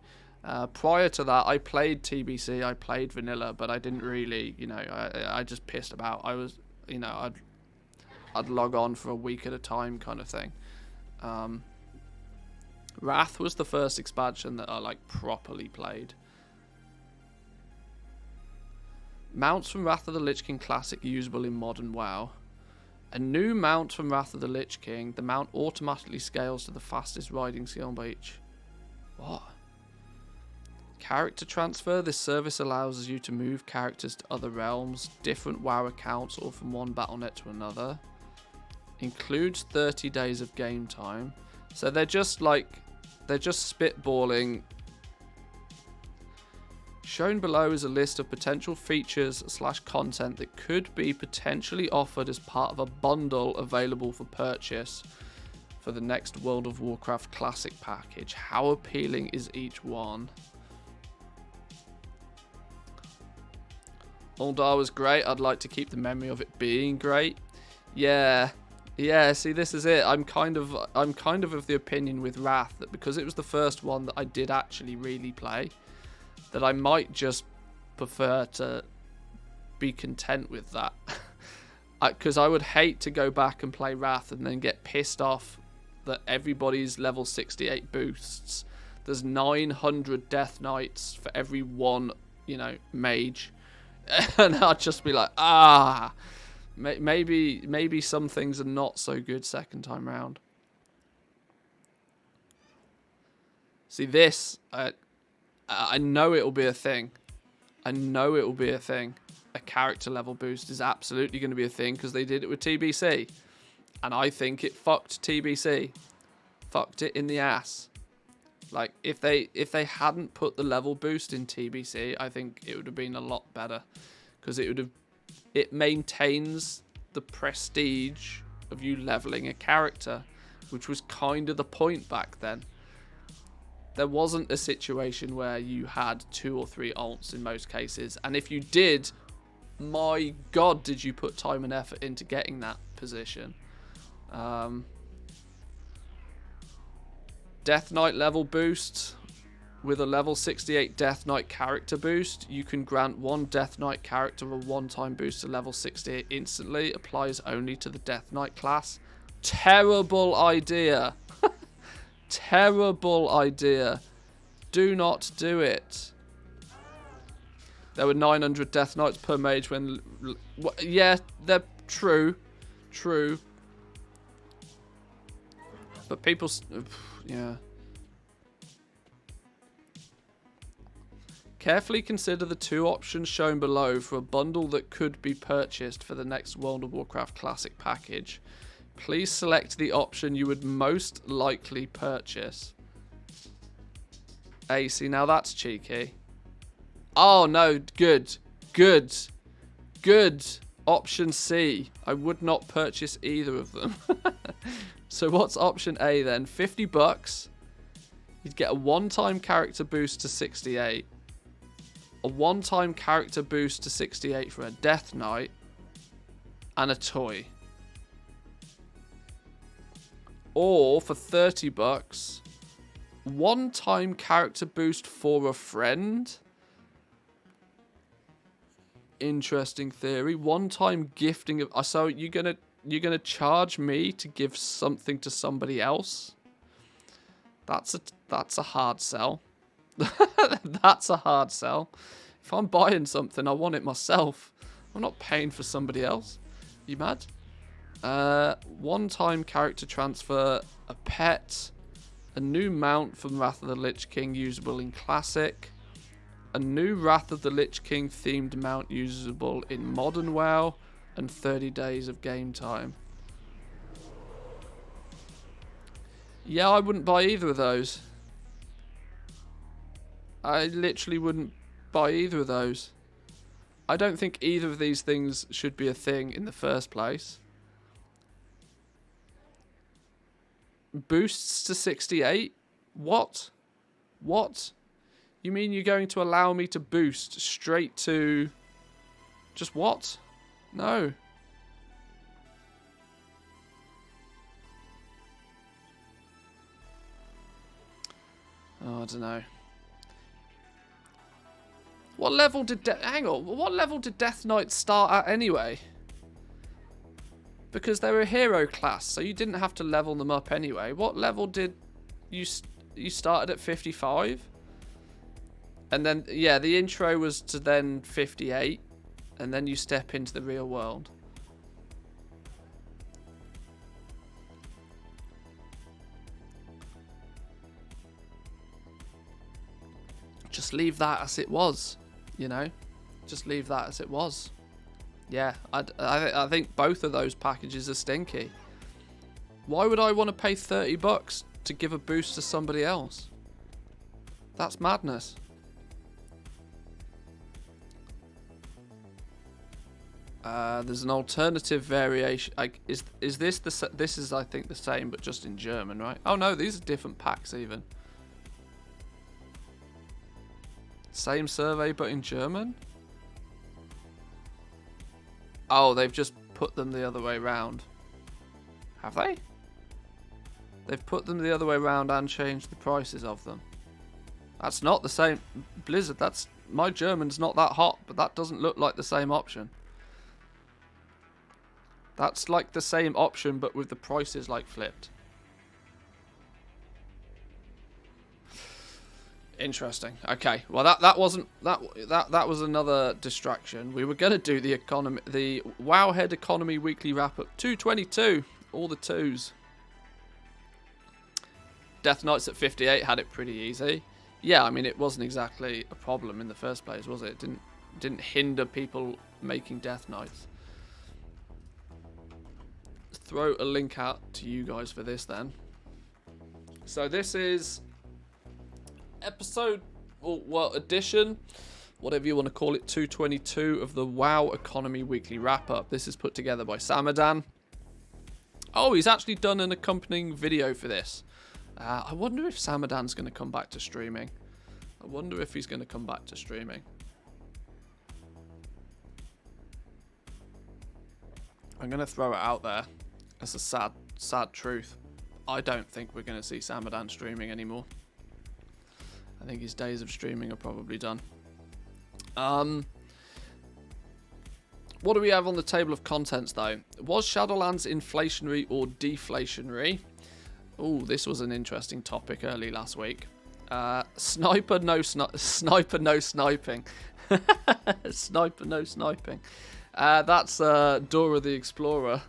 Prior to that, I played TBC, I played Vanilla, but I didn't really, you know, I just pissed about. I was, you know, I'd log on for a week at a time kind of thing. Wrath was the first expansion that I, like, properly played. Mounts from Wrath of the Lich King Classic usable in Modern WoW. A new mount from Wrath of the Lich King. The mount automatically scales to the fastest riding skill by each. What? Character transfer. This service allows you to move characters to other realms, different WoW accounts, or from one Battle.net to another. Includes 30 days of game time. So they're just spitballing. Shown below is a list of potential features / content that could be potentially offered as part of a bundle available for purchase for the next World of Warcraft Classic package. How appealing is each one? Ul'dah was great. I'd like to keep the memory of it being great. Yeah, see, this is it. I'm kind of the opinion with Wrath that because it was the first one that I did actually really play, that I might just prefer to be content with that. Because I would hate to go back and play Wrath and then get pissed off that everybody's level 68 boosts. There's 900 Death Knights for every one, you know, mage. And I'd just be like, maybe some things are not so good second time round. See, this... I know it'll be a thing. a character level boost is absolutely going to be a thing because they did it with TBC. And I think it fucked TBC. Fucked it in the ass. Like, if they hadn't put the level boost in TBC, I think it would have been a lot better. Because it maintains the prestige of you leveling a character, which was kind of the point back then. There wasn't a situation where you had 2 or 3 alts in most cases. And if you did, my God, did you put time and effort into getting that position. Death Knight level boost. With a level 68 Death Knight character boost, you can grant one Death Knight character a one-time boost to level 68 instantly. Applies only to the Death Knight class. Terrible idea. Terrible idea. Do not do it. There were 900 Death Knights per mage when... Yeah, they're true. True. But people... Yeah. Carefully consider the 2 options shown below for a bundle that could be purchased for the next World of Warcraft Classic package. Please select the option you would most likely purchase. Hey, see, now that's cheeky. Oh, no, good. Good. Good. Option C. I would not purchase either of them. So what's option A then? $50. You'd get a one-time character boost to 68. A one-time character boost to 68 for a Death Knight. And a toy. Or for $30, one-time character boost for a friend. Interesting theory. One-time gifting of... So you're gonna charge me to give something to somebody else? That's a hard sell. That's a hard sell. If I'm buying something, I want it myself. I'm not paying for somebody else. You mad? One-time character transfer, a pet, a new mount from Wrath of the Lich King usable in Classic, a new Wrath of the Lich King themed mount usable in Modern WoW, and 30 days of game time. Yeah, I wouldn't buy either of those. I literally wouldn't buy either of those. I don't think either of these things should be a thing in the first place. Boosts to 68? What? What? You mean you're going to allow me to boost straight to... Just what? No. Oh, I don't know. What level did... Hang on. What level did Death Knight start at anyway? Because they were a hero class, so you didn't have to level them up anyway. What level did you started at 55? And then, yeah, the intro was to then 58. And then you step into the real world. Just leave that as it was, you know? Just leave that as it was. Yeah, I think both of those packages are stinky. Why would I want to pay $30 to give a boost to somebody else? That's madness. There's an alternative variation. Is this the? This is, I think, the same, but just in German, right? Oh no, these are different packs even. Same survey, but in German. Oh, they've just put them the other way round. Have they? They've put them the other way round and changed the prices of them. That's not the same. Blizzard, that's... My German's not that hot, but that doesn't look like the same option. That's like the same option, but with the prices like flipped. Interesting. Okay. Well, that wasn't that was another distraction. We were gonna do the Wowhead economy weekly wrap up 222, all the twos. Death Knights at 58 had it pretty easy. Yeah, I mean it wasn't exactly a problem in the first place, was it? didn't hinder people making Death Knights. Throw a link out to you guys for this then. So this is episode, well, edition, whatever you want to call it, 222 of the WoW Economy Weekly Wrap-Up. This is put together by Samadan. Oh, he's actually done an accompanying video for this. I wonder if Samadan's going to come back to streaming. I wonder if he's going to come back to streaming. I'm going to throw it out there. It's a sad truth. I don't think we're going to see Samadan streaming anymore. I think his days of streaming are probably done. What do we have on the table of contents, though? Was Shadowlands inflationary or deflationary? Oh, this was an interesting topic early last week. Sniper, no sniping. Sniper, no sniping. That's Dora the Explorer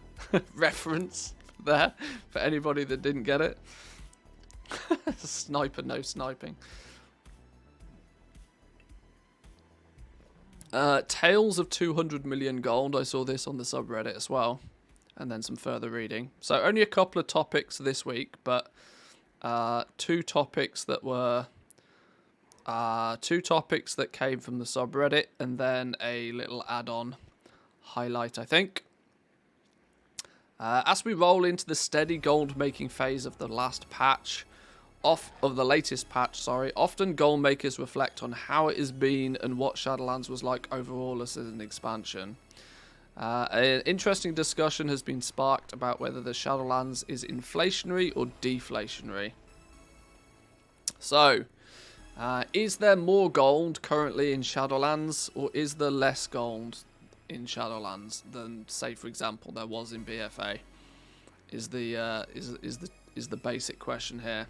reference there for anybody that didn't get it. Sniper, no sniping. Tales of 200 million gold. I saw this on the subreddit as well. And then some further reading. So only a couple of topics this week, but two topics that came from the subreddit, and then a little add-on highlight, I think. As we roll into the steady gold making phase of the latest patch, often gold makers reflect on how it has been and what Shadowlands was like overall as an expansion. An interesting discussion has been sparked about whether the Shadowlands is inflationary or deflationary. So, is there more gold currently in Shadowlands, or is there less gold in Shadowlands than, say, for example, there was in BFA? Is the basic question here.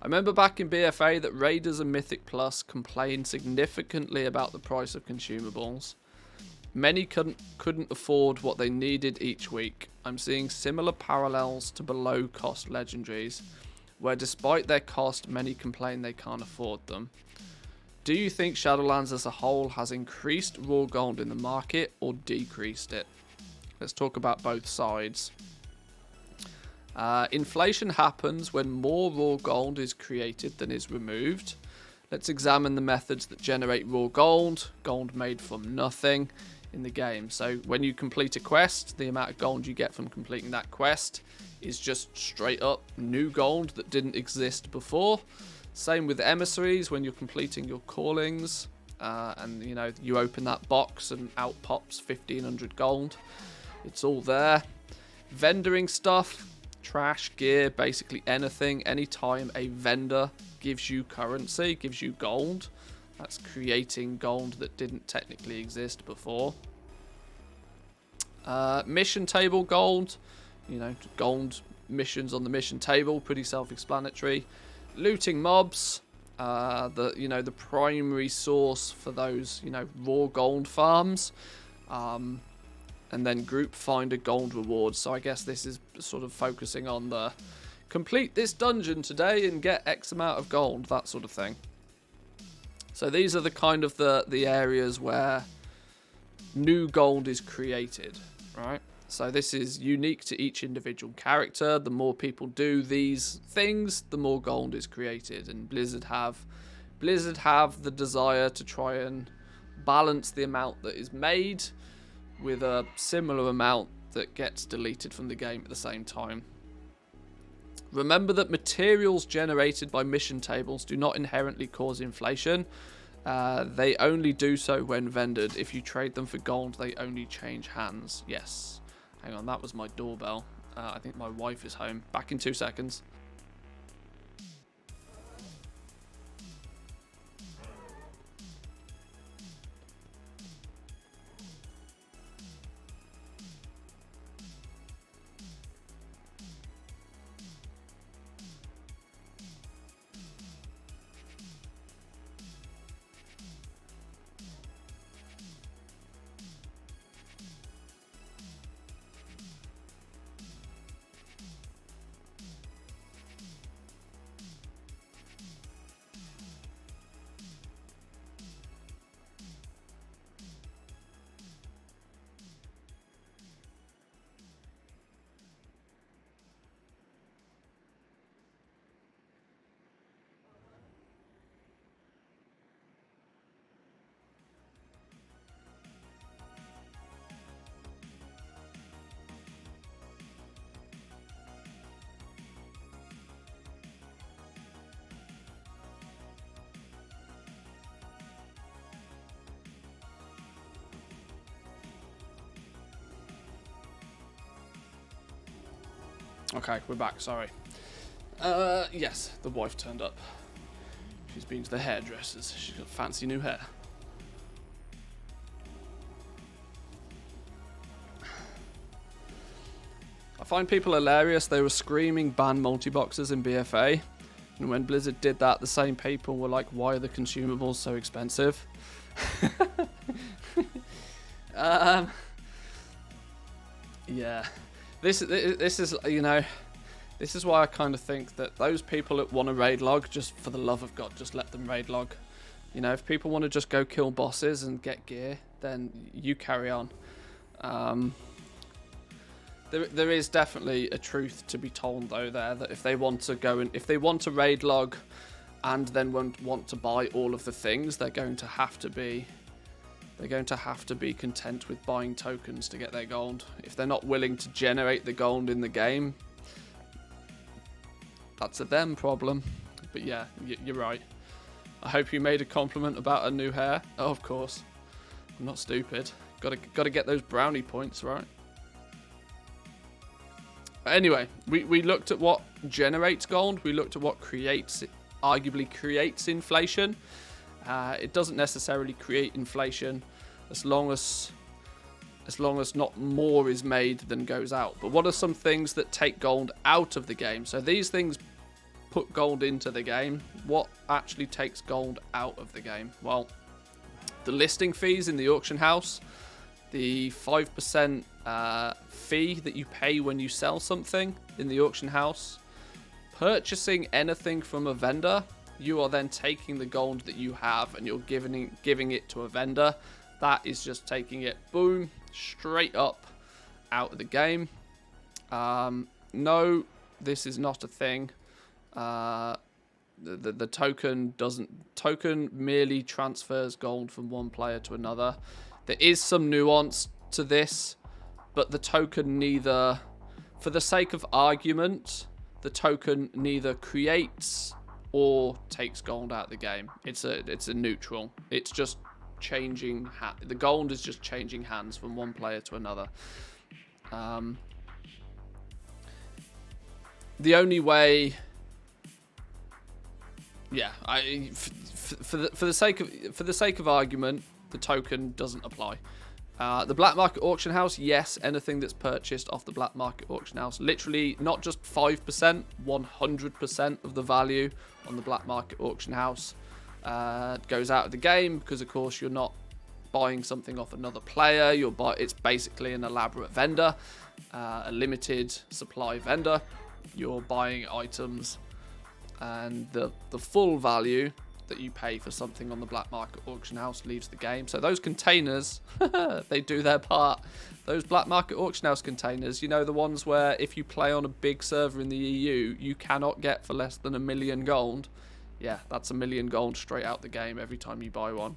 I remember back in BFA that Raiders and Mythic Plus complained significantly about the price of consumables. Many couldn't afford what they needed each week. I'm seeing similar parallels to below cost legendaries, where despite their cost, many complain they can't afford them. Do you think Shadowlands as a whole has increased raw gold in the market or decreased it? Let's talk about both sides. Inflation happens when more raw gold is created than is removed. Let's examine the methods that generate raw gold made from nothing in the game. So when you complete a quest, the amount of gold you get from completing that quest is just straight up new gold that didn't exist before. Same with emissaries. When you're completing your callings, and you open that box and out pops 1500 gold. It's all there. Vendoring stuff, trash, gear, basically anything. Anytime a vendor gives you currency, gives you gold, that's creating gold that didn't technically exist before. Mission table gold, gold missions on the mission table, pretty self-explanatory. Looting mobs, the primary source for those, raw gold farms. And then group finder gold rewards. So I guess this is sort of focusing on the complete this dungeon today and get X amount of gold, that sort of thing. So these are the kind of the areas where new gold is created, right? So this is unique to each individual character. The more people do these things, the more gold is created. And Blizzard have the desire to try and balance the amount that is made with a similar amount that gets deleted from the game at the same time. Remember that materials generated by mission tables do not inherently cause inflation. They only do so when vendored. If you trade them for gold, they only change hands. Yes. Hang on, that was my doorbell. I think my wife is home. Back in 2 seconds. Okay, we're back, sorry. Yes, the wife turned up. She's been to the hairdressers. She's got fancy new hair. I find people hilarious. They were screaming ban multi-boxes in BFA. And when Blizzard did that, the same people were like, why are the consumables so expensive? Yeah. This is, you know, this is why I kind of think that those people that want to raid log, just for the love of God, just let them raid log. You know, if people want to just go kill bosses and get gear, then you carry on. There is definitely a truth to be told though there, that if they want to go and if they want to raid log and then want to buy all of the things, they're going to have to be content with buying tokens to get their gold. If they're not willing to generate the gold in the game, that's a them problem. But yeah, you're right. I hope you made a compliment about a new hair. Oh, of course. I'm not stupid. Gotta get those brownie points, right? Anyway, we looked at what generates gold. We looked at what arguably creates inflation. It doesn't necessarily create inflation as long as not more is made than goes out. But what are some things that take gold out of the game? So these things put gold into the game. What actually takes gold out of the game? Well, the listing fees in the auction house, the 5% fee that you pay when you sell something in the auction house, purchasing anything from a vendor. You are then taking the gold that you have and you're giving it to a vendor. That is just taking it, boom, straight up out of the game. No, this is not a thing. The token merely transfers gold from one player to another. There is some nuance to this, but the token neither, for the sake of argument, the token neither creates or takes gold out of the game. It's a neutral. It's just changing. The gold is just changing hands from one player to another. The only way, yeah, for the sake of argument, the token doesn't apply. The black market auction house, yes, anything that's purchased off the black market auction house, literally not just 5%, 100% of the value on the black market auction house goes out of the game, because of course you're not buying something off another player. It's basically an elaborate vendor, a limited supply vendor. You're buying items, and the full value that you pay for something on the black market auction house leaves the game. So those containers, they do their part. Those black market auction house containers, you know, the ones where if you play on a big server in the EU, you cannot get for less than 1 million gold. Yeah, that's 1 million gold straight out the game every time you buy one.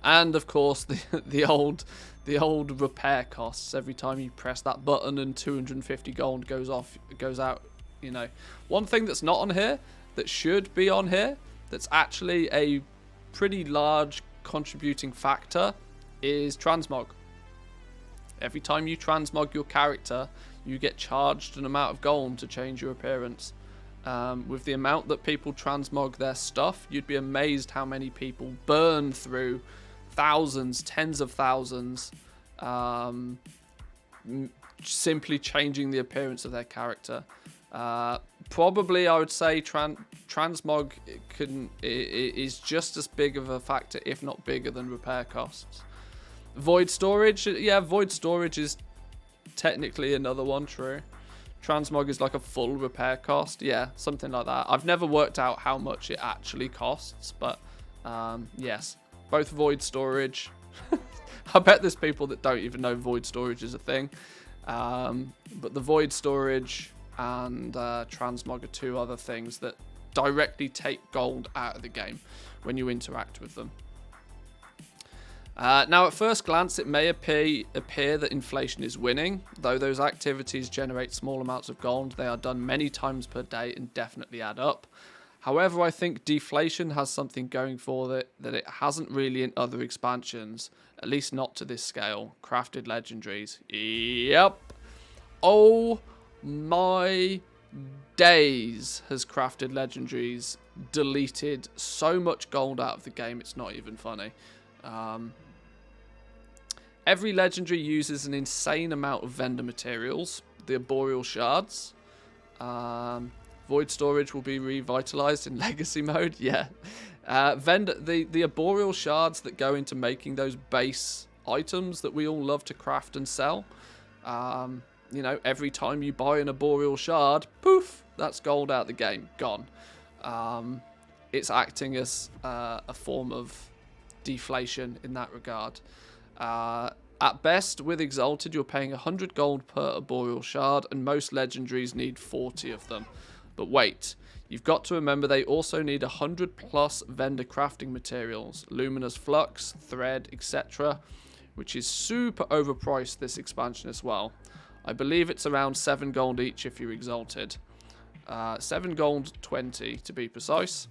And of course the old repair costs. Every time you press that button and 250 gold goes out. You know, one thing that's not on here, that should be on here, that's actually a pretty large contributing factor, is transmog. Every time you transmog your character, you get charged an amount of gold to change your appearance. With the amount that people transmog their stuff, you'd be amazed how many people burn through thousands, tens of thousands, simply changing the appearance of their character. Probably I would say transmog is just as big of a factor, if not bigger, than repair costs. Void storage, yeah, void storage is technically another one, true. Transmog is like a full repair cost, yeah, something like that. I've never worked out how much it actually costs, but yes, both void storage. I bet there's people that don't even know void storage is a thing, but the void storage and transmog are two other things that directly take gold out of the game when you interact with them. Now, at first glance, it may appear that inflation is winning. Though those activities generate small amounts of gold, they are done many times per day and definitely add up. However, I think deflation has something going for it that it hasn't really in other expansions, at least not to this scale. Crafted legendaries. Yep. Oh my days has Crafted Legendaries deleted so much gold out of the game, it's not even funny. Every legendary uses an insane amount of vendor materials. The Arboreal Shards. Void Storage will be revitalized in Legacy mode. Yeah. The Arboreal Shards that go into making those base items that we all love to craft and sell. You know, every time you buy an Arboreal Shard, poof, that's gold out the game. Gone. It's acting as a form of deflation in that regard. At best, with Exalted, you're paying 100 gold per Arboreal Shard, and most legendaries need 40 of them. But wait, you've got to remember they also need 100 plus vendor crafting materials, Luminous Flux, Thread, etc., which is super overpriced this expansion as well. I believe it's around 7 gold each if you're Exalted. 7 gold 20 to be precise.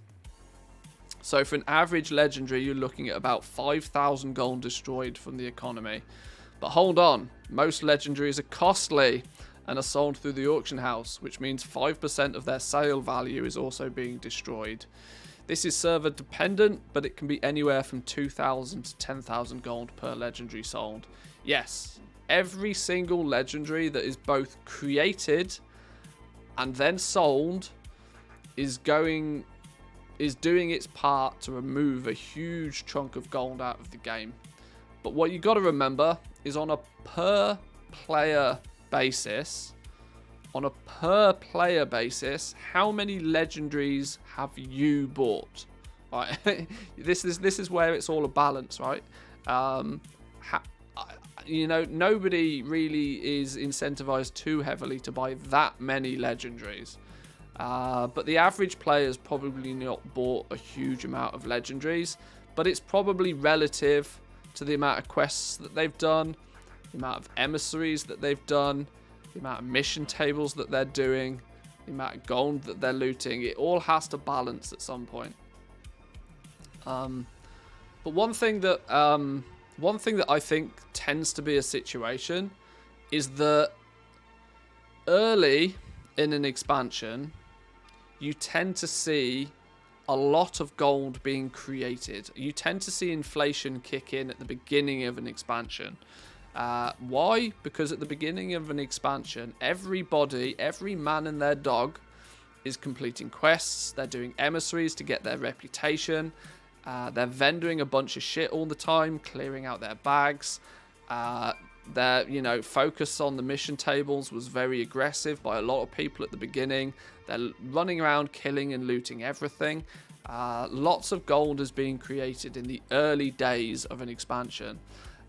So for an average legendary, you're looking at about 5,000 gold destroyed from the economy. But hold on, most legendaries are costly and are sold through the auction house, which means 5% of their sale value is also being destroyed. This is server dependent, but it can be anywhere from 2,000 to 10,000 gold per legendary sold. Yes, every single legendary that is both created and then sold is doing its part to remove a huge chunk of gold out of the game. But what you got to remember is on a per player basis, how many legendaries have you bought? Right? This is where it's all a balance, right? You know, nobody really is incentivized too heavily to buy that many legendaries. But the average player has probably not bought a huge amount of legendaries, but it's probably relative to the amount of quests that they've done, the amount of emissaries that they've done, the amount of mission tables that they're doing, the amount of gold that they're looting. It all has to balance at some point. But one thing that I think tends to be a situation is that early in an expansion, you tend to see a lot of gold being created. You tend to see inflation kick in at the beginning of an expansion. Why? Because at the beginning of an expansion, everybody, every man and their dog is completing quests. They're doing emissaries to get their reputation. They're vendoring a bunch of shit all the time, clearing out their bags. Their, focus on the mission tables was very aggressive by a lot of people at the beginning. They're running around killing and looting everything. Lots of gold is being created in the early days of an expansion.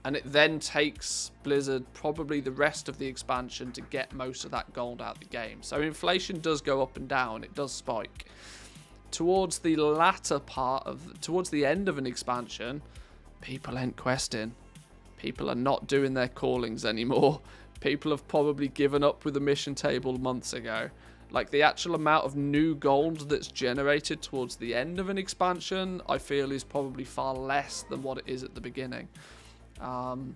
And it then takes Blizzard probably the rest of the expansion to get most of that gold out of the game. So inflation does go up and down. It does spike. Towards the towards the end of an expansion, people ain't questing. People are not doing their callings anymore. People have probably given up with the mission table months ago. Like, the actual amount of new gold that's generated towards the end of an expansion, I feel is probably far less than what it is at the beginning. I'm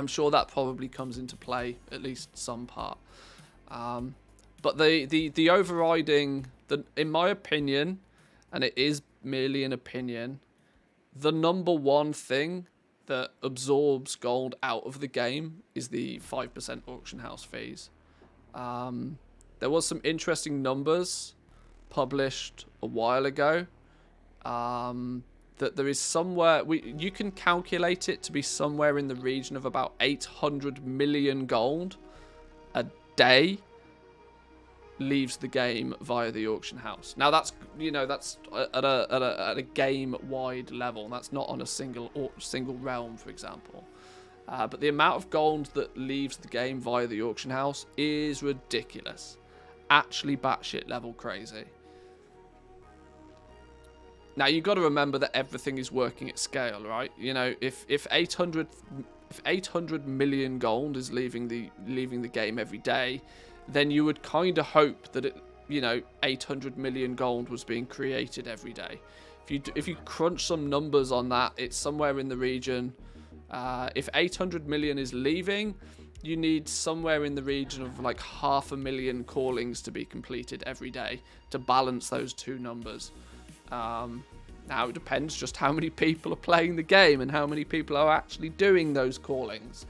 sure that probably comes into play, at least some part. But the overriding, in my opinion, and it is merely an opinion, the number one thing that absorbs gold out of the game is the 5% auction house fees. There was some interesting numbers published a while ago that there is somewhere, you can calculate it to be somewhere in the region of about 800 million gold a day leaves the game via the auction house. Now that's at a game-wide level. That's not on a single realm, for example. But the amount of gold that leaves the game via the auction house is ridiculous. Actually batshit level crazy. Now you've got to remember that everything is working at scale, right? You know, if 800 million gold is leaving the game every day, then you would kind of hope that 800 million gold was being created every day. If you crunch some numbers on that, it's somewhere in the region. If 800 million is leaving, you need somewhere in the region of like 500,000 callings to be completed every day to balance those two numbers. Now it depends just how many people are playing the game and how many people are actually doing those callings.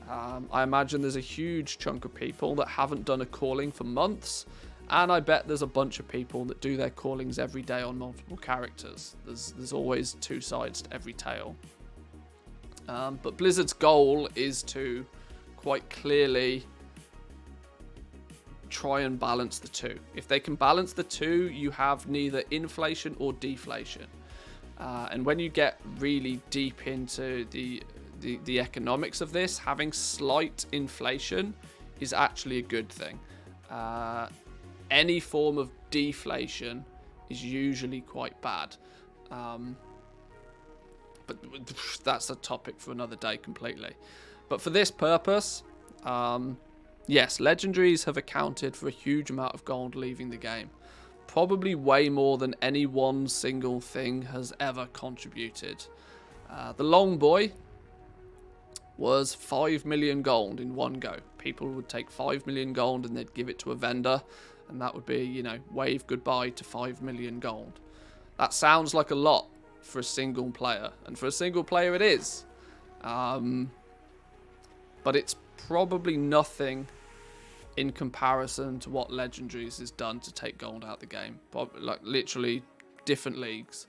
I imagine there's a huge chunk of people that haven't done a calling for months, and I bet there's a bunch of people that do their callings every day on multiple characters. There's always two sides to every tale. But Blizzard's goal is to quite clearly try and balance the two. If they can balance the two, you have neither inflation or deflation. And when you get really deep into the economics of this, having slight inflation is actually a good thing. Any form of deflation is usually quite bad. But that's a topic for another day completely. But for this purpose, yes, legendaries have accounted for a huge amount of gold leaving the game. Probably way more than any one single thing has ever contributed. The long boy was 5 million gold in one go. People would take 5 million gold and they'd give it to a vendor, and that would be, you know, wave goodbye to 5 million gold. That sounds like a lot for a single player, and for a single player it is. But it's probably nothing in comparison to what Legendaries has done to take gold out the game. Probably, like, literally different leagues.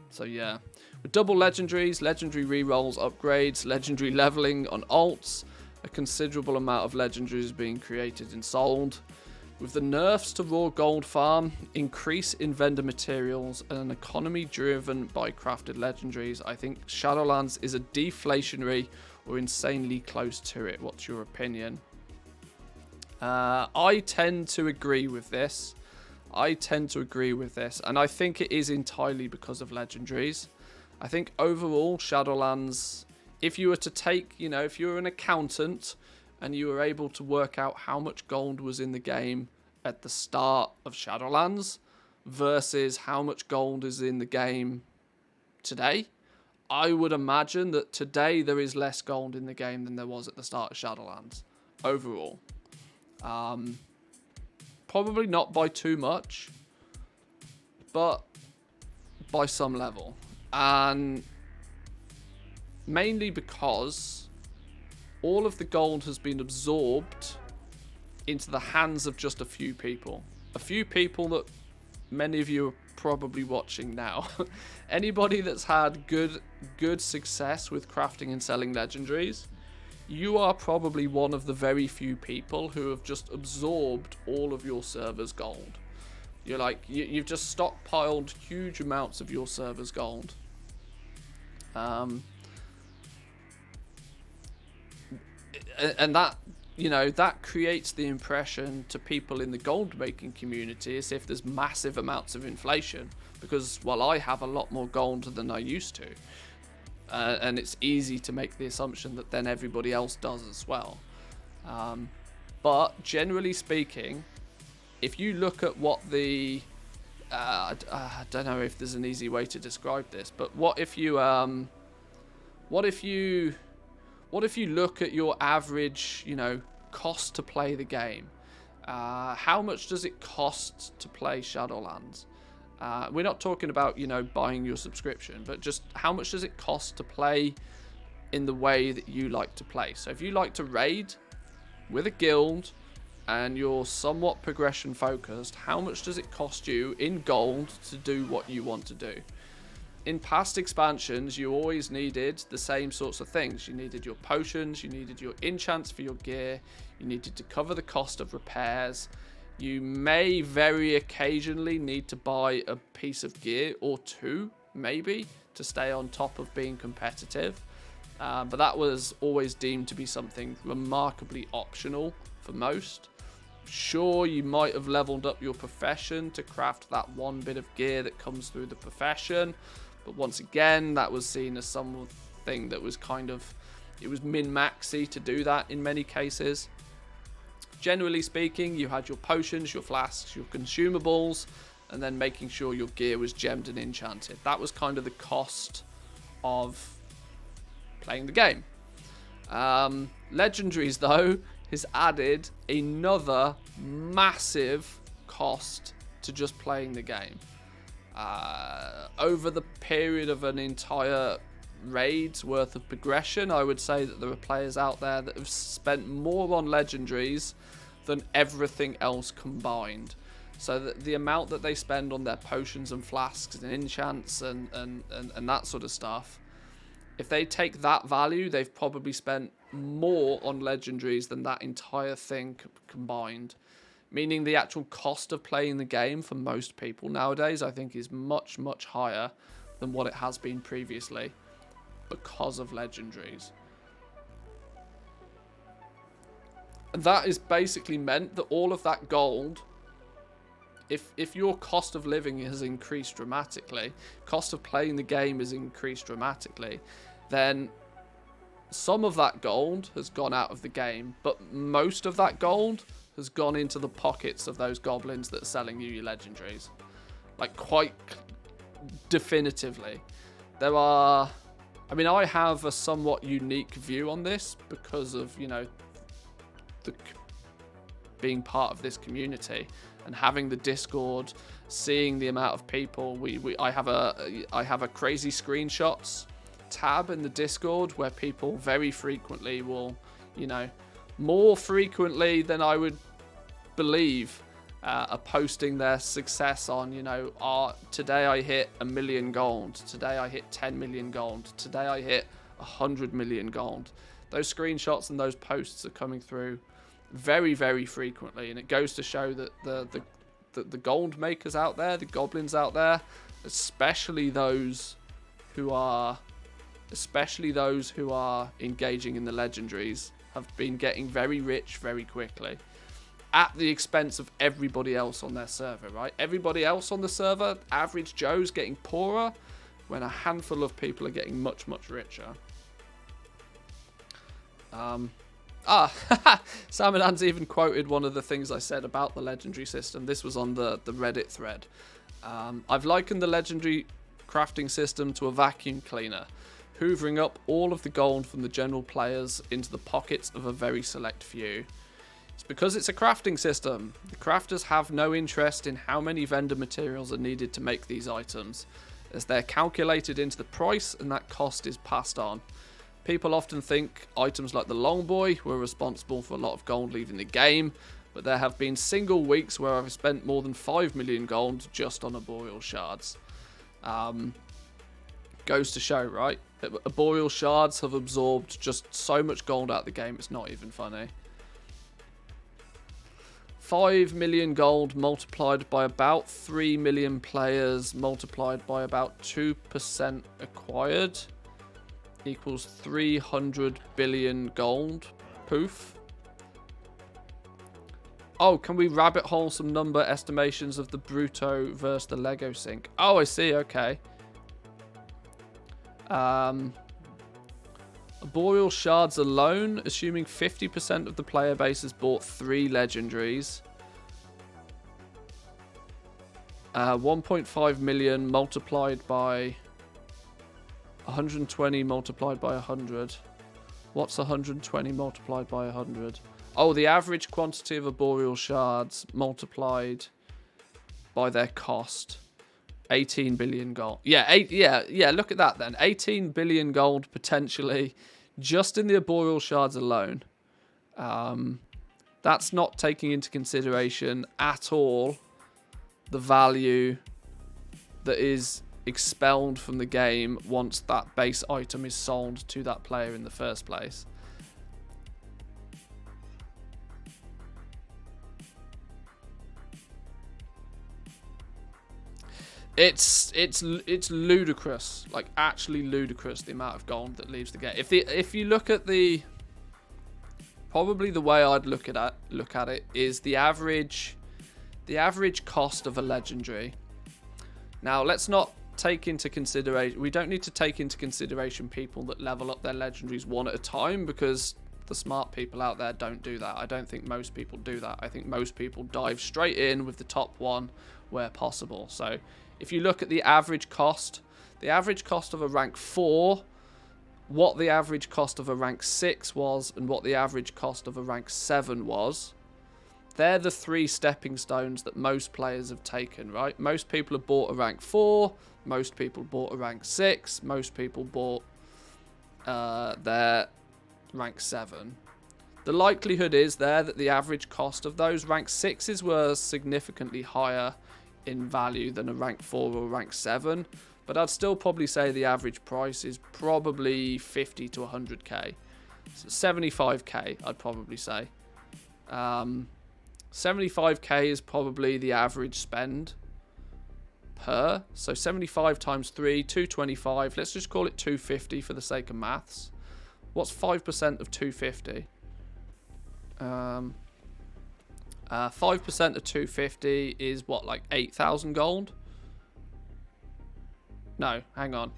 So yeah, with double legendaries, legendary rerolls, upgrades, legendary leveling on alts, a considerable amount of legendaries being created and sold. With the nerfs to raw gold farm, increase in vendor materials, and an economy driven by crafted legendaries, I think Shadowlands is a deflationary or insanely close to it. What's your opinion? I tend to agree with this. And I think it is entirely because of legendaries. I think overall, Shadowlands, if you were to take, you know, if you were an accountant and you were able to work out how much gold was in the game at the start of Shadowlands versus how much gold is in the game today, I would imagine that today there is less gold in the game than there was at the start of Shadowlands overall. Probably not by too much, but by some level. And mainly because all of the gold has been absorbed into the hands of just a few people. A few people that many of you are probably watching now. Anybody that's had good success with crafting and selling legendaries, you are probably one of the very few people who have just absorbed all of your server's gold. You're like, you've just stockpiled huge amounts of your server's gold. And that, you know, that creates the impression to people in the gold making community as if there's massive amounts of inflation, because, well, I have a lot more gold than I used to. And it's easy to make the assumption that then everybody else does as well. But generally speaking, if you look at what the... I don't know if there's an easy way to describe this, but what if you look at your average, you know, cost to play the game? How much does it cost to play Shadowlands? We're not talking about, you know, buying your subscription, but just how much does it cost to play in the way that you like to play? So if you like to raid with a guild and you're somewhat progression focused, how much does it cost you in gold to do what you want to do? In past expansions, you always needed the same sorts of things. You needed your potions, you needed your enchants for your gear, you needed to cover the cost of repairs. You may very occasionally need to buy a piece of gear or two, maybe, to stay on top of being competitive. But that was always deemed to be something remarkably optional for most. Sure, you might have leveled up your profession to craft that one bit of gear that comes through the profession. But once again, that was seen as something that was kind of... it was min-maxy to do that in many cases. Generally speaking, you had your potions, your flasks, your consumables, and then making sure your gear was gemmed and enchanted. That was kind of the cost of playing the game. Legendaries, though, has added another massive cost to just playing the game. Over the period of an entire raid's worth of progression, I would say that there are players out there that have spent more on legendaries than everything else combined. So the amount that they spend on their potions and flasks and enchants and that sort of stuff, if they take that value, they've probably spent more on legendaries than that entire thing combined. Meaning the actual cost of playing the game for most people nowadays, I think, is much, much higher than what it has been previously because of legendaries. And that is basically meant that all of that gold, if your cost of living has increased dramatically, cost of playing the game has increased dramatically, then some of that gold has gone out of the game, but most of that gold has gone into the pockets of those goblins that are selling you your legendaries. Like, quite definitively. There are... I mean, I have a somewhat unique view on this because of, you know, being part of this community and having the Discord, seeing the amount of people. I have a crazy screenshots tab in the Discord where people very frequently will, you know, more frequently than I would believe, are posting their success on, you know, today I hit 1 million gold, today I hit 10 million gold, today I hit 100 million gold. Those screenshots and those posts are coming through very, very frequently, and it goes to show that the gold makers out there, the goblins out there, especially those who are engaging in the legendaries, have been getting very rich very quickly at the expense of everybody else on their server, right? Everybody else on the server, average Joe's getting poorer when a handful of people are getting much, much richer. Sam and Hans even quoted one of the things I said about the legendary system. This was on the Reddit thread. I've likened the legendary crafting system to a vacuum cleaner, hoovering up all of the gold from the general players into the pockets of a very select few. It's because it's a crafting system. The crafters have no interest in how many vendor materials are needed to make these items, as they're calculated into the price and that cost is passed on. People often think items like the Longboy were responsible for a lot of gold leaving the game, but there have been single weeks where I've spent more than 5 million gold just on Arboreal Shards. Goes to show, right? That Arboreal Shards have absorbed just so much gold out of the game, it's not even funny. 5 million gold multiplied by about 3 million players multiplied by about 2% acquired equals 300 billion gold. Poof. Oh, can we rabbit hole some number estimations of the Bruto versus the Lego sync? Oh, I see, okay. Arboreal Shards alone, assuming 50% of the player base has bought 3 legendaries. 1.5 million multiplied by 120 multiplied by 100. What's 120 multiplied by 100? Oh, the average quantity of Arboreal Shards multiplied by their cost. 18 billion gold. Yeah, look at that then. 18 billion gold potentially just in the Arboreal Shards alone. That's not taking into consideration at all the value that is expelled from the game once that base item is sold to that player in the first place. It's ludicrous, like actually ludicrous, the amount of gold that leaves the game. If you look at probably the way I'd look at it is the average cost of a legendary. Now let's not take into consideration, we don't need to take into consideration people that level up their legendaries one at a time, because the smart people out there don't do that. I don't think most people do that. I think most people dive straight in with the top one where possible. So if you look at the average cost of a rank 4 what the average cost of a rank 6 was and what the average cost of a rank 7 was. They're the 3 stepping stones that most players have taken, right? Most people have bought a rank 4, most people bought a rank 6, most people bought their rank 7. The likelihood is there that the average cost of those rank 6s were significantly higher in value than a rank 4 or rank 7, but I'd still probably say the average price is probably 50 to 100k. So 75k, I'd probably say. 75k is probably the average spend per. So 75 times 3, 225. Let's just call it 250 for the sake of maths. What's 5% of 250? 5% of 250 is what, like 8,000 gold? No, hang on.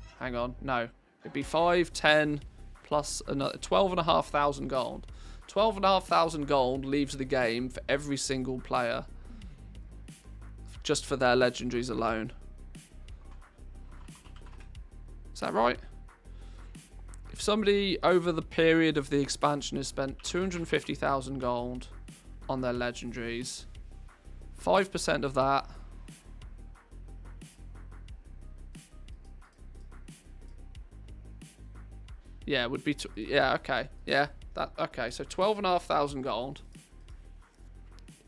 No, it'd be 5, 10 plus another 12,500 gold. 12,500 gold leaves the game for every single player, just for their legendaries alone. Is that right? If somebody over the period of the expansion has spent 250,000 gold on their legendaries, 5% of that would be okay. Okay, so 12,500 gold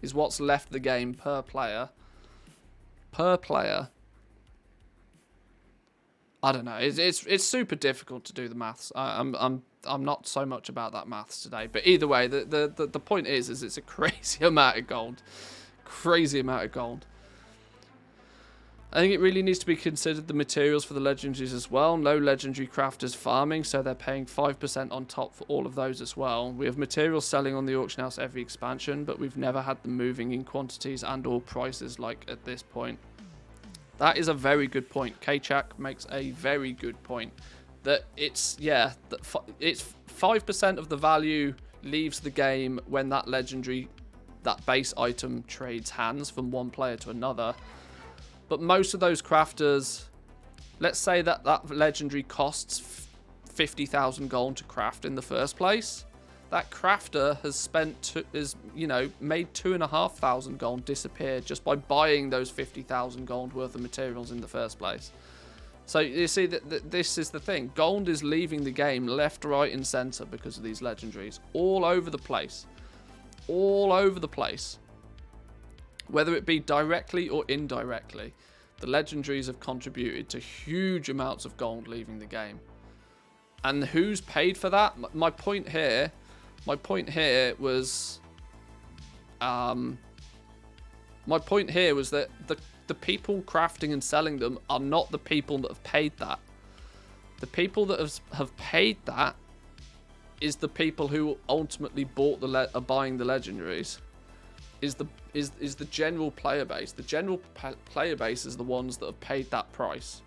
is what's left the game per player. I don't know. It's super difficult to do the maths. I'm not so much about that maths today. But either way, the point is it's a crazy amount of gold. Crazy amount of gold. I think it really needs to be considered the materials for the legendaries as well. No legendary crafters farming, so they're paying 5% on top for all of those as well. We have materials selling on the auction house every expansion, but we've never had them moving in quantities and or prices like at this point. That is a very good point. K-Chak makes a very good point. That it's 5% of the value leaves the game when that legendary, that base item trades hands from one player to another. But most of those crafters, let's say that legendary costs 50,000 gold to craft in the first place. That crafter has made 2,500 gold disappear just by buying those 50,000 gold worth of materials in the first place. So you see that this is the thing. Gold is leaving the game left, right, and center because of these legendaries, all over the place, Whether it be directly or indirectly, the legendaries have contributed to huge amounts of gold leaving the game. And who's paid for that? My point here was that the people crafting and selling them are not the people that have paid that. The people that have paid that is the people who ultimately are buying the legendaries. Is the general player base. The general player base is the ones that have paid that price,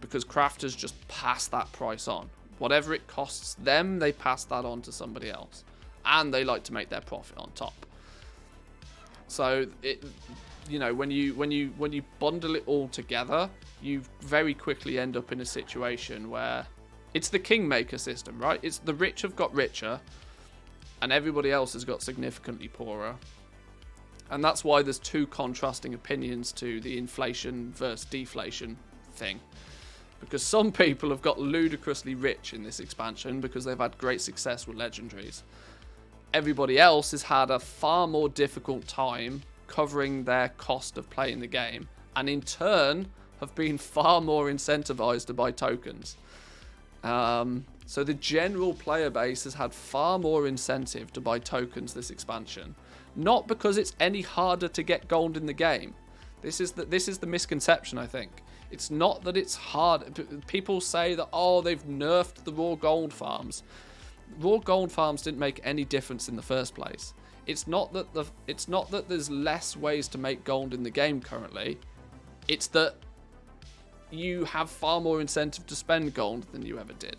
because crafters just pass that price on. Whatever it costs them, they pass that on to somebody else, and they like to make their profit on top. So when you bundle it all together, you very quickly end up in a situation where it's the kingmaker system, right? It's the rich have got richer, and everybody else has got significantly poorer. And that's why there's two contrasting opinions to the inflation versus deflation thing. Because some people have got ludicrously rich in this expansion because they've had great success with legendaries. Everybody else has had a far more difficult time covering their cost of playing the game, and in turn have been far more incentivized to buy tokens. So the general player base has had far more incentive to buy tokens this expansion. Not because it's any harder to get gold in the game. This is the misconception, I think. It's not that it's hard. People say that, oh, they've nerfed the raw gold farms. Raw gold farms didn't make any difference in the first place. It's not that there's less ways to make gold in the game currently. It's that you have far more incentive to spend gold than you ever did.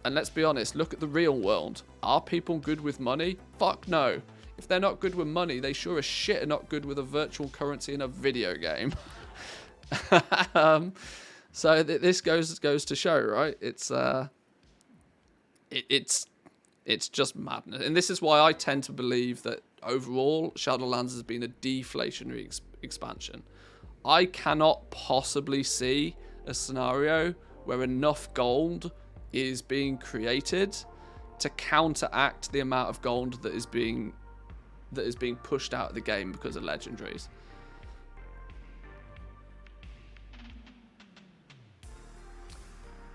And let's be honest, look at the real world. Are people good with money? Fuck no. If they're not good with money, they sure as shit are not good with a virtual currency in a video game. So this goes to show, right? It's it's just madness. And this is why I tend to believe that overall Shadowlands has been a deflationary expansion. I cannot possibly see a scenario where enough gold is being created to counteract the amount of gold that is being pushed out of the game because of legendaries.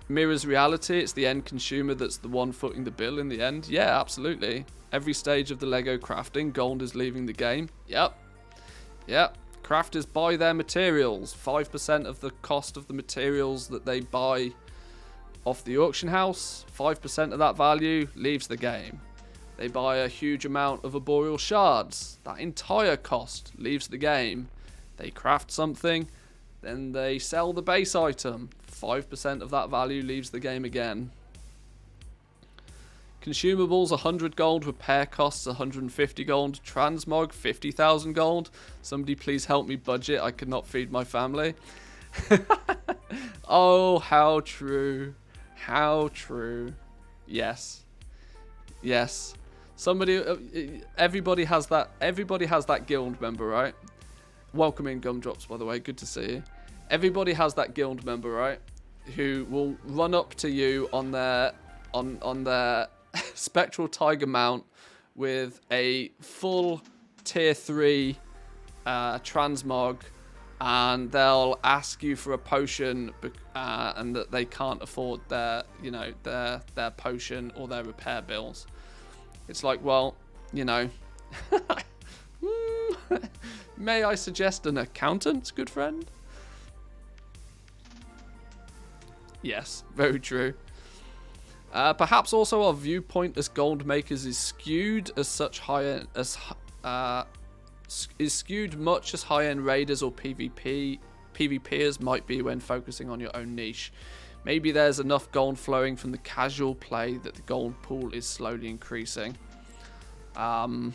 Mirrors reality, it's the end consumer that's the one footing the bill in the end. Yeah, absolutely. Every stage of the Lego crafting, gold is leaving the game. Yep. Crafters buy their materials. 5% of the cost of the materials that they buy off the auction house, 5% of that value leaves the game. They buy a huge amount of arboreal shards. That entire cost leaves the game. They craft something, then they sell the base item. 5% of that value leaves the game again. Consumables 100 gold, repair costs 150 gold, transmog 50,000 gold. Somebody please help me budget, I could not feed my family. Oh, how true. How true. Yes. Everybody has that guild member, right? Welcome in, Gumdrops, by the way, good to see you. Everybody has that guild member, right? Who will run up to you on their Spectral Tiger mount with a full tier 3 transmog, and they'll ask you for a potion and that they can't afford their potion or their repair bills. It's like, well, may I suggest an accountant, good friend? Yes, very true. Perhaps also our viewpoint as gold makers is skewed as such is skewed much as high-end raiders or PvPers might be when focusing on your own niche. Maybe there's enough gold flowing from the casual play that the gold pool is slowly increasing. The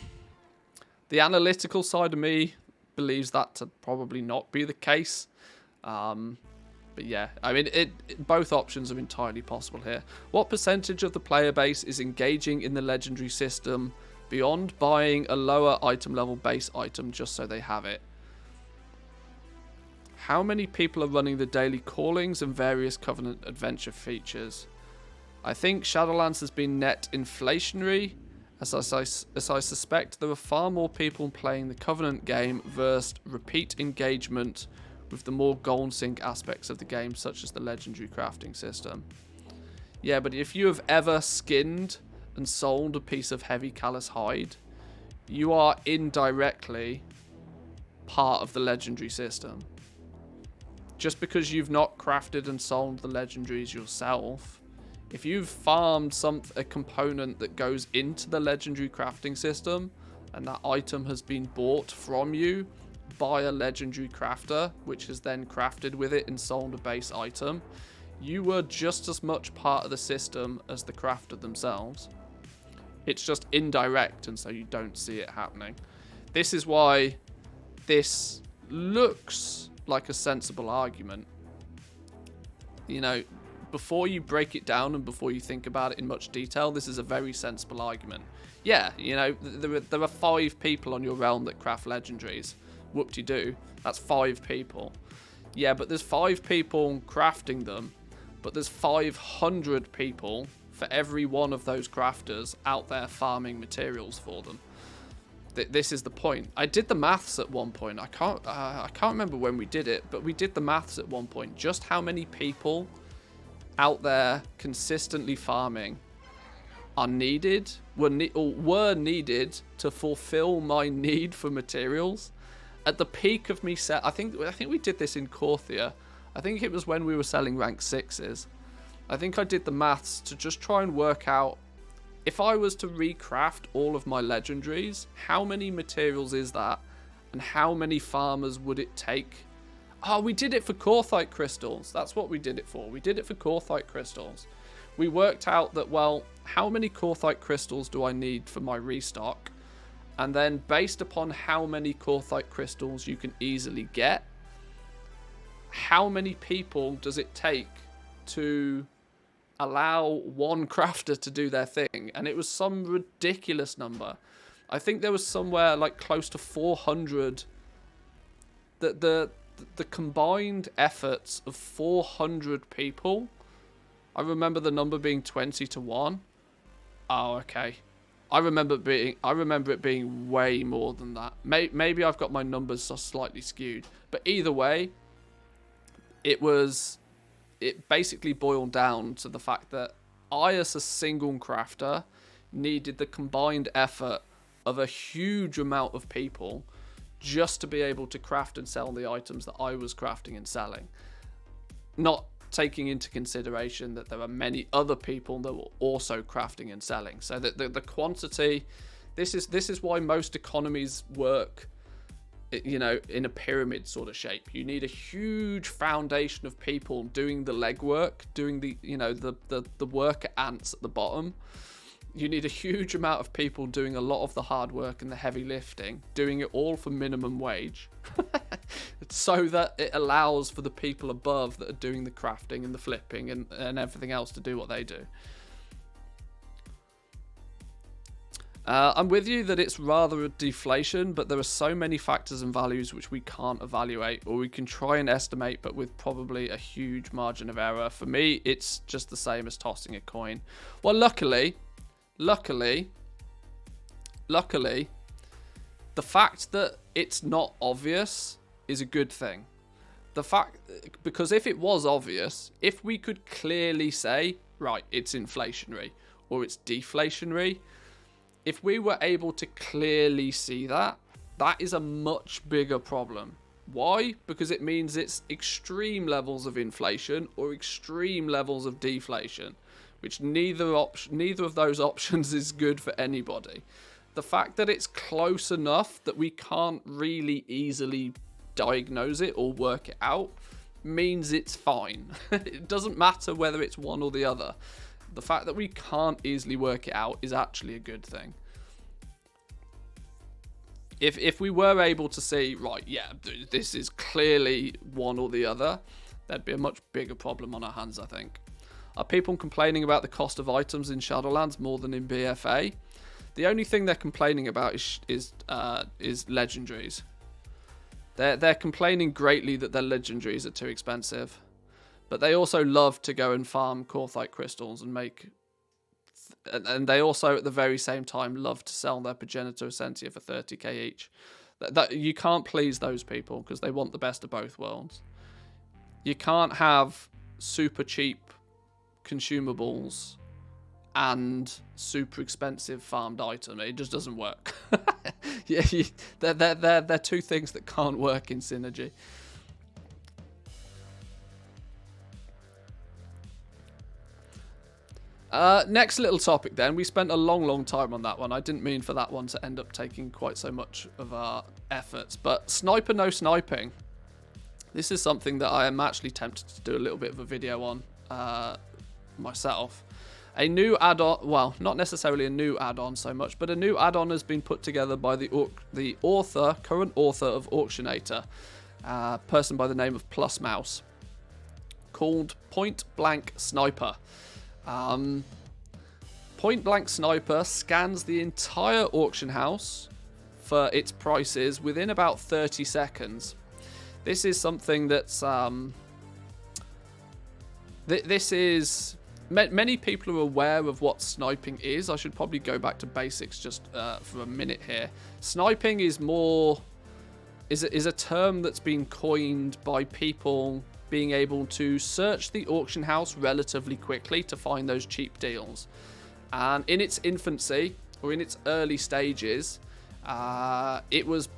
analytical side of me believes that to probably not be the case. But yeah, I mean, both options are entirely possible here. What percentage of the player base is engaging in the legendary system beyond buying a lower item level base item just so they have it? How many people are running the daily callings and various Covenant adventure features? I think Shadowlands has been net inflationary, as I suspect there are far more people playing the Covenant game versus repeat engagement with the more gold sink aspects of the game, such as the legendary crafting system. Yeah, but if you have ever skinned and sold a piece of heavy callous hide, you are indirectly part of the legendary system. Just because you've not crafted and sold the legendaries yourself, if you've farmed a component that goes into the legendary crafting system and that item has been bought from you by a legendary crafter, which has then crafted with it and sold a base item, you were just as much part of the system as the crafter themselves. It's just indirect, and so you don't see it happening. This is why this looks like a sensible argument. Before you break it down and before you think about it in much detail, this is a very sensible argument. Yeah, there are 5 people on your realm that craft legendaries. Whoop-de-doo, that's 5 people. Yeah, but there's 5 people crafting them, but there's 500 people for every one of those crafters out there farming materials for them. This is the point. I did the maths at one point. I can't remember when we did it, but we did the maths at one point. Just how many people out there consistently farming are needed, were needed to fulfill my need for materials. At the peak of me I think we did this in Korthia. I think it was when we were selling rank 6s. I think I did the maths to just try and work out, if I was to recraft all of my legendaries, how many materials is that? And how many farmers would it take? Oh, we did it for Korthite crystals. That's what we did it for. We did it for Korthite crystals. We worked out that, well, how many Korthite crystals do I need for my restock? And then based upon how many Korthite crystals you can easily get, how many people does it take to allow one crafter to do their thing, and it was some ridiculous number. I think there was somewhere like close to 400. The combined efforts of 400 people. I remember the number being 20 to 1. Oh, okay. I remember it being way more than that. Maybe I've got my numbers so slightly skewed, but either way, it basically boiled down to the fact that I, as a single crafter, needed the combined effort of a huge amount of people just to be able to craft and sell the items that I was crafting and selling. Not taking into consideration that there are many other people that were also crafting and selling. So that the quantity, this is why most economies work, you know, in a pyramid sort of shape. You need a huge foundation of people doing the legwork, doing the, you know, the worker ants at the bottom. You need a huge amount of people doing a lot of the hard work and the heavy lifting, doing it all for minimum wage, so that it allows for the people above that are doing the crafting and the flipping and everything else to do what they do. I'm with you that it's rather a deflation, but there are so many factors and values which we can't evaluate, or we can try and estimate, but with probably a huge margin of error. For me, it's just the same as tossing a coin. Well, luckily, the fact that it's not obvious is a good thing. Because if it was obvious, if we could clearly say, right, it's inflationary or it's deflationary, if we were able to clearly see that, that is a much bigger problem. Why? Because it means it's extreme levels of inflation or extreme levels of deflation, which neither of those options is good for anybody. The fact that it's close enough that we can't really easily diagnose it or work it out means it's fine. It doesn't matter whether it's one or the other. The fact that we can't easily work it out is actually a good thing. If we were able to see, right, yeah, this is clearly one or the other, there'd be a much bigger problem on our hands, I think. Are people complaining about the cost of items in Shadowlands more than in BFA? The only thing they're complaining about is legendaries. They're complaining greatly that their legendaries are too expensive, but they also love to go and farm Korthite crystals and make, and they also at the very same time love to sell their Progenitor Essentia for 30k each. That you can't please those people because they want the best of both worlds. You can't have super cheap consumables and super expensive farmed item. It just doesn't work. Yeah, they're two things that can't work in synergy. Next little topic then. We spent a long time on that one. I didn't mean for that one to end up taking quite so much of our efforts, but sniper no sniping. This is something that I am actually tempted to do a little bit of a video on myself. A new add-on, well, not necessarily a new add-on so much, but a new add-on has been put together by the current author of Auctionator, a person by the name of Plus Mouse, called Point Blank Sniper. Point Blank Sniper scans the entire auction house for its prices within about 30 seconds. This is something that's many people are aware of what sniping is. I should probably go back to basics just for a minute here. Sniping is a term that's been coined by people being able to search the auction house relatively quickly to find those cheap deals. And in its infancy, or in its early stages, it was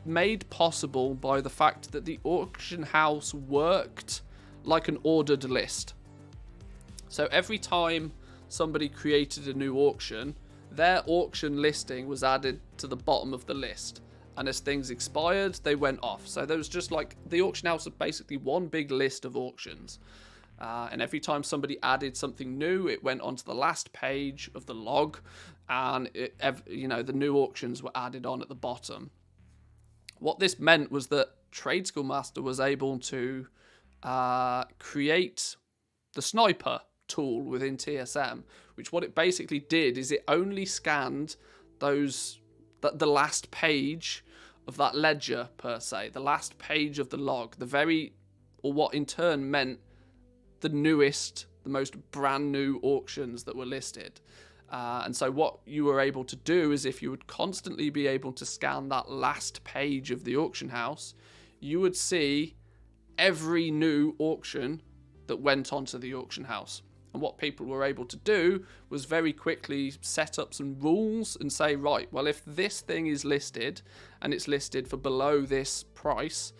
made possible by the fact that the auction house worked like an ordered list. So every time somebody created a new auction, their auction listing was added to the bottom of the list. And as things expired, they went off. So there was just like, the auction house was basically one big list of auctions. And every time somebody added something new, it went onto the last page of the log. And the new auctions were added on at the bottom. What this meant was that Tradeschool Master was able to create the sniper tool within TSM, which what it basically did is it only scanned the last page of that ledger per se, the last page of the log, or what in turn meant the newest, the most brand new auctions that were listed. And so what you were able to do is if you would constantly be able to scan that last page of the auction house, you would see every new auction that went onto the auction house. And what people were able to do was very quickly set up some rules and say, right, well, if this thing is listed and it's listed for below this price,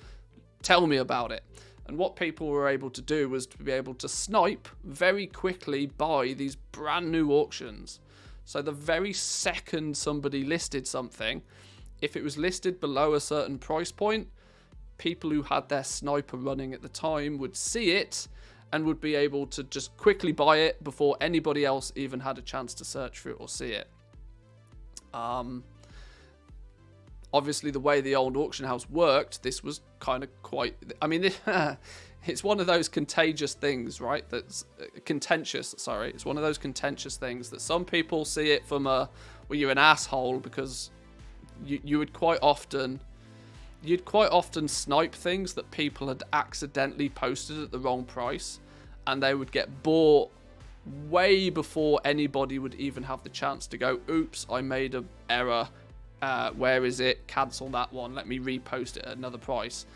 tell me about it. And what people were able to do was to be able to snipe very quickly by these brand new auctions. So the very second somebody listed something, if it was listed below a certain price point, people who had their sniper running at the time would see it and would be able to just quickly buy it before anybody else even had a chance to search for it or see it. Obviously, the way the old auction house worked, this was kind of quite... I mean, it's one of those contagious things, right? That's contentious, sorry. It's one of those contentious things that some people see it from well, you're an asshole because you'd quite often snipe things that people had accidentally posted at the wrong price, and they would get bought way before anybody would even have the chance to go, oops, I made an error. Where is it? Cancel that one. Let me repost it at another price.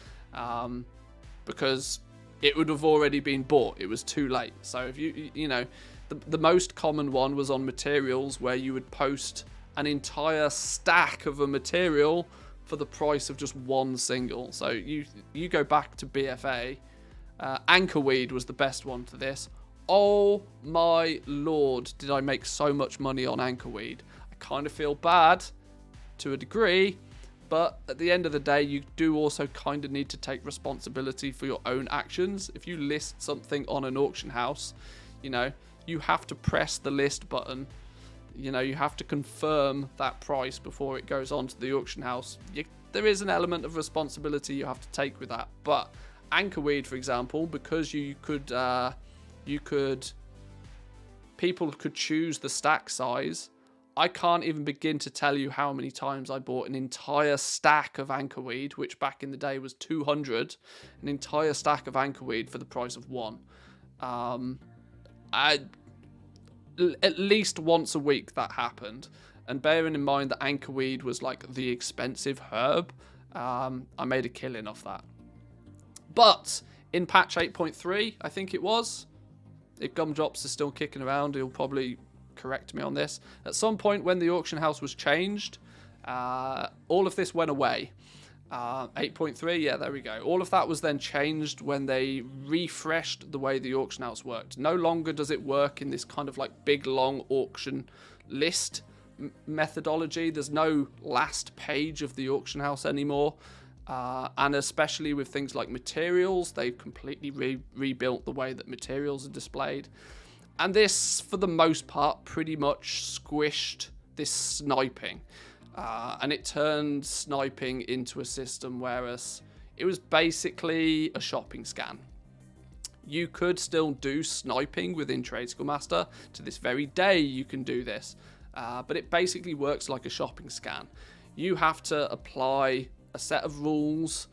Because it would have already been bought. It was too late. So if you know, the most common one was on materials, where you would post an entire stack of a material for the price of just one single. So you go back to BFA. Anchorweed was the best one for this. Oh my lord, did I make so much money on Anchorweed. I kind of feel bad to a degree, but at the end of the day, you do also kind of need to take responsibility for your own actions. If you list something on an auction house, you know, you have to press the list button. You know, you have to confirm that price before it goes on to the auction house. There is an element of responsibility you have to take with that. But Anchorweed, for example, because people could choose the stack size. I can't even begin to tell you how many times I bought an entire stack of Anchorweed, which back in the day was 200, an entire stack of Anchorweed for the price of one. At least once a week that happened. And bearing in mind that Anchorweed was like the expensive herb, I made a killing off that. But in patch 8.3, I think it was, if Gumdrops is still kicking around, he'll probably correct me on this. At some point when the auction house was changed, all of this went away. 8.3, yeah, there we go. All of that was then changed when they refreshed the way the auction house worked. No longer does it work in this kind of like big long auction list methodology. There's no last page of the auction house anymore. And especially with things like materials, they've completely rebuilt the way that materials are displayed. And this, for the most part, pretty much squished this sniping. And it turned sniping into a system whereas it was basically a shopping scan. You could still do sniping within Tradeschool Master. To this very day, you can do this. But it basically works like a shopping scan. You have to apply a set of rules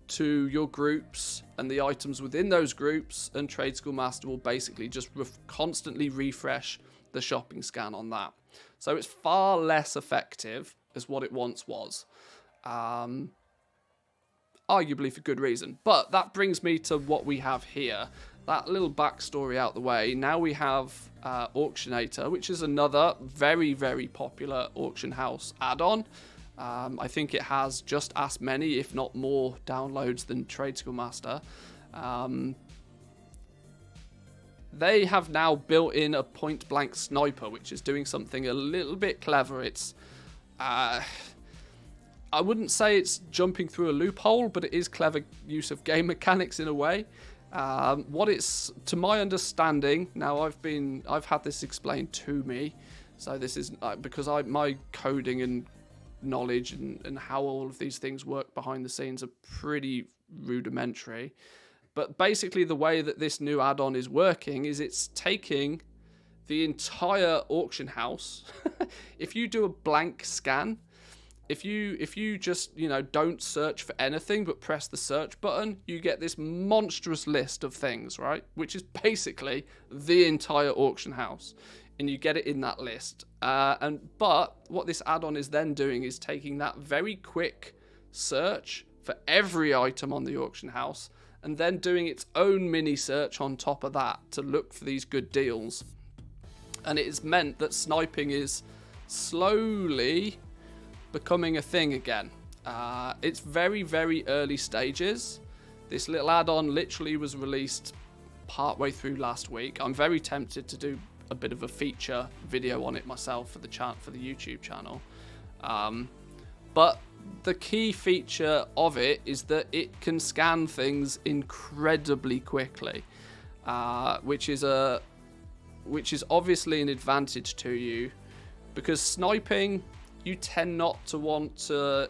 to your groups and the items within those groups, and Tradeschool Master will basically just constantly refresh the shopping scan on that. So it's far less effective as what it once was, arguably for good reason. But that brings me to what we have here. That little backstory out the way. Now we have Auctionator, which is another very, very popular auction house add-on. I think it has just as many, if not more, downloads than Tradeschool Master. They have now built in a point-blank sniper, which is doing something a little bit clever. It's, I wouldn't say it's jumping through a loophole, but it is clever use of game mechanics in a way. What it's, to my understanding, now I've had this explained to me, so this is because my coding and knowledge and how all of these things work behind the scenes are pretty rudimentary. But basically the way that this new add-on is working is it's taking the entire auction house. If you do a blank scan, if you just, don't search for anything but press the search button, you get this monstrous list of things, right? Which is basically the entire auction house, and you get it in that list. But what this add-on is then doing is taking that very quick search for every item on the auction house and then doing its own mini search on top of that to look for these good deals. And it has meant that sniping is slowly becoming a thing again. It's very, very early stages. This little add-on literally was released partway through last week. I'm very tempted to do a bit of a feature video on it myself for the YouTube channel. But the key feature of it is that it can scan things incredibly quickly, which is obviously an advantage to you, because sniping, you tend not to want to,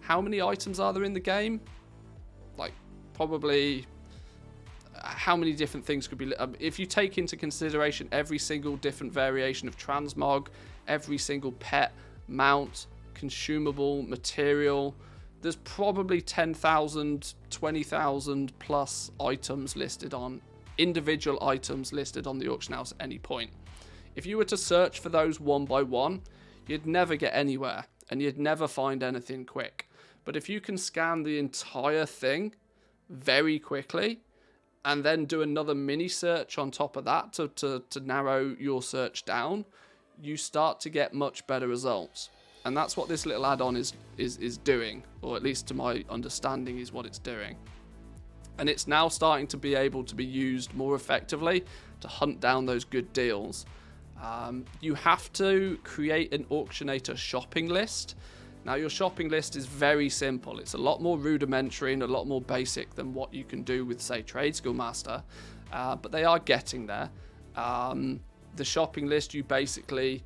how many items are there in the game? Like, probably, how many different things could be, if you take into consideration every single different variation of transmog, every single pet, mount, consumable, material, there's probably 10,000, 20,000 plus items listed on, individual items listed on the auction house at any point. If you were to search for those one by one, you'd never get anywhere, and you'd never find anything quick. But if you can scan the entire thing very quickly, and then do another mini search on top of that to narrow your search down, you start to get much better results. And that's what this little add-on is doing, or at least to my understanding is what it's doing. And it's now starting to be able to be used more effectively to hunt down those good deals. You have to create an Auctionator shopping list. Now, your shopping list is very simple. It's a lot more rudimentary and a lot more basic than what you can do with, say, Tradeschool Master, but they are getting there. The shopping list, you basically,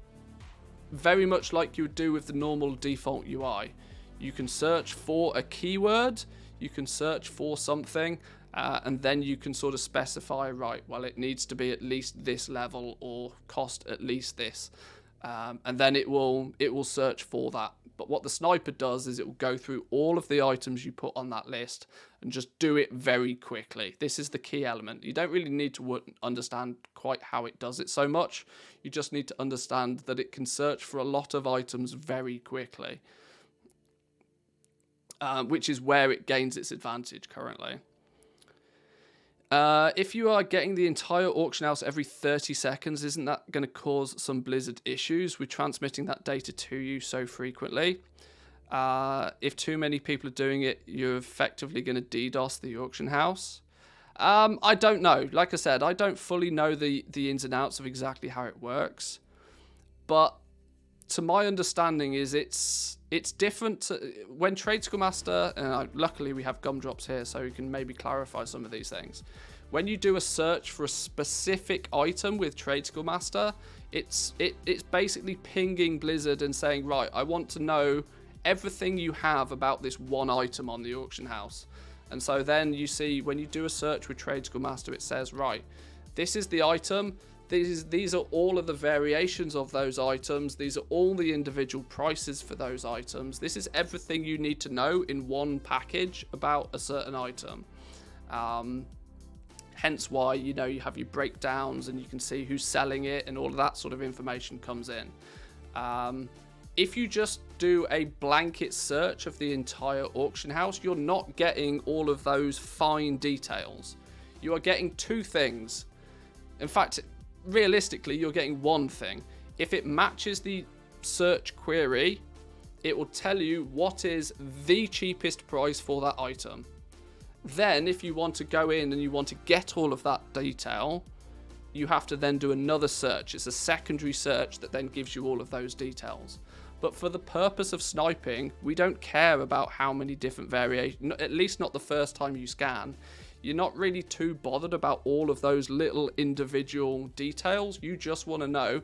very much like you would do with the normal default UI, you can search for a keyword, you can search for something, and then you can sort of specify, right, well, it needs to be at least this level or cost at least this, and then it will search for that. But what the sniper does is it will go through all of the items you put on that list and just do it very quickly. This is the key element. You don't really need to understand quite how it does it so much. You just need to understand that it can search for a lot of items very quickly, which is where it gains its advantage currently. If you are getting the entire auction house every 30 seconds, isn't that going to cause some Blizzard issues with transmitting that data to you so frequently? If too many people are doing it, you're effectively going to DDoS the auction house. I don't know. Like I said, I don't fully know the ins and outs of exactly how it works. But to my understanding is it's different to, when Tradeschool Master, and luckily we have Gumdrops here so we can maybe clarify some of these things. When you do a search for a specific item with Tradeschool Master, it's basically pinging Blizzard and saying, right, I want to know everything you have about this one item on the auction house. And so then you see when you do a search with Tradeschool Master, it says, right, this is the item. These are all of the variations of those items. These are all the individual prices for those items. This is everything you need to know in one package about a certain item. Hence why, you have your breakdowns and you can see who's selling it and all of that sort of information comes in. If you just do a blanket search of the entire auction house, you're not getting all of those fine details. You are getting two things. In fact, realistically, you're getting one thing. If it matches the search query, it will tell you what is the cheapest price for that item. Then, if you want to go in and you want to get all of that detail, you have to then do another search. It's a secondary search that then gives you all of those details. But for the purpose of sniping, we don't care about how many different variations, at least not the first time you scan. You're not really too bothered about all of those little individual details. You just want to know,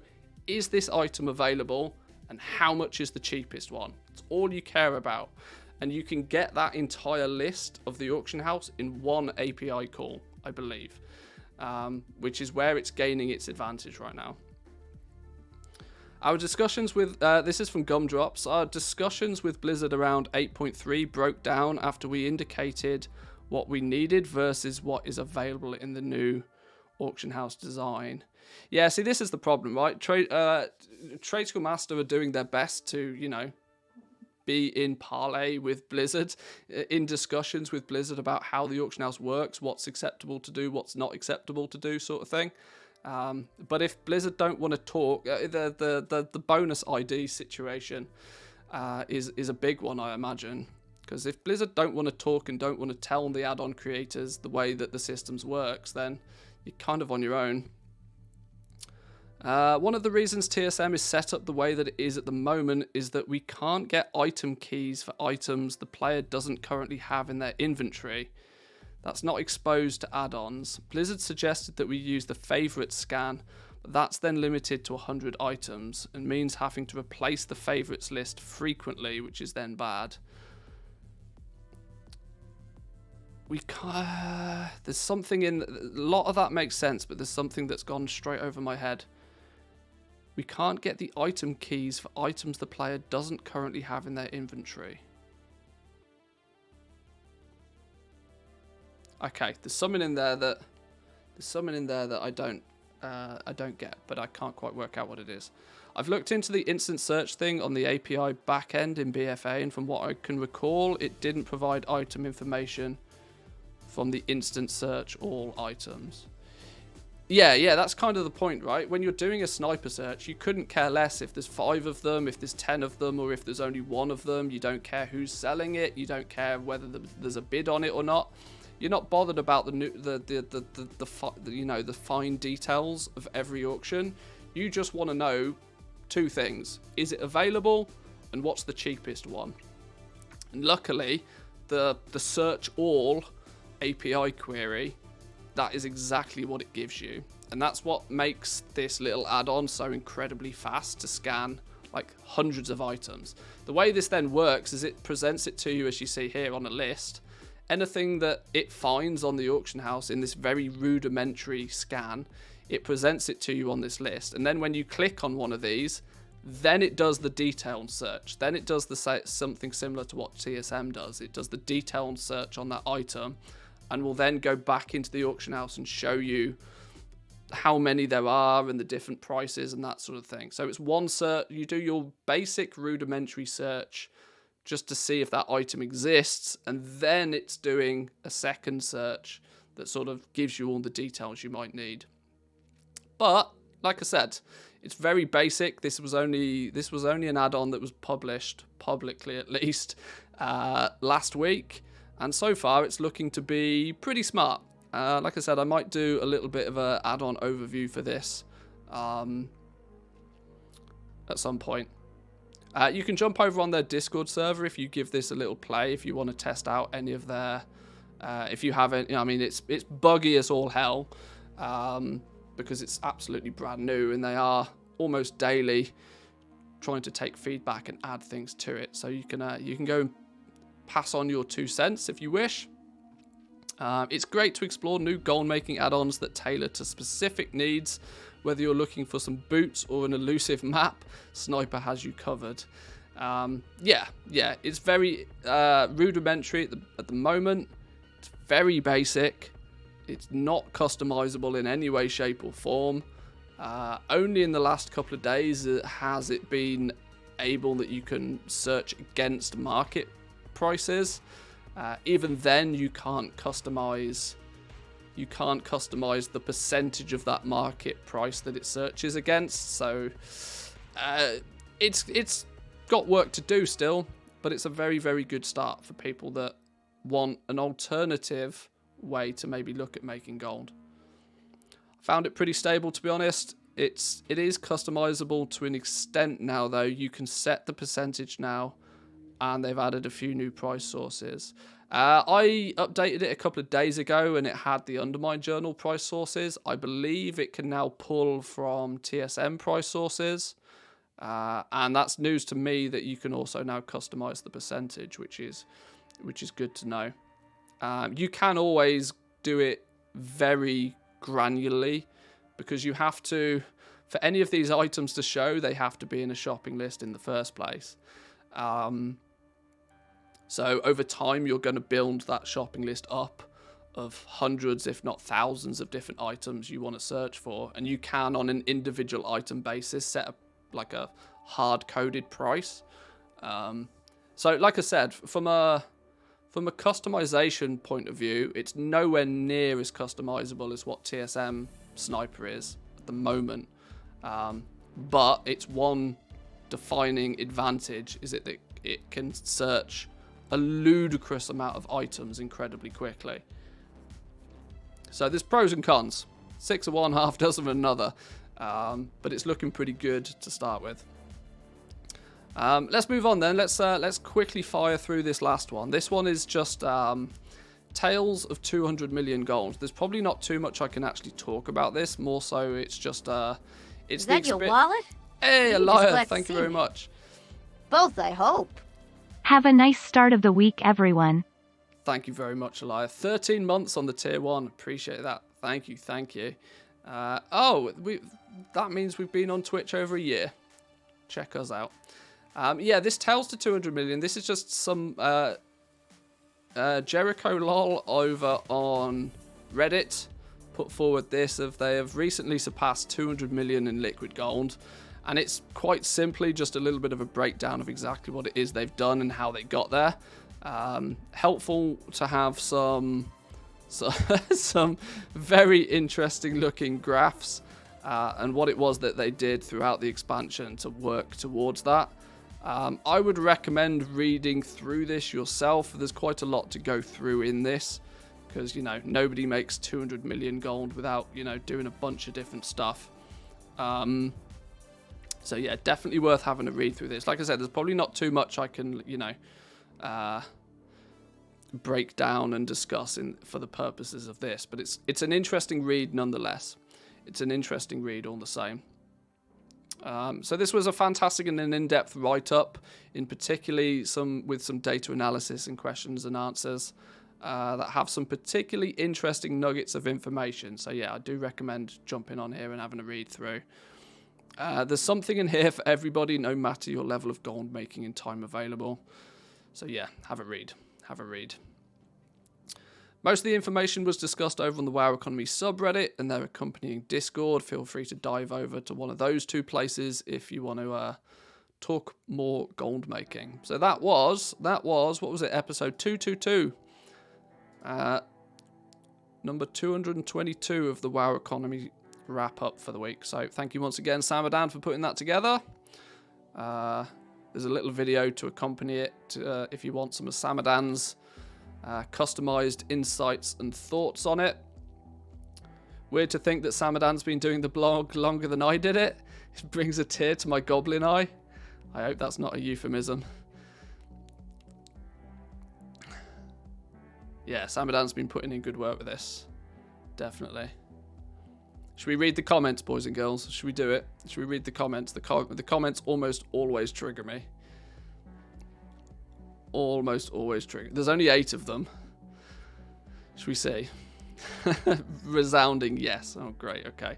is this item available and how much is the cheapest one? It's all you care about. And you can get that entire list of the auction house in one API call, I believe, which is where it's gaining its advantage right now. Our discussions with, this is from Gumdrops, our discussions with Blizzard around 8.3 broke down after we indicated what we needed versus what is available in the new auction house design. Yeah, see, this is the problem, right? Tradeschool Master are doing their best to, you know, be in parlay with Blizzard, in discussions with Blizzard about how the auction house works, what's acceptable to do, what's not acceptable to do, sort of thing. But if Blizzard don't want to talk, the bonus ID situation is a big one, I imagine. Because if Blizzard don't want to talk and don't want to tell the add-on creators the way that the systems works, then you're kind of on your own. One of the reasons TSM is set up the way that it is at the moment is that we can't get item keys for items the player doesn't currently have in their inventory. That's not exposed to add-ons. Blizzard suggested that we use the favourite scan, but that's then limited to 100 items and means having to replace the favourites list frequently, which is then bad. We can't, there's something in, a lot of that makes sense, but there's something that's gone straight over my head. We can't get the item keys for items the player doesn't currently have in their inventory. Okay, there's something in there that I don't get, but I can't quite work out what it is. I've looked into the instant search thing on the API backend in BFA, and from what I can recall, it didn't provide item information from the instant search all items. Yeah, that's kind of the point, right? When you're doing a sniper search, you couldn't care less if there's 5 of them, if there's 10 of them, or if there's only 1 of them. You don't care who's selling it. You don't care whether there's a bid on it or not. You're not bothered about the fine details of every auction. You just want to know 2 things: is it available, and what's the cheapest one? And luckily, the search all API query, that is exactly what it gives you. And that's what makes this little add-on so incredibly fast to scan like hundreds of items. The way this then works is it presents it to you, as you see here, on a list. Anything that it finds on the auction house in this very rudimentary scan, it presents it to you on this list. And then when you click on one of these, then it does the detailed search. Then it does something similar to what TSM does. It does the detailed search on that item, and will then go back into the auction house and show you how many there are and the different prices and that sort of thing. So it's one search. You do your basic rudimentary search just to see if that item exists, and then it's doing a second search that sort of gives you all the details you might need. But like I said, it's very basic. This was only an add-on that was published publicly, at least, last week. And so far, it's looking to be pretty smart. Like I said, I might do a little bit of an add-on overview for this at some point. You can jump over on their Discord server if you give this a little play, if you want to test out any of their... if you haven't, I mean, it's buggy as all hell, because it's absolutely brand new, and they are almost daily trying to take feedback and add things to it. So you can go and pass on your 2 cents if you wish. It's great to explore new goal-making add-ons that tailor to specific needs. Whether you're looking for some boots or an elusive map, Sniper has you covered. Yeah, it's very rudimentary at the moment. It's very basic. It's not customizable in any way, shape, or form. Only in the last couple of days has it been able that you can search against market prices. Even then, you can't customize the percentage of that market price that it searches against. So it's got work to do still, but it's a very, very good start for people that want an alternative way to maybe look at making gold. Found it pretty stable, to be honest. It is customizable to an extent now, though. You can set the percentage now, and they've added a few new price sources. I updated it a couple of days ago, and it had the Undermine Journal price sources. I believe it can now pull from TSM price sources. And that's news to me that you can also now customize the percentage, which is good to know. You can always do it very granularly, because you have to, for any of these items to show, they have to be in a shopping list in the first place. So over time, you're going to build that shopping list up of hundreds, if not thousands, of different items you want to search for. And you can, on an individual item basis, set up like a hard-coded price. So like I said, from a customization point of view, it's nowhere near as customizable as what TSM Sniper is at the moment. But its one defining advantage is that it can search a ludicrous amount of items incredibly quickly. So there's pros and cons. 6 of one, half dozen of another. But it's looking pretty good to start with. Let's move on then. Let's quickly fire through this last one. This one is just Tales of 200 million gold. There's probably not too much I can actually talk about this. More so, it's just it's Is that your wallet? Hey, Elia, thank you very much. Both, I hope. Have a nice start of the week, everyone. Thank you very much, Elia. 13 months on the tier 1. Appreciate that. Thank you. That means we've been on Twitch over a year. Check us out. Yeah, this Tales to 200 million. This is just some Jericho lol over on Reddit put forward this of they have recently surpassed 200 million in liquid gold, and it's quite simply just a little bit of a breakdown of exactly what it is they've done and how they got there. Helpful to have some very interesting looking graphs and what it was that they did throughout the expansion to work towards that. I would recommend reading through this yourself. There's quite a lot to go through in this, because, you know, nobody makes 200 million gold without, you know, doing a bunch of different stuff. So yeah, definitely worth having a read through this. Like I said, there's probably not too much I can, you know, break down and discuss for the purposes of this, but it's an interesting read nonetheless. It's an interesting read all the same. So this was a fantastic and an in-depth write-up, in particularly with some data analysis and questions and answers that have some particularly interesting nuggets of information. So yeah, I do recommend jumping on here and having a read through. There's something in here for everybody, no matter your level of gold making and time available. So yeah, have a read. Most of the information was discussed over on the WoW Economy subreddit and their accompanying Discord. Feel free to dive over to one of those two places if you want to talk more gold making. So that was, what was it, episode 222. Number 222 of the WoW Economy wrap up for the week. So thank you once again, Samadan, for putting that together. There's a little video to accompany it if you want some of Samadan's customized insights and thoughts on it. Weird to think that Samadan's been doing the blog longer than I did it. It brings a tear to my goblin eye. I hope that's not a euphemism. Yeah, Samadan's been putting in good work with this. Definitely. Should we read the comments, boys and girls? Should we do it? Should we read the comments? The comments almost always trigger me. Almost always trigger. There's only 8 of them. Should we see? Resounding yes. Oh, great. Okay.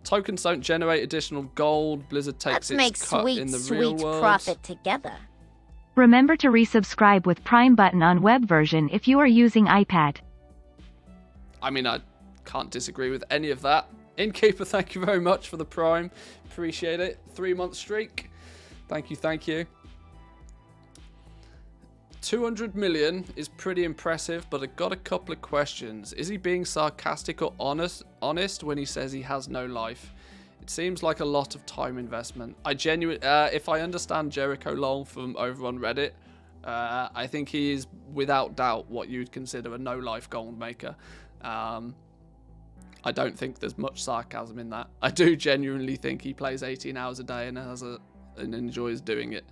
Tokens don't generate additional gold. Blizzard takes its cut in the real world. Profit together. Remember to resubscribe with Prime button on web version if you are using iPad. I mean, I can't disagree with any of that. Innkeeper, thank you very much for the Prime. Appreciate it. 3-month streak. Thank you. 200 million is pretty impressive, but I've got a couple of questions. Is he being sarcastic or honest when he says he has no life? It seems like a lot of time investment. If I understand Jericho Lol from over on Reddit, I think he is without doubt what you'd consider a no-life gold maker. I don't think there's much sarcasm in that. I do genuinely think he plays 18 hours a day and enjoys doing it.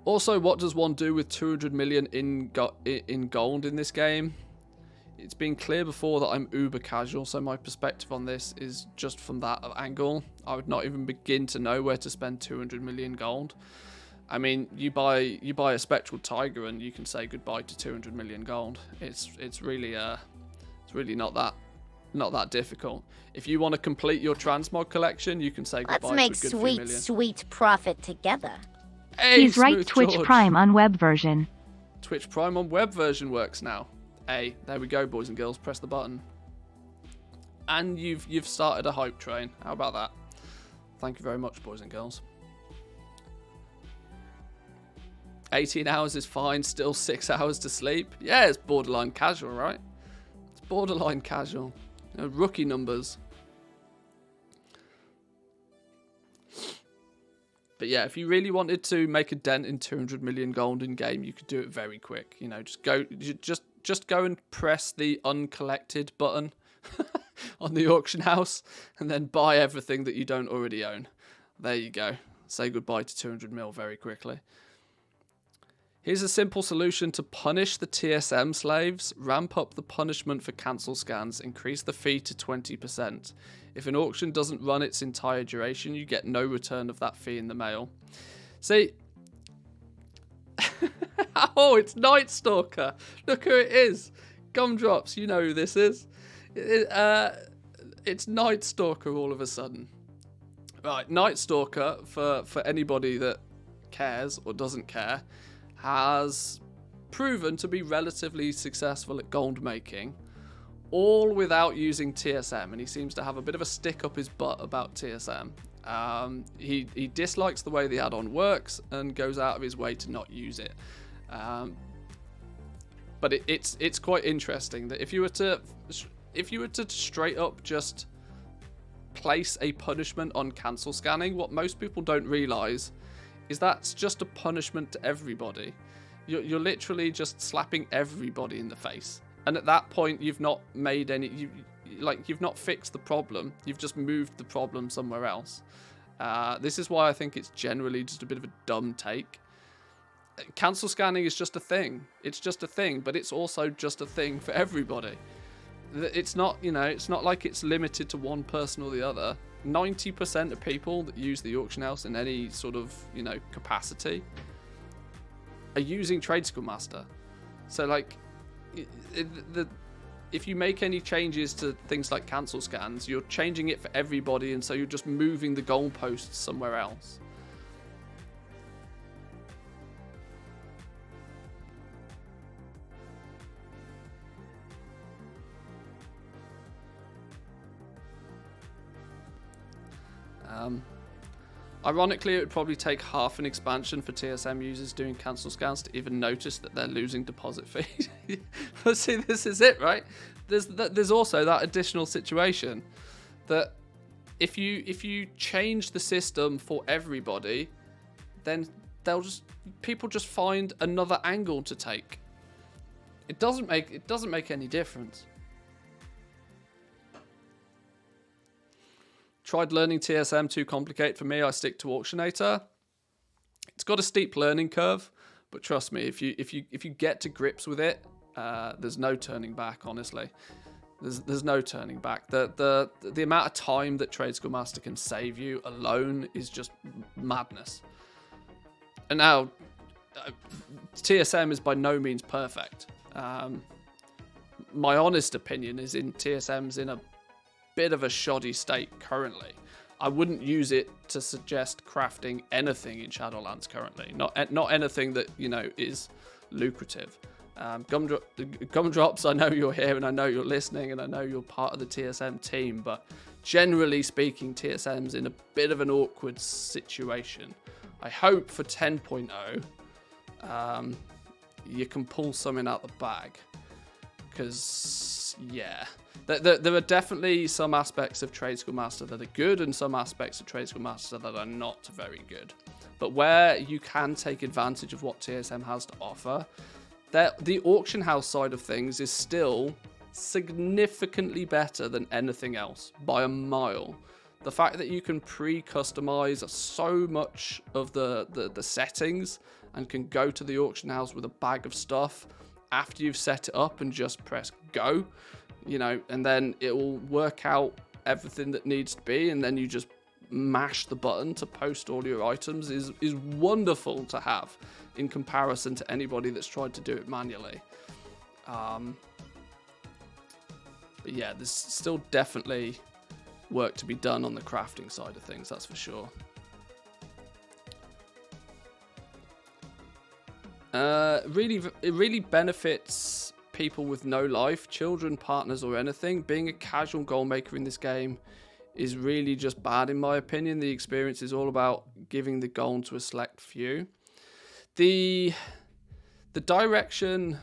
Also, what does one do with 200 million in gold in this game? it's been clear before that I'm uber casual, so my perspective on this is just from that angle. I would not even begin to know where to spend 200 million gold. I mean, you buy a Spectral Tiger and you can say goodbye to 200 million gold. It's really not that difficult. If you want to complete your transmog collection, you can say goodbye to a good few million. Let's make sweet profit together. Hey, He's right. Smooth Twitch George. Prime on web version. Twitch Prime on web version works now. Hey, there we go, boys and girls. Press the button. And you've started a hype train. How about that? Thank you very much, boys and girls. 18 hours is fine. Still 6 hours to sleep. Yeah, it's borderline casual, right? It's borderline casual. Rookie numbers. But yeah, if you really wanted to make a dent in 200 million gold in game, you could do it very quick. You know, just go and press the uncollected button on the auction house and then buy everything that you don't already own. There you go. Say goodbye to 200 mil very quickly. Here's a simple solution to punish the TSM slaves. Ramp up the punishment for cancel scans. Increase the fee to 20%. If an auction doesn't run its entire duration, you get no return of that fee in the mail. See? Oh, it's Night Stalker. Look who it is. Gumdrops, you know who this is. It's Night Stalker all of a sudden. Right, Night Stalker, for anybody that cares or doesn't care, has proven to be relatively successful at gold making, all without using TSM, and he seems to have a bit of a stick up his butt about TSM. He dislikes the way the add-on works and goes out of his way to not use it. But it's quite interesting that if you were to straight up just place a punishment on cancel scanning, what most people don't realize is that's just a punishment to everybody. You're literally just slapping everybody in the face. And at that point, you've not made any, you've not fixed the problem. You've just moved the problem somewhere else. This is why I think it's generally just a bit of a dumb take. Cancel scanning is just a thing. It's just a thing, but it's also just a thing for everybody. It's not, it's not like it's limited to one person or the other. 90% of people that use the auction house in any sort of, capacity are using Tradeschool Master. So, if you make any changes to things like cancel scans, you're changing it for everybody, and so you're just moving the goalposts somewhere else. Ironically, it would probably take half an expansion for TSM users doing cancel scans to even notice that they're losing deposit fees. But see, this is it, right? There's also that additional situation that if you change the system for everybody, then people just find another angle to take. It doesn't make any difference. Tried learning TSM, too complicated for me. I stick to Auctionator. It's got a steep learning curve, but trust me, if you get to grips with it, there's no turning back. Honestly, there's no turning back. The amount of time that Tradeschool Master can save you alone is just madness. And now, TSM is by no means perfect. My honest opinion is TSM's in a bit of a shoddy state currently. I wouldn't use it to suggest crafting anything in Shadowlands currently. Not anything that is lucrative. Gumdrops, I know you're here and I know you're listening and I know you're part of the TSM team, but generally speaking, TSM's in a bit of an awkward situation. I hope for 10.0 you can pull something out the bag, because yeah. There are definitely some aspects of Tradeschool Master that are good and some aspects of Tradeschool Master that are not very good. But where you can take advantage of what TSM has to offer, the auction house side of things is still significantly better than anything else by a mile. The fact that you can pre-customize so much of the settings and can go to the auction house with a bag of stuff after you've set it up and just press go, you know, and then it will work out everything that needs to be, and then you just mash the button to post all your items is wonderful to have in comparison to anybody that's tried to do it manually. But yeah, there's still definitely work to be done on the crafting side of things, that's for sure. It really benefits people with no life, children, partners, or anything. Being a casual goal maker in this game is really just bad, in my opinion. The experience is all about giving the gold to a select few. The direction,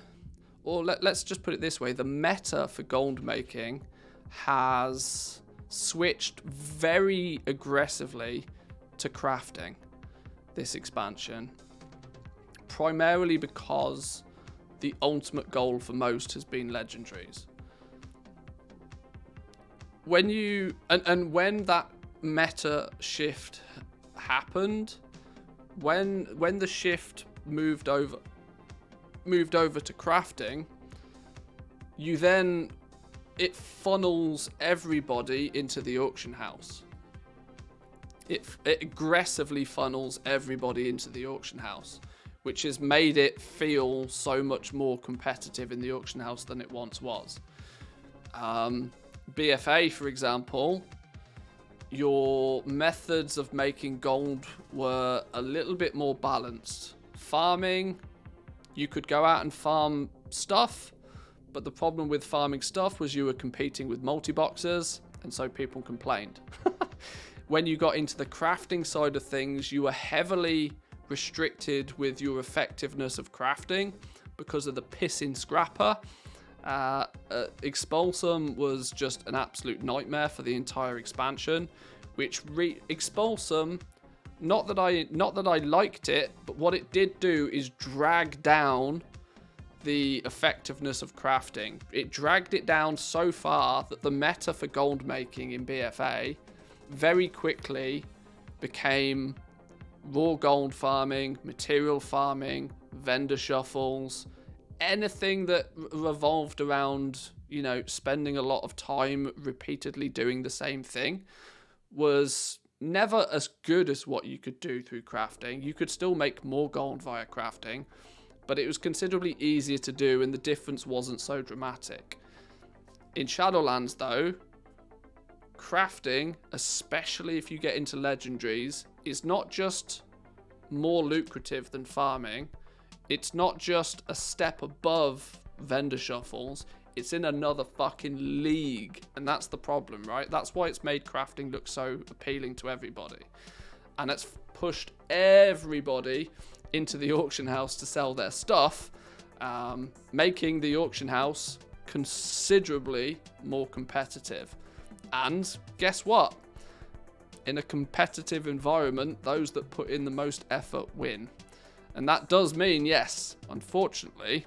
or let's just put it this way, the meta for gold making has switched very aggressively to crafting this expansion, primarily because the ultimate goal for most has been legendaries. When you when that meta shift happened, when the shift moved over to crafting, it funnels everybody into the auction house. It aggressively funnels everybody into the auction house, which has made it feel so much more competitive in the auction house than it once was. BFA, for example, your methods of making gold were a little bit more balanced. Farming, you could go out and farm stuff, but the problem with farming stuff was you were competing with multi-boxers, and so people complained. When you got into the crafting side of things, you were heavily restricted with your effectiveness of crafting because of the pissing scrapper. Expulsum was just an absolute nightmare for the entire expansion, which Expulsum, not that I liked it, but what it did do is drag down the effectiveness of crafting. It dragged it down so far that the meta for gold making in BFA very quickly became raw gold farming, material farming, vendor shuffles, anything that revolved around, you know, spending a lot of time repeatedly doing the same thing was never as good as what you could do through crafting. You could still make more gold via crafting, but it was considerably easier to do, and the difference wasn't so dramatic. In Shadowlands, though, crafting, especially if you get into legendaries, is not just more lucrative than farming. It's not just a step above vendor shuffles. It's in another fucking league, and that's the problem, right? That's why it's made crafting look so appealing to everybody, and it's pushed everybody into the auction house to sell their stuff, making the auction house considerably more competitive. And guess what? In a competitive environment, those that put in the most effort win. And that does mean, yes, unfortunately,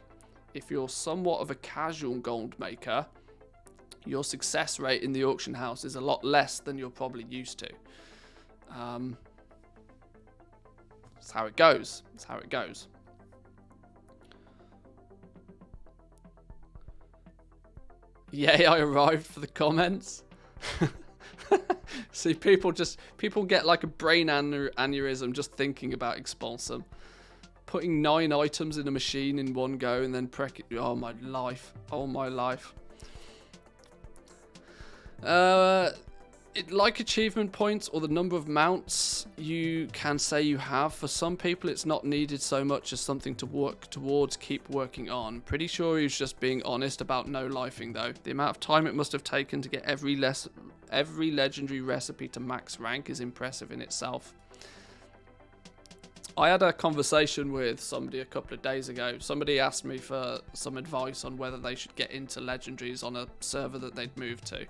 if you're somewhat of a casual gold maker, your success rate in the auction house is a lot less than you're probably used to. That's how it goes. That's how it goes. Yay, I arrived for the comments. See, people get like a brain aneurysm just thinking about Expulsum. Putting 9 items in a machine in one go and then oh my life. Oh my life. Like achievement points or the number of mounts you can say you have, for some people it's not needed so much as something to work towards, keep working on. Pretty sure he's just being honest about no lifing though. The amount of time it must have taken to get every legendary recipe to max rank is impressive in itself. I had a conversation with somebody a couple of days ago. Somebody asked me for some advice on whether they should get into legendaries on a server that they'd moved to.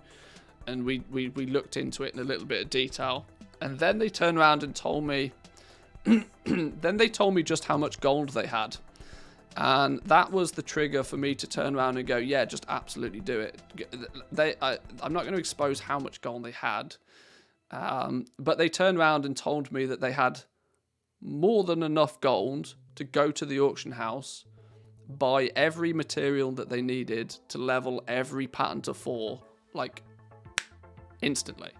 And we looked into it in a little bit of detail. And then they turned around and told me, just how much gold they had. And that was the trigger for me to turn around and go, yeah, just absolutely do it. I'm not going to expose how much gold they had. But they turned around and told me that they had more than enough gold to go to the auction house, buy every material that they needed to level every pattern to 4, like, instantly.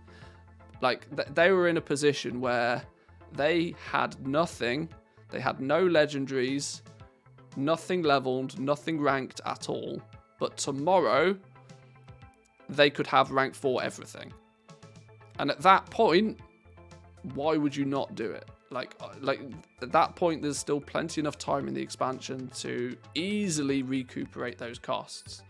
Like, they were in a position where they had nothing. They had no legendaries, nothing leveled, nothing ranked at all. But tomorrow, they could have rank 4 everything. And at that point, why would you not do it? Like at that point, there's still plenty enough time in the expansion to easily recuperate those costs.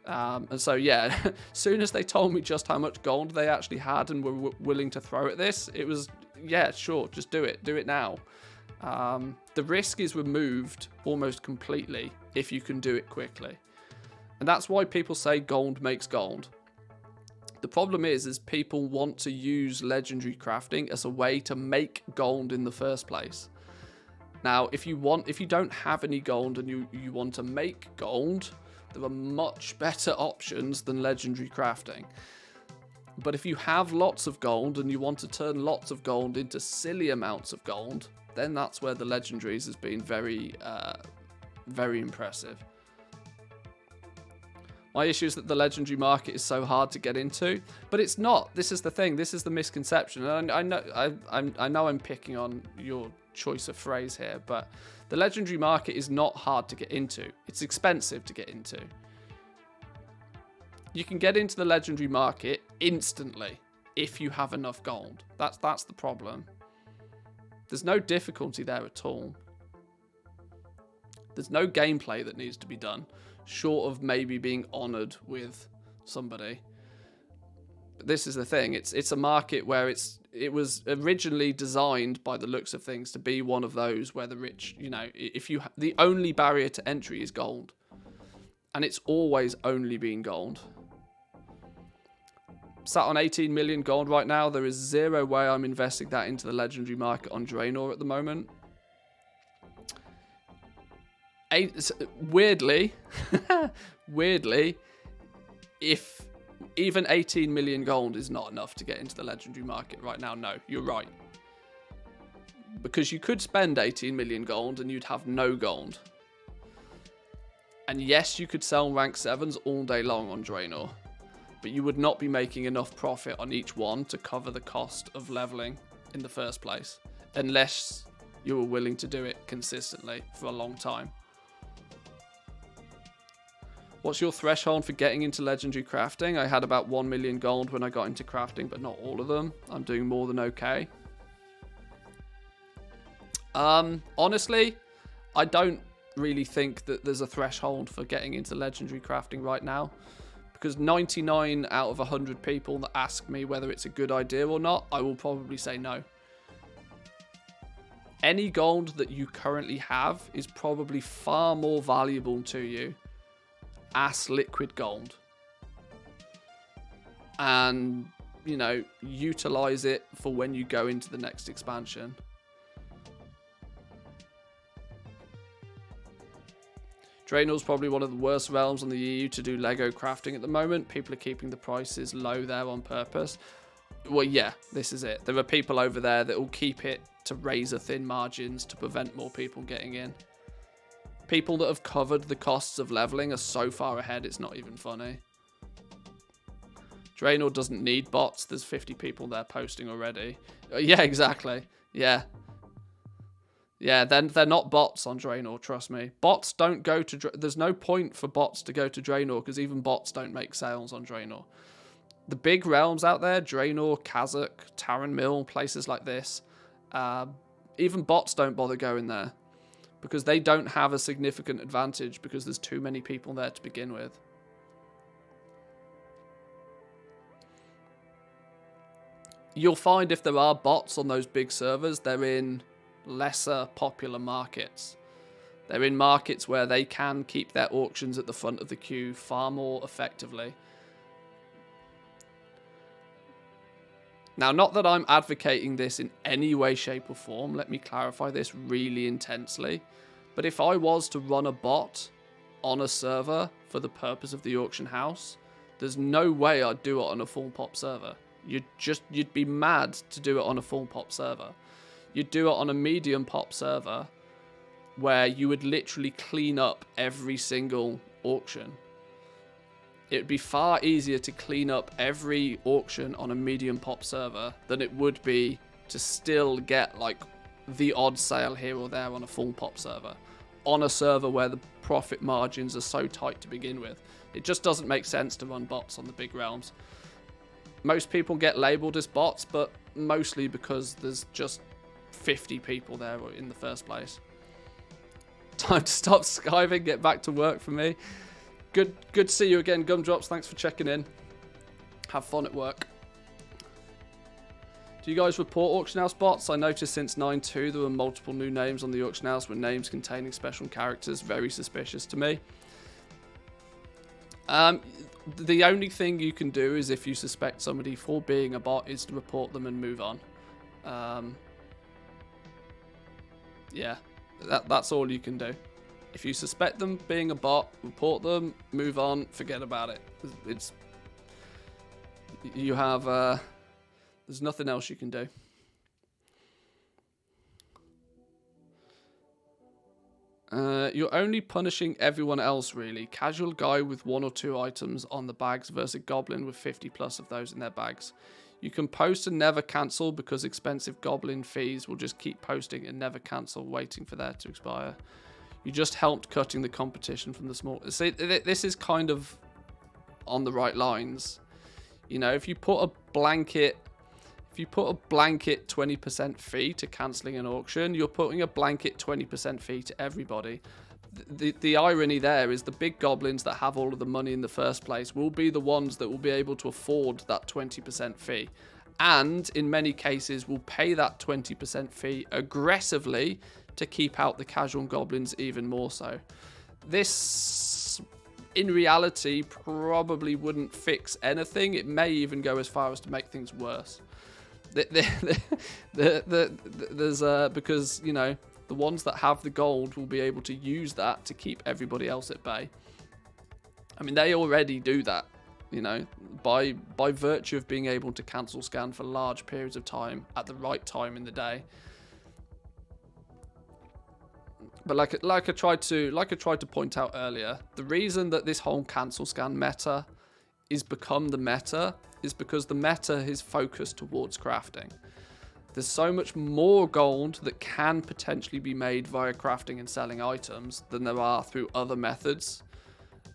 And so, yeah, as soon as they told me just how much gold they actually had and were willing to throw at this, it was, yeah, sure, just do it. Do it now. The risk is removed almost completely if you can do it quickly. And that's why people say gold makes gold. The problem is people want to use legendary crafting as a way to make gold in the first place. Now, if you don't have any gold and you want to make gold, there are much better options than legendary crafting. But if you have lots of gold and you want to turn lots of gold into silly amounts of gold, then that's where the legendaries has been very, very impressive. My issue is that the legendary market is so hard to get into, but it's not. This is the thing. This is the misconception. And I know I'm picking on your choice of phrase here, but the legendary market is not hard to get into. It's expensive to get into. You can get into the legendary market instantly if you have enough gold. That's the problem. There's no difficulty there at all. There's no gameplay that needs to be done, short of maybe being honoured with somebody. But this is the thing. It's a market where it was originally designed by the looks of things to be one of those where the rich, the only barrier to entry is gold. And it's always only been gold. Sat on 18 million gold right now. There is zero way I'm investing that into the legendary market on Draenor at the moment. Weirdly, if even 18 million gold is not enough to get into the legendary market right now, no, you're right. Because you could spend 18 million gold and you'd have no gold. And yes, you could sell rank 7s all day long on Draenor, but you would not be making enough profit on each one to cover the cost of leveling in the first place, unless you were willing to do it consistently for a long time. What's your threshold for getting into legendary crafting? I had about 1 million gold when I got into crafting, but not all of them. I'm doing more than okay. Honestly, I don't really think that there's a threshold for getting into legendary crafting right now, because 99 out of 100 people that ask me whether it's a good idea or not, I will probably say no. Any gold that you currently have is probably far more valuable to you as liquid gold, and utilize it for when you go into the next expansion. Draenor's probably one of the worst realms on the EU to do Lego crafting at the moment. People are keeping the prices low there on purpose. Well, yeah, this is it. There are people over there that will keep it to razor thin margins to prevent more people getting in. People that have covered the costs of leveling are so far ahead, it's not even funny. Draenor doesn't need bots. There's 50 people there posting already. Yeah, exactly. Yeah. Yeah, then they're not bots on Draenor, trust me. Bots don't go to... There's no point for bots to go to Draenor, because even bots don't make sales on Draenor. The big realms out there, Draenor, Kazakh, Taran Mill, places like this, even bots don't bother going there, because they don't have a significant advantage because there's too many people there to begin with. You'll find if there are bots on those big servers, they're in lesser popular markets. They're in markets where they can keep their auctions at the front of the queue far more effectively. Now, not that I'm advocating this in any way, shape or form. Let me clarify this really intensely. But if I was to run a bot on a server for the purpose of the auction house, there's no way I'd do it on a full pop server. You'd be mad to do it on a full pop server. You'd do it on a medium pop server where you would literally clean up every single auction. It would be far easier to clean up every auction on a medium pop server than it would be to still get like the odd sale here or there on a full pop server, on a server where the profit margins are so tight to begin with. It just doesn't make sense to run bots on the big realms. Most people get labeled as bots, but mostly because there's just 50 people there in the first place. Time to stop skiving, get back to work for me. Good to see you again, Gumdrops. Thanks for checking in. Have fun at work. Do you guys report auction house bots? I noticed since 9.2 there were multiple new names on the auction house with names containing special characters. Very suspicious to me. The only thing you can do is if you suspect somebody for being a bot is to report them and move on. Yeah, that's all you can do. If you suspect them being a bot, report them, move on, forget about it. There's nothing else you can do. You're only punishing everyone else, really. Casual guy with 1 or 2 items on the bags versus a goblin with 50 plus of those in their bags. You can post and never cancel because expensive goblin fees will just keep posting and never cancel, waiting for that to expire. You just helped cutting the competition from the small... See, this is kind of on the right lines. You know, if you put a blanket 20% fee to cancelling an auction, you're putting a blanket 20% fee to everybody. The irony there is the big goblins that have all of the money in the first place will be the ones that will be able to afford that 20% fee. And in many cases will pay that 20% fee aggressively to keep out the casual goblins even more so. This, in reality, probably wouldn't fix anything. It may even go as far as to make things worse. Because, you know, the ones that have the gold will be able to use that to keep everybody else at bay. I mean, they already do that, you know, by virtue of being able to cancel scan for large periods of time at the right time in the day. But like I tried to point out earlier, the reason that this whole cancel scan meta is become the meta is because the meta is focused towards crafting. There's so much more gold that can potentially be made via crafting and selling items than there are through other methods,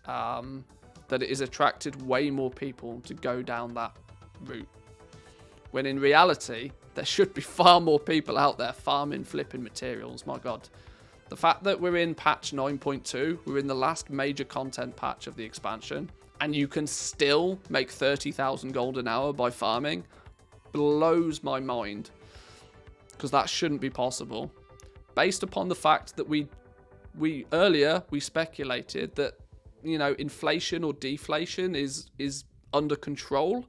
that it has attracted way more people to go down that route. When in reality, there should be far more people out there farming, flipping materials. My God. The fact that we're in patch 9.2, we're in the last major content patch of the expansion, and you can still make 30,000 gold an hour by farming, blows my mind. Because that shouldn't be possible. Based upon the fact that we earlier speculated that, you know, inflation or deflation is under control.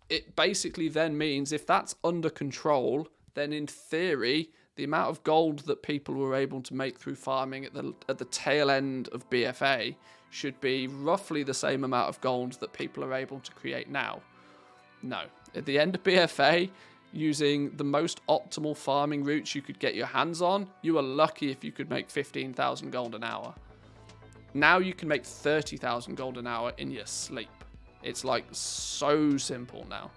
It basically then means if that's under control, then in theory, the amount of gold that people were able to make through farming at the tail end of BFA should be roughly the same amount of gold that people are able to create now. No. At the end of BFA, using the most optimal farming routes you could get your hands on, you are lucky if you could make 15,000 gold an hour. Now you can make 30,000 gold an hour in your sleep. It's like so simple now.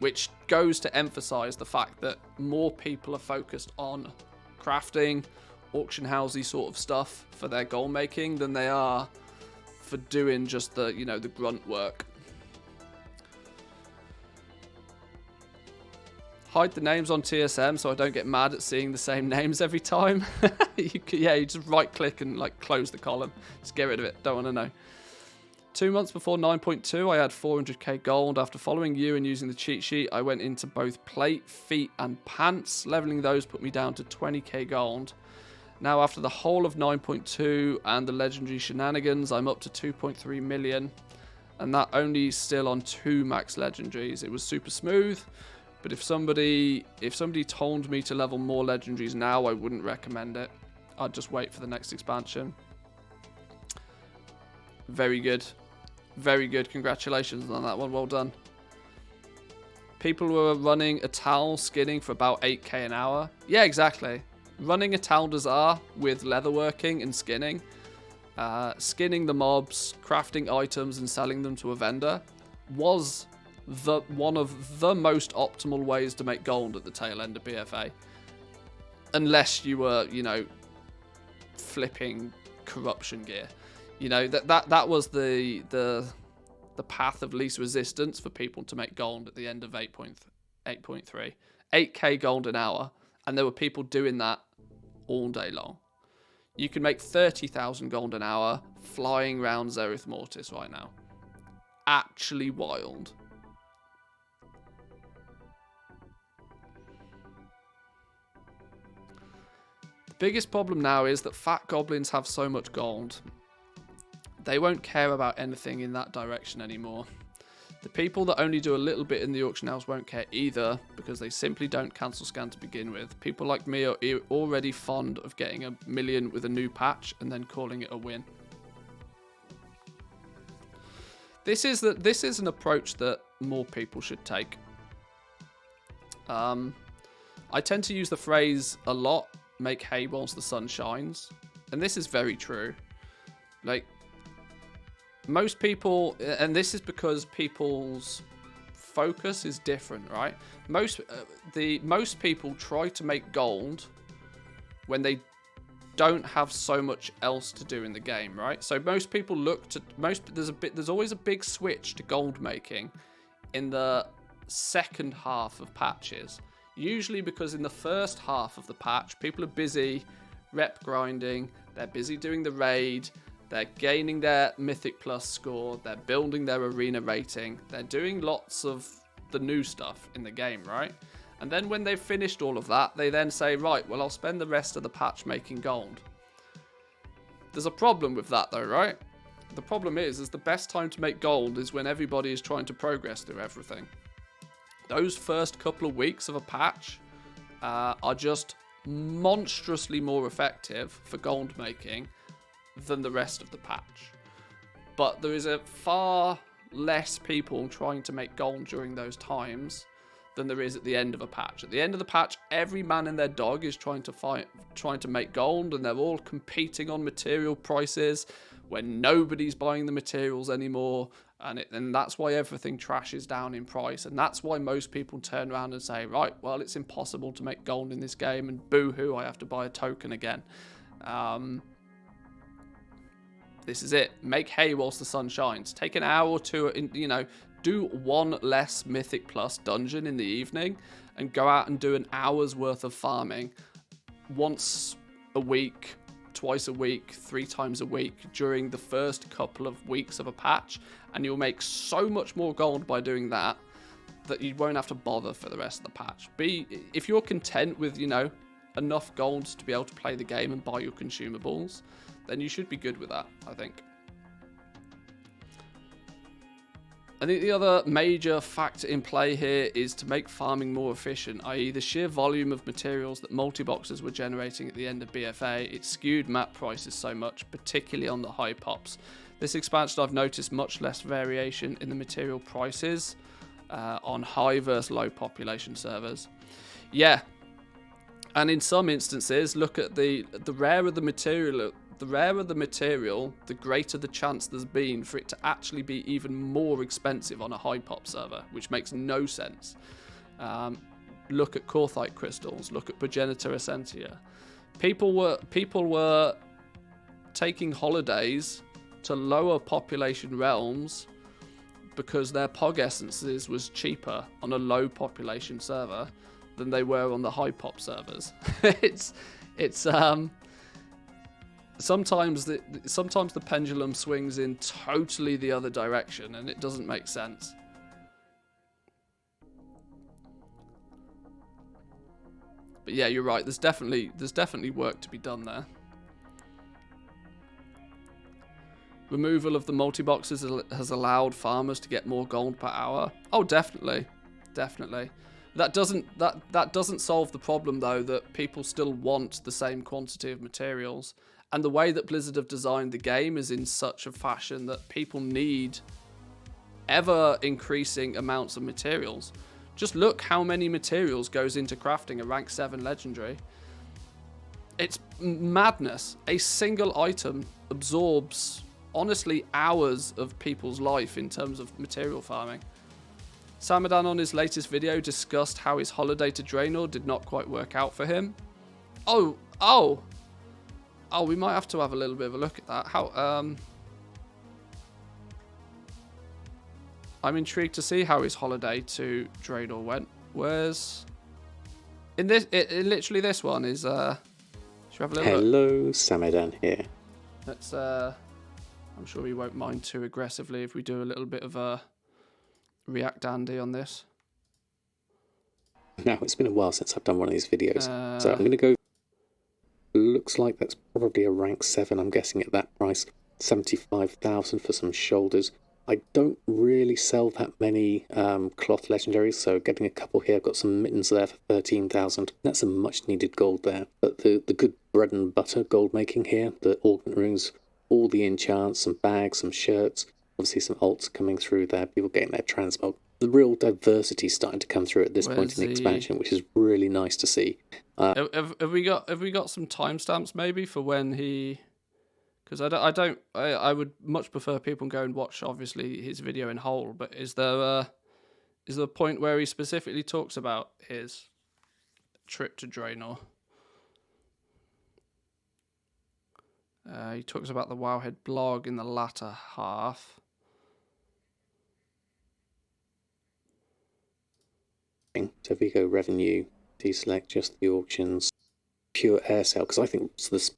Which goes to emphasize the fact that more people are focused on crafting, auction housey sort of stuff for their goal making than they are for doing just the, you know, the grunt work. Hide the names on TSM so I don't get mad at seeing the same names every time. You just right click and like close the column. Just get rid of it. Don't want to know. 2 months before 9.2, I had 400k gold. After following you and using the cheat sheet, I went into both plate, feet, and pants. Leveling those put me down to 20k gold. Now, after the whole of 9.2 and the legendary shenanigans, I'm up to 2.3 million. And that only still on 2 max legendaries. It was super smooth. But if somebody told me to level more legendaries now, I wouldn't recommend it. I'd just wait for the next expansion. Very good. Very good. Congratulations on that one. Well done. People were running a towel skinning for about 8k an hour. Yeah, exactly. running a Tal'Dazar with leatherworking and skinning, skinning the mobs, crafting items and selling them to a vendor was one of the most optimal ways to make gold at the tail end of BFA. Unless you were, you know, flipping corruption gear. You know, that was the path of least resistance for people to make gold at the end of 8.3. 8k gold an hour, and there were people doing that all day long. You can make 30,000 gold an hour flying around Zereth Mortis right now. Actually wild. The biggest problem now is that fat goblins have so much gold. They won't care about anything in that direction anymore. The people that only do a little bit in the auction house won't care either, because they simply don't cancel scan to begin with. People like me are already fond of getting a million with a new patch and then calling it a win. This is an approach that more people should take. I tend to use the phrase a lot, make hay whilst the sun shines. And this is very true. Like, most people, and this is because people's focus is different, right? Most people try to make gold when they don't have so much else to do in the game, right? So most people look to there's always a big switch to gold making in the second half of patches. Usually because in the first half of the patch, people are busy rep grinding, they're busy doing the raid, they're gaining their Mythic Plus score, they're building their arena rating, they're doing lots of the new stuff in the game, right? And then when they've finished all of that, they then say, right, well, I'll spend the rest of the patch making gold. There's a problem with that though, right? The problem is the best time to make gold is when everybody is trying to progress through everything. Those first couple of weeks of a patch are just monstrously more effective for gold making than the rest of the patch. But there is a far less people trying to make gold during those times than there is at the end of a patch. At the end of the patch, every man and their dog is trying to make gold, and they're all competing on material prices when nobody's buying the materials anymore, and that's why everything trashes down in price, and that's why most people turn around and say, right, well, it's impossible to make gold in this game, and boo-hoo, I have to buy a token again. This is it. Make hay whilst the sun shines. Take an hour or two, do one less Mythic Plus dungeon in the evening and go out and do an hour's worth of farming once a week, twice a week, 3 times a week during the first couple of weeks of a patch, and you'll make so much more gold by doing that you won't have to bother for the rest of the patch. If you're content with, enough gold to be able to play the game and buy your consumables, then you should be good with that, I think. I think the other major factor in play here is to make farming more efficient, i.e. the sheer volume of materials that multi-boxers were generating at the end of BFA. It skewed map prices so much, particularly on the high pops. This expansion, I've noticed much less variation in the material prices on high versus low population servers. Yeah, and in some instances, look at the rarer the material. The rarer the material, the greater the chance there's been for it to actually be even more expensive on a high pop server, which makes no sense. Look at Korthite crystals. Look at Progenitor Essentia. People were taking holidays to lower population realms because their Pog Essences was cheaper on a low population server than they were on the high pop servers. Sometimes the pendulum swings in totally the other direction, and it doesn't make sense. But yeah, you're right. There's definitely work to be done there. Removal of the multi-boxes has allowed farmers to get more gold per hour. Oh, definitely. That doesn't solve the problem though, that people still want the same quantity of materials. And the way that Blizzard have designed the game is in such a fashion that people need ever increasing amounts of materials. Just look how many materials goes into crafting a rank 7 legendary. It's madness. A single item absorbs, honestly, hours of people's life in terms of material farming. Samadan on his latest video discussed how his holiday to Draenor did not quite work out for him. Oh, we might have to have a little bit of a look at that. I'm intrigued to see how his holiday to Draenor went. Where's... In literally this one is, should we have a little Hello, Samadan here. Let's, I'm sure he won't mind too aggressively if we do a little bit of a React Andy on this. Now, it's been a while since I've done one of these videos, so I'm going to go... Looks like that's probably a rank 7, I'm guessing at that price. 75,000 for some shoulders. I don't really sell that many cloth legendaries, so getting a couple here. I've got some mittens there for 13,000. That's some much needed gold there. But the good bread and butter gold making here, the augment runes, all the enchants, some bags, some shirts, obviously some alts coming through there, people getting their transmog. The real diversity starting to come through at this point in the expansion, which is really nice to see. Have we got some timestamps maybe for when he? Because I would much prefer people go and watch obviously his video in whole. But is there a point where he specifically talks about his trip to Draenor? He talks about the Wowhead blog in the latter half. So if we go revenue, deselect just the auctions, pure air sale, because I think this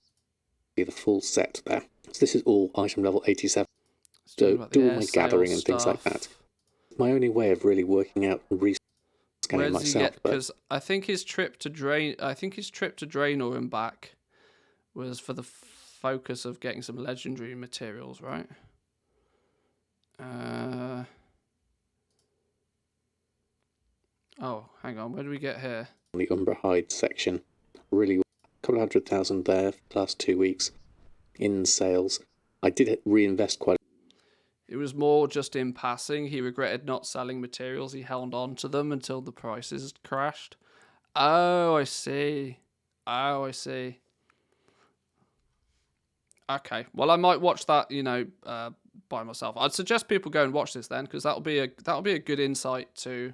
be the full set there. So this is all item level 87. So do all my gathering and things like that. My only way of really working out and re-scanning myself. Because I think his trip to Draenor and back was for the focus of getting some legendary materials, right? Oh, hang on. Where do we get here? The Umbra Hide section. Really, a couple of 100,000 there for the last 2 weeks in sales. I did reinvest quite. It was more just in passing. He regretted not selling materials. He held on to them until the prices crashed. Oh, I see. Okay. Well, I might watch that, by myself. I'd suggest people go and watch this then, because that'll be a good insight to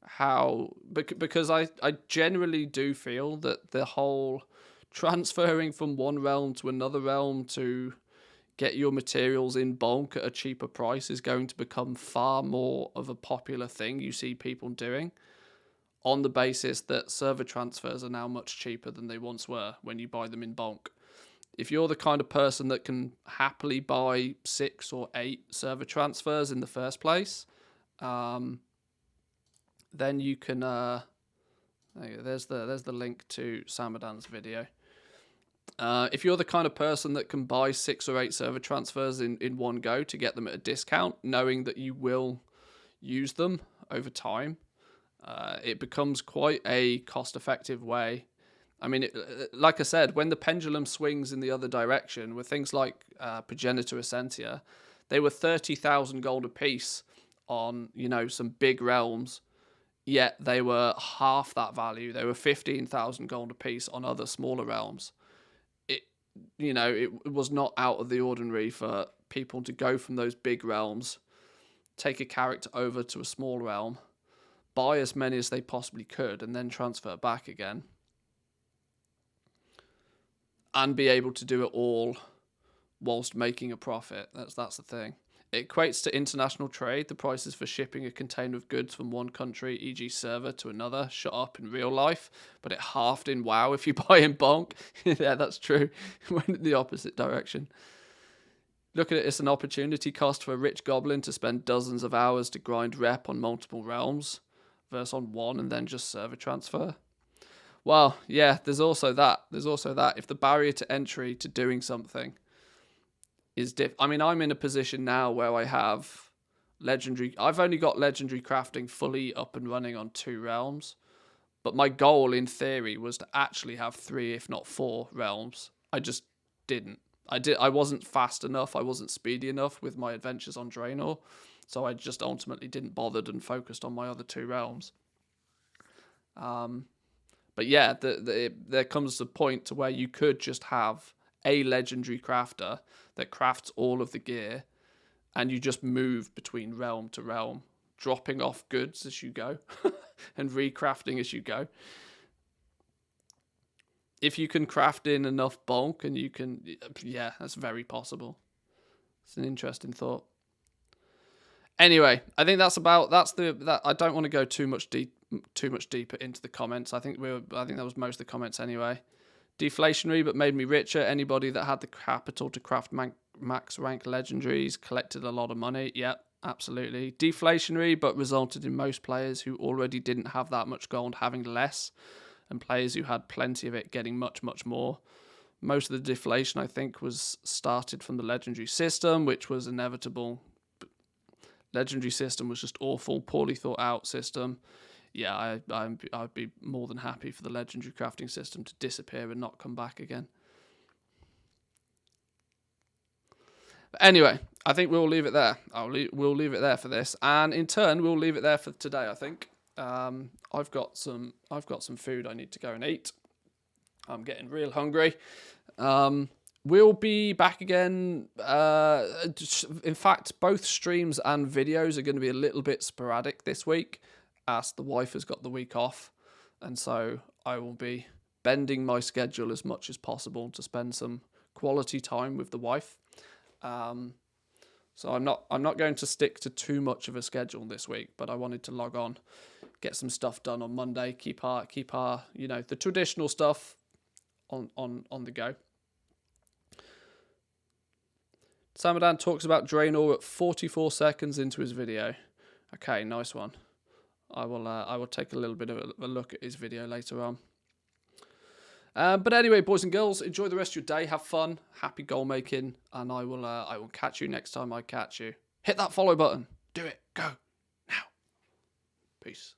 how, because I generally do feel that the whole transferring from one realm to another realm to get your materials in bulk at a cheaper price is going to become far more of a popular thing you see people doing, on the basis that server transfers are now much cheaper than they once were when you buy them in bulk. If you're the kind of person that can happily buy 6 or 8 server transfers in the first place, then you can there's the link to Samadan's video. If you're the kind of person that can buy 6 or 8 server transfers in one go to get them at a discount, knowing that you will use them over time, it becomes quite a cost-effective way. I mean, like I said, when the pendulum swings in the other direction, with things like Progenitor Essentia, they were 30,000 gold apiece on, some big realms, yet they were half that value. They were 15,000 gold apiece on other smaller realms. It was not out of the ordinary for people to go from those big realms, take a character over to a small realm, buy as many as they possibly could, and then transfer back again. And be able to do it all whilst making a profit. That's the thing. It equates to international trade. The prices for shipping a container of goods from one country, e.g. server, to another, shot up in real life, but it halved in WoW if you buy in bulk. Yeah, that's true. It went in the opposite direction. Look at it as an opportunity cost for a rich goblin to spend dozens of hours to grind rep on multiple realms, versus on one and then just server transfer. Well, yeah, there's also that. If the barrier to entry to doing something is I'm in a position now where I have I've only got legendary crafting fully up and running on 2 realms, but my goal in theory was to actually have 3, if not 4 realms. I just didn't. I wasn't fast enough. I wasn't speedy enough with my adventures on Draenor, so I just ultimately didn't bother and focused on my other 2 realms. But yeah, there comes a point to where you could just have a legendary crafter that crafts all of the gear, and you just move between realm to realm, dropping off goods as you go and recrafting as you go. If you can craft in enough bulk, and you can, yeah, that's very possible. It's an interesting thought. Anyway, I think I don't want to go too much deeper into the comments. I think that was most of the comments anyway. Deflationary, but made me richer. Anybody that had the capital to craft max rank legendaries collected a lot of money. Yep, absolutely. Deflationary, but resulted in most players who already didn't have that much gold having less, and players who had plenty of it getting much, much more. Most of the deflation, I think, was started from the legendary system, which was inevitable. Legendary system was just awful, poorly thought out system. Yeah, I'd be more than happy for the legendary crafting system to disappear and not come back again. But anyway, I think we'll leave it there. We'll leave it there for this, and in turn, we'll leave it there for today. I think I've got some food I need to go and eat. I'm getting real hungry. We'll be back again. In fact, both streams and videos are going to be a little bit sporadic this week, as the wife has got the week off, and so I will be bending my schedule as much as possible to spend some quality time with the wife. So I'm not going to stick to too much of a schedule this week, but I wanted to log on, get some stuff done on Monday, keep our the traditional stuff on the go. Samadan talks about Draenor at 44 seconds into his video. Okay, nice one. I will take a little bit of a look at his video later on. But anyway, boys and girls, enjoy the rest of your day. Have fun. Happy goal making, and I will catch you next time I catch you. Hit that follow button. Do it. Go now. Peace.